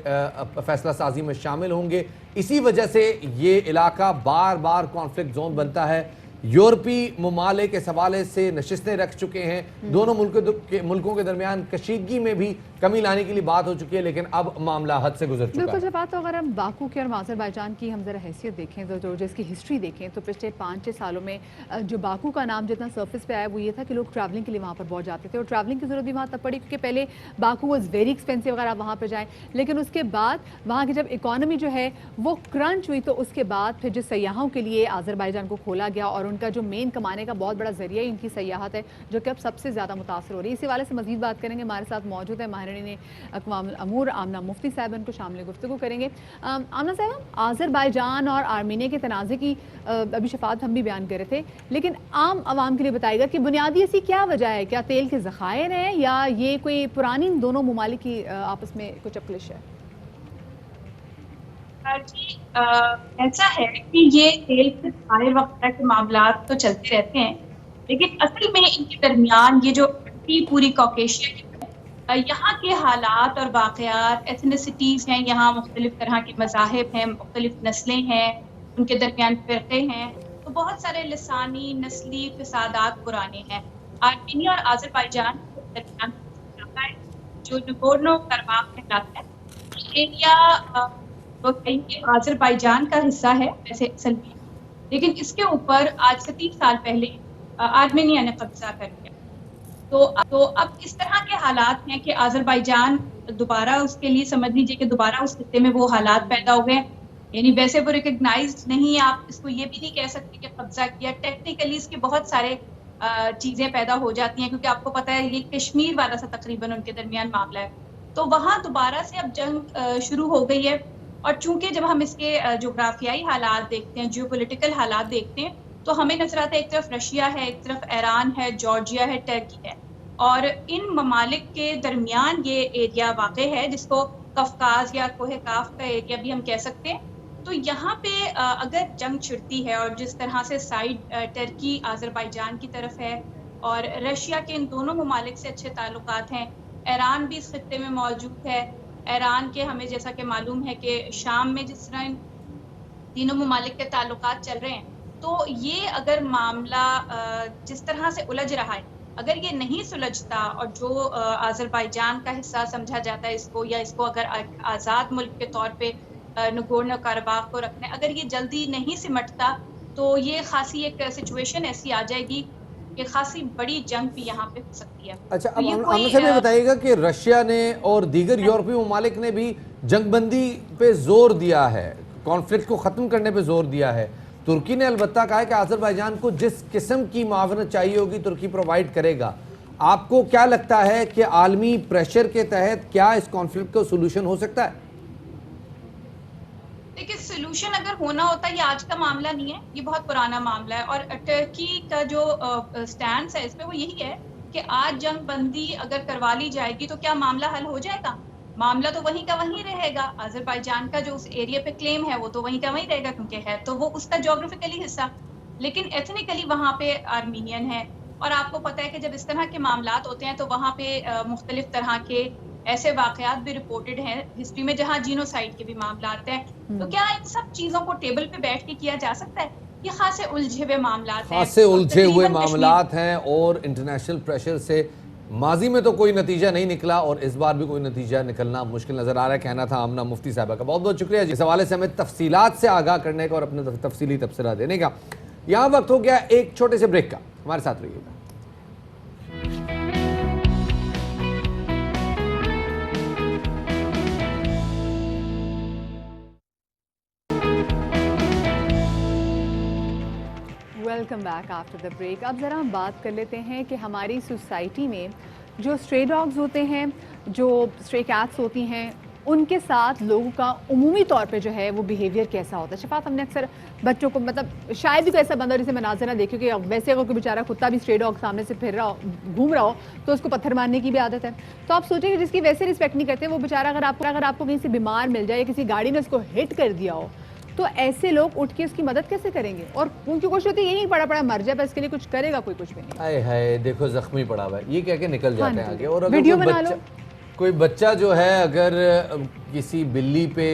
Speaker 2: फैसला साजी में शामिल होंगे। इसी वजह से ये इलाका बार बार कॉन्फ्लिक्ट जोन बनता है। यूरोपीय ममालिक इस हवाले से नशिस्तें रख चुके हैं, दोनों मुल्कों के दरमियान कशीदगी में भी कमी लाने के लिए बात हो चुकी है, लेकिन अब मामला हद से गुजर चुका है।
Speaker 1: बिल्कुल जब बात, तो अगर हम बाकू की और आज़रबाईजान की हम ज़रा हैसियत देखें तो जो इसकी हिस्ट्री देखें तो पिछले 5-6 सालों में जो बाकू का नाम जितना सर्फिस पे आया वो ये था कि लोग ट्रैवलिंग के लिए वहाँ पर बहुत जाते थे, और ट्रैवलिंग की ज़रूरत भी वहाँ तब पड़ी क्योंकि पहले बाकू वॉज वेरी एक्सपेंसिव अगर आप वहाँ पर जाएँ, लेकिन उसके बाद वहाँ की जब इकॉनमी जो है वो क्रंच हुई तो उसके बाद फिर जो सयाहों के लिए आज़रबाईजान को खोला गया और उनका जो मेन कमाने का बहुत बड़ा जरिया ही उनकी सयाहत है जो कि अब सबसे ज़्यादा मुतासर हो रही है। इसी वाले से मज़ीद बात करेंगे, हमारे साथ मौजूद है माहिरीन अक़वामुल अमूर आमना मुफ्ती साहब, उनको शामिल गुफ्तगू करेंगे। आमना साहब, आज़रबाईजान और आर्मीनिया के तनाज़े की अभी शफात हम भी बयान कर रहे थे, लेकिन आम आवाम के लिए बताएगा कि बुनियादी ऐसी क्या वजह है? क्या तेल के ज़खायर हैं या ये कोई पुरानी दोनों ममालिक की आपस में कुछ अकलिश है?
Speaker 19: जी ऐसा है कि ये तेल के ज़खायर वगैरह के मामला तो चलते रहते हैं, लेकिन असल में इनके दरमियान ये जो पूरी कॉकेशिया यहाँ के हालात और वाक़यात, एथनिसिटीज़ हैं, यहाँ मुख्तलिफ तरह के मज़ाहिब हैं, मुख्तलिफ नस्लें हैं, उनके दरमियान फ़िरक़े हैं, तो बहुत सारे लसानी नस्ली फ़सादात पुराने हैं। आर्मीनिया और आज़रबाईजान के दरमियान जो नगोर्नो कराबाख कहलाता है एरिया तो कहीं आज़रबाईजान का हिस्सा है वैसे असल में, लेकिन इसके ऊपर आज से 30 साल पहले आर्मेनिया ने कब्जा कर लिया। तो अब इस तरह के हालात हैं कि आज़रबाईजान दोबारा उसके लिए समझ लीजिए कि दोबारा उस खित्ते में वो हालात पैदा हो गए, यानी वैसे वो रिकग्नाइज नहीं है, आप इसको ये भी नहीं कह सकते कि कब्जा किया, टेक्निकली इसके बहुत सारे चीज़ें पैदा हो जाती हैं क्योंकि आपको पता है ये कश्मीर वाला सा तकरीबन उनके दरमियान मामला है। तो वहाँ दोबारा से अब जंग शुरू हो गई है اور چونکہ جب ہم اس کے جغرافیائی حالات دیکھتے ہیں، جیو پولیٹیکل حالات دیکھتے ہیں، تو ہمیں نظر آتا ہے ایک طرف رشیا ہے، ایک طرف ایران ہے، جارجیا ہے، ٹرکی ہے، اور ان ممالک کے درمیان یہ ایریا واقع ہے جس کو قفقاز یا کوہ کاف کا ایریا بھی ہم کہہ سکتے ہیں. تو یہاں پہ اگر جنگ چھڑتی ہے اور جس طرح سے سائڈ ٹرکی آذربائیجان کی طرف ہے اور رشیا کے ان دونوں ممالک سے اچھے تعلقات ہیں، ایران بھی اس خطے میں موجود ہے، ایران کے ہمیں جیسا کہ معلوم ہے کہ شام میں جس طرح ان تینوں ممالک کے تعلقات چل رہے ہیں، تو یہ اگر معاملہ جس طرح سے الجھ رہا ہے، اگر یہ نہیں سلجھتا اور جو آذربائیجان کا حصہ سمجھا جاتا ہے اس کو، یا اس کو اگر آزاد ملک کے طور پہ نگورنو کاراباخ کو رکھنا ہے، اگر یہ جلدی نہیں سمٹتا تو یہ خاصی ایک سچویشن ایسی آ جائے گی کہ خاصی بڑی جنگ بھی یہاں پہ ہو سکتی ہے.
Speaker 2: اچھا، اب ہم سے بھی بتائیے گا کہ رشیا نے اور دیگر یورپی ممالک نے بھی جنگ بندی پہ زور دیا ہے، کانفلکٹ کو ختم کرنے پہ زور دیا ہے. ترکی نے البتہ کہا ہے کہ آذربائیجان کو جس قسم کی معاونت چاہیے ہوگی ترکی پرووائڈ کرے گا. آپ کو کیا لگتا ہے کہ عالمی پریشر کے تحت کیا اس کانفلکٹ کو سولوشن ہو سکتا ہے؟
Speaker 19: دیکھیں، سولوشن اگر ہونا ہوتا ہے، یہ آج کا معاملہ نہیں ہے، یہ بہت پرانا معاملہ ہے، اور ٹرکی کا جو سٹینڈز ہے اس پہ وہ یہی ہے کہ آج جنگ بندی اگر کروا لی جائے گی تو کیا معاملہ حل ہو جائے گا؟ معاملہ تو وہیں کا وہیں رہے گا. آذربائیجان کا جو اس ایریا پہ کلیم ہے وہ تو وہیں کا وہیں رہے گا، کیونکہ ہے تو وہ اس کا جغرافیکلی حصہ، لیکن ایتھنیکلی وہاں پہ آرمینین ہے. اور آپ کو پتہ ہے کہ جب اس طرح کے معاملات ہوتے ہیں تو وہاں پہ مختلف طرح کے ایسے واقعات بھی رپورٹڈ ہیں ہسٹری میں جہاں جینوسائیڈ کے بھی معاملات ہیں. تو کیا ان سب چیزوں کو ٹیبل پہ بیٹھ کے کیا جا سکتا ہے؟ یہ خاصے الجھے ہوئے معاملات ہیں،
Speaker 2: خاصے الجھے ہوئے معاملات ہیں، اور انٹرنیشنل پریشر سے ماضی میں تو کوئی نتیجہ نہیں نکلا اور اس بار بھی کوئی نتیجہ نکلنا مشکل نظر آ رہا ہے. کہنا تھا آمنہ مفتی صاحبہ کا. بہت بہت شکریہ اس حوالے سے ہمیں تفصیلات سے آگاہ کرنے کا اور اپنے تفصیلی تبصرہ دینے کا. یہاں وقت ہو گیا ایک چھوٹے سے بریک کا. ہمارے ساتھ رہیے گا.
Speaker 1: Welcome back after the break. اب ذرا ہم بات کر لیتے ہیں کہ ہماری سوسائٹی میں جو اسٹرے ڈاگز ہوتے ہیں، جو اسٹرے کیٹس ہوتی ہیں، ان کے ساتھ لوگوں کا عمومی طور پہ جو ہے وہ بیہیویئر کیسا ہوتا ہے؟ شفاعت، ہم نے اکثر بچوں کو، مطلب شاید بھی کوئی ایسا بندہ جسے مناظر نہ دیکھے کہ ویسے اگر کوئی بیچارہ کتا بھی اسٹرے ڈاگ سامنے سے پھر رہا ہو، گھوم رہا ہو، تو اس کو پتھر مارنے کی بھی عادت ہے. تو آپ سوچیں کہ جس کی ویسے رسپیکٹ نہیں کرتے وہ بیچارہ اگر آپ کو کہیں سے بیمار مل جائے یا کسی گاڑی نے اس کو ہٹ کر دیا ہو، تو ایسے لوگ اٹھ کے اس کی مدد کیسے کریں گے؟ اور ان کی کوشش ہوتی ہے یہ نہیں پڑا مر جائے، بس اس کے لیے کچھ کرے گا کوئی کچھ بھی نہیں.
Speaker 2: ہائے ہائے، دیکھو زخمی پڑا ہوا ہے، یہ کہہ کے نکل جاتے ہیں آگے. اور اگر کوئی بچہ جو ہے اگر کسی بلی پہ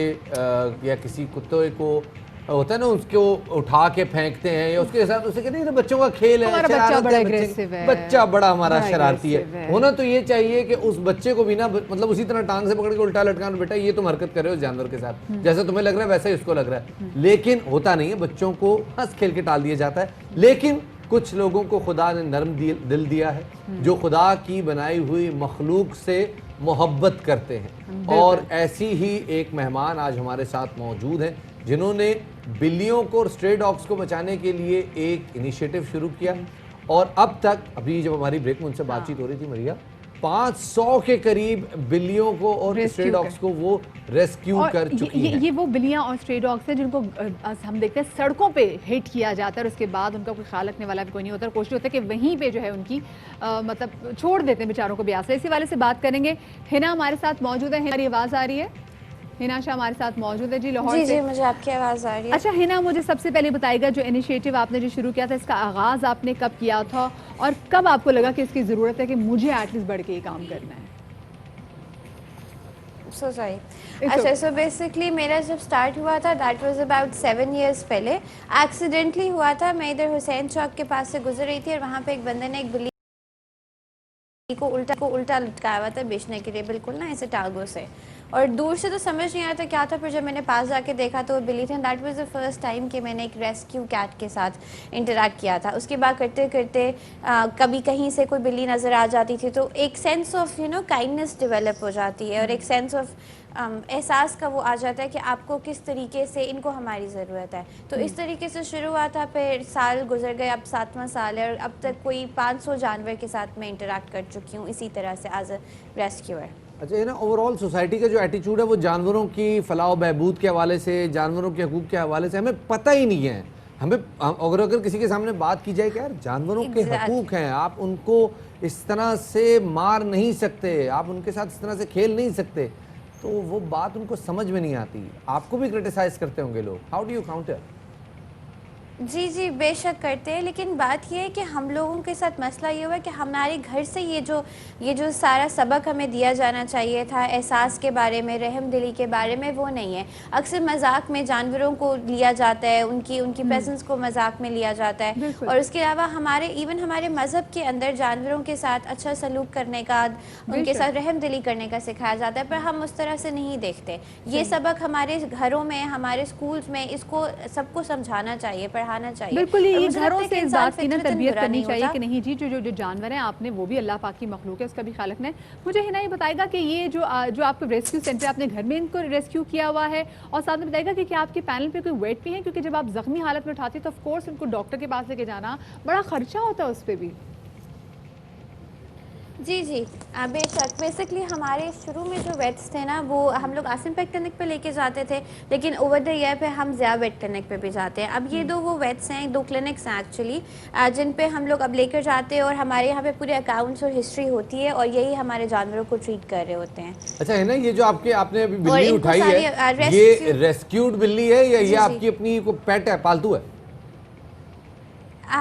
Speaker 2: یا کسی کتے کو ہوتا ہے نا، اس کو اٹھا کے پھینکتے ہیں یا اس کے ساتھ اسے کہتے ہیں بچوں کا کھیل ہے، بچہ بڑا ہمارا شرارتی ہے. ہونا تو یہ چاہیے کہ اس بچے کو بھی نا، مطلب اسی طرح ٹانگ سے پکڑ کے الٹا لٹکانا، بیٹا یہ تم حرکت کر رہے ہو جانور کے ساتھ، جیسا تمہیں لگ رہا ہے ویسا ہی اس کو لگ رہا ہے. لیکن ہوتا نہیں ہے، بچوں کو ہنس کھیل کے ٹال دیا جاتا ہے. لیکن کچھ لوگوں کو خدا نے نرم دل دیا ہے جو خدا کی بنائی ہوئی مخلوق سے محبت کرتے ہیں. اور ایسی ہی ایک مہمان آج ہمارے ساتھ موجود ہیں جنہوں نے بلیوں کو اور اسٹرے ڈاگس کو بچانے کے لیے ایک انیشیٹو شروع کیا. اور اب تک، ابھی جب ہماری بریک میں ان سے بات چیت ہو رہی تھی مریا، 500 کے قریب بلیوں کو اور اسٹرے ڈاگس کو وہ ریسکیو کر چکی ہیں.
Speaker 1: یہ وہ بلیاں اور اسٹرے ڈاگس ہیں جن کو ہم دیکھتے ہیں سڑکوں پہ ہٹ کیا جاتا ہے اور اس کے بعد ان کا کوئی خیال رکھنے والا بھی کوئی نہیں ہوتا، اور کوشش ہوتا ہے کہ وہیں پہ جو ہے ان کی مطلب چھوڑ دیتے ہیں بیچاروں کو بھی آسرا. اسی والے سے بات کریں گے. ہنا ہمارے ساتھ موجود ہے. ہماری آواز آ رہی ہے؟ ہنا شاہ ہمارے ساتھ موجود ہے جی لاہور سے.
Speaker 20: جی مجھے آپ کی آواز آ رہی ہے.
Speaker 1: اچھا ہنا، مجھے سب سے پہلے بتائے گا جو انیشیٹو آپ نے جو شروع کیا تھا، اس کا آغاز آپ نے کب کیا تھا اور کب آپ کو لگا کہ اس کی ضرورت ہے کہ مجھے ایٹ لیسٹ بڑھ کے یہ کام کرنا ہے؟
Speaker 20: اچھا، سو بیسکلی میرا جب سٹارٹ ہوا تھا دیٹ واز اباؤٹ 7 years پہلے. ایکسیڈنٹلی ہوا تھا، میں ادھر حسین چوک کے پاس سے گزر رہی تھی اور وہاں پہ ایک بندے نے ایک بلی کو الٹا لٹکایا ہوا تھا بیچنے کے لیے، بالکل نا ایسے ٹاگوں سے، اور دور سے تو سمجھ نہیں آیا تھا کیا تھا. پھر جب میں نے پاس جا کے دیکھا تو وہ بلی تھی. That was the first time کہ میں نے ایک ریسکیو کیٹ کے ساتھ انٹریکٹ کیا تھا. اس کے بعد کرتے کرتے کبھی کہیں سے کوئی بلی نظر آ جاتی تھی تو ایک سینس آف کائنڈنس ڈیولپ ہو جاتی ہے، اور ایک سینس آف احساس کا وہ آ جاتا ہے کہ آپ کو کس طریقے سے ان کو ہماری ضرورت ہے. تو اس طریقے سے شروع ہوا تھا. پھر سال گزر گئے، اب 7واں سال ہے، اور اب تک کوئی 500 جانور کے ساتھ میں انٹریکٹ کر چکی ہوں اسی طرح سے ایز اے ریسکیور.
Speaker 2: اچھا یہ نا اوور آل سوسائٹی کا جو ایٹیچیوڈ ہے وہ جانوروں کی فلاح و بہبود کے حوالے سے، جانوروں کے حقوق کے حوالے سے ہمیں پتہ ہی نہیں ہے. ہمیں اگر کسی کے سامنے بات کی جائے کہ یار جانوروں کے حقوق ہیں، آپ ان کو اس طرح سے مار نہیں سکتے، آپ ان کے ساتھ اس طرح سے کھیل نہیں سکتے، تو وہ بات ان کو سمجھ میں نہیں آتی. آپ کو بھی کرٹیسائز کرتے ہوں گے لوگ. How do you counter?
Speaker 20: جی جی بے شک کرتے ہیں، لیکن بات یہ ہے کہ ہم لوگوں کے ساتھ مسئلہ یہ ہوا کہ ہمارے گھر سے یہ جو سارا سبق ہمیں دیا جانا چاہیے تھا احساس کے بارے میں، رحم دلی کے بارے میں، وہ نہیں ہے. اکثر مذاق میں جانوروں کو لیا جاتا ہے، ان کی پریزنس کو مذاق میں لیا جاتا ہے. اور اس کے علاوہ ہمارے مذہب کے اندر جانوروں کے ساتھ اچھا سلوک کرنے کا، ان کے ساتھ رحم دلی کرنے کا سکھایا جاتا ہے، پر ہم اس طرح سے نہیں دیکھتے. یہ سبق ہمارے گھروں میں، ہمارے اسکولز میں اس کو سب کو سمجھانا چاہیے، پڑھانا چاہیے.
Speaker 1: بالکل یہ گھروں سے اس بات کی نا تربیت کرنی چاہیے کہ نہیں جی جو جانور ہیں آپ نے وہ بھی اللہ پاک کی مخلوق ہے، اس کا بھی خالق نے. مجھے ہنا یہ بتائے گا کہ یہ جو آپ کا ریسکیو سینٹر آپ نے گھر میں ان کو ریسکیو کیا ہوا ہے، اور ساتھ میں بتائے گا کہ کیا آپ کے پینل پہ کوئی ویٹ بھی ہے، کیونکہ جب آپ زخمی حالت میں اٹھاتے تو آف کورس ان کو ڈاکٹر کے پاس لے کے جانا بڑا خرچہ ہوتا ہے اس پہ بھی.
Speaker 20: جی جی بے شک. بیسکلی ہمارے شروع میں جو ویٹس تھے نا وہ ہم لوگ آسم پیٹ کلینک پہ لے کے جاتے تھے، لیکن اوور دا ایئر پہ ہم ضیاء ویٹ کلینک پہ بھی جاتے ہیں. اب یہ وہ ویٹس ہیں، 2 کلینکس ہیں ایکچولی جن پہ ہم لوگ اب لے کر جاتے ہیں، اور ہمارے یہاں پہ پورے اکاؤنٹس اور ہسٹری ہوتی ہے، اور یہی ہمارے جانوروں کو ٹریٹ کر رہے ہوتے ہیں.
Speaker 2: اچھا ہے نا یہ جو آپ نے ابھی بلی اٹھائی ہے، یہ ریسکیوڈ بلی ہے یا یہ آپ کی اپنی پیٹ ہے، پالتو ہے؟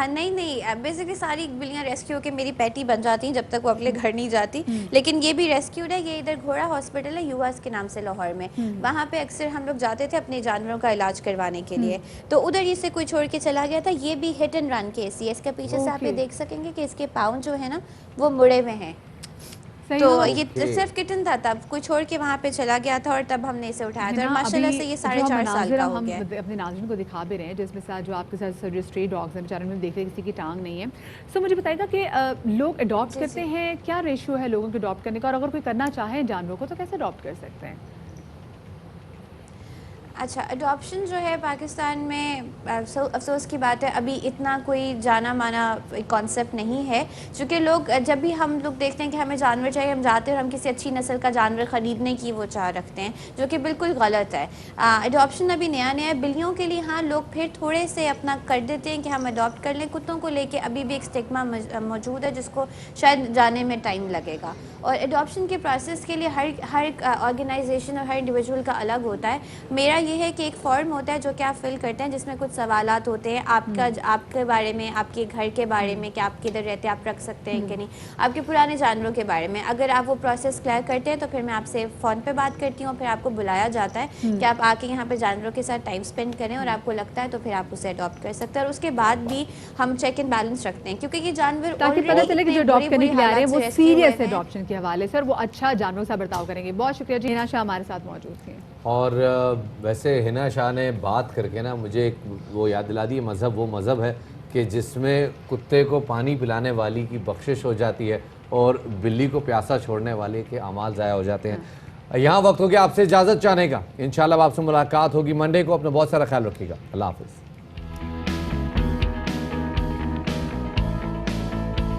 Speaker 20: نہیں بیسکلی ساری بلیاں ریسکیو کے میری پیٹی بن جاتی ہیں جب تک وہ اپنے گھر نہیں جاتی. لیکن یہ بھی ریسکیوڈ ہے. یہ ادھر گھوڑا ہاسپٹل ہے یوواس کے نام سے لاہور میں، وہاں پہ اکثر ہم لوگ جاتے تھے اپنے جانوروں کا علاج کروانے کے لیے. تو ادھر ہی سے کوئی چھوڑ کے چلا گیا تھا. یہ بھی hit and run case he ہے. اس کے پیچھے سے آپ یہ دیکھ سکیں گے کہ اس کے پاؤں جو ہے نا وہ مڑے ہوئے ہیں. تو یہ صرف کٹن تھا، تب کوئی چھوڑ کے وہاں پہ چلا گیا تھا، اور تب ہم نے اسے اٹھایا تھا، اور ماشاءاللہ سے یہ 4.5 سال کا ہو گیا.
Speaker 1: ہم اپنے ناظرین کو دکھا بھی رہے ہیں جس میں ساتھ جو آپ کے ساتھ جو اسٹری ڈاگز ہیں بیچارے میں دیکھ رہے کسی کی ٹانگ نہیں ہے. سو مجھے بتائے گا کہ لوگ اڈاپٹ کرتے ہیں، کیا ریشیو ہے لوگوں کو اڈاپٹ کرنے کا، اور اگر کوئی کرنا چاہے جانوروں کو تو کیسے اڈاپٹ کر سکتے ہیں؟
Speaker 20: اچھا اڈاپشن جو ہے پاکستان میں افسوس کی بات ہے ابھی اتنا کوئی جانا مانا کانسیپٹ نہیں ہے. چونکہ لوگ جب بھی ہم لوگ دیکھتے ہیں کہ ہمیں جانور چاہیے، ہم جاتے ہیں اور ہم کسی اچھی نسل کا جانور خریدنے کی وہ چاہ رکھتے ہیں، جو کہ بالکل غلط ہے. اڈاپشن ابھی نیا ہے. بلیوں کے لیے ہاں لوگ پھر تھوڑے سے اپنا کر دیتے ہیں کہ ہم اڈاپٹ کر لیں. کتوں کو لے کے ابھی بھی ایک اسٹگما موجود ہے جس کو شاید جانے میں ٹائم لگے گا. اور اڈاپشن کے پروسیس کے لیے ہر آرگنائزیشن اور ہر انڈیویجول کا الگ ہوتا ہے. میرا یہ ہے کہ ایک فارم ہوتا ہے جو کہ آپ فل کرتے ہیں، جس میں کچھ سوالات ہوتے ہیں آپ کے بارے میں، آپ کے گھر کے بارے میں، کہ آپ کدھر رہتے ہیں، آپ رکھ سکتے ہیں کہ نہیں، آپ کے پرانے جانوروں کے بارے میں. اگر آپ وہ پروسیس کلیئر کرتے ہیں تو پھر میں آپ سے فون پہ بات کرتی ہوں، پھر آپ کو بلایا جاتا ہے کہ آپ آ کے یہاں پہ جانوروں کے ساتھ ٹائم اسپینڈ کریں، اور آپ کو لگتا ہے تو پھر آپ اسے اڈاپٹ کر سکتے ہیں. اور اس کے بعد بھی ہم چیک اینڈ بیلنس رکھتے ہیں، کیونکہ یہ جانور
Speaker 1: تاکہ پتہ چلے کہ جو اڈاپٹ کرنے کے لیے آ رہے ہیں وہ سیریس اڈاپشن کے حوالے سے اور وہ اچھا جانوروں سے برتاؤ کریں گے. بہت شکریہ جی. ہنا شاہ ہمارے ساتھ موجود تھیں.
Speaker 2: اور ویسے ہنا شاہ نے بات کر کے نا مجھے وہ یاد دلا دی، مذہب وہ مذہب ہے کہ جس میں کتے کو پانی پلانے والی کی بخشش ہو جاتی ہے اور بلی کو پیاسا چھوڑنے والے کے اعمال ضائع ہو جاتے ہیں. یہاں وقت ہو گیا آپ سے اجازت چاہنے کا. انشاءاللہ آپ سے ملاقات ہوگی منڈے کو. اپنا بہت سارا خیال رکھیے گا. اللہ حافظ.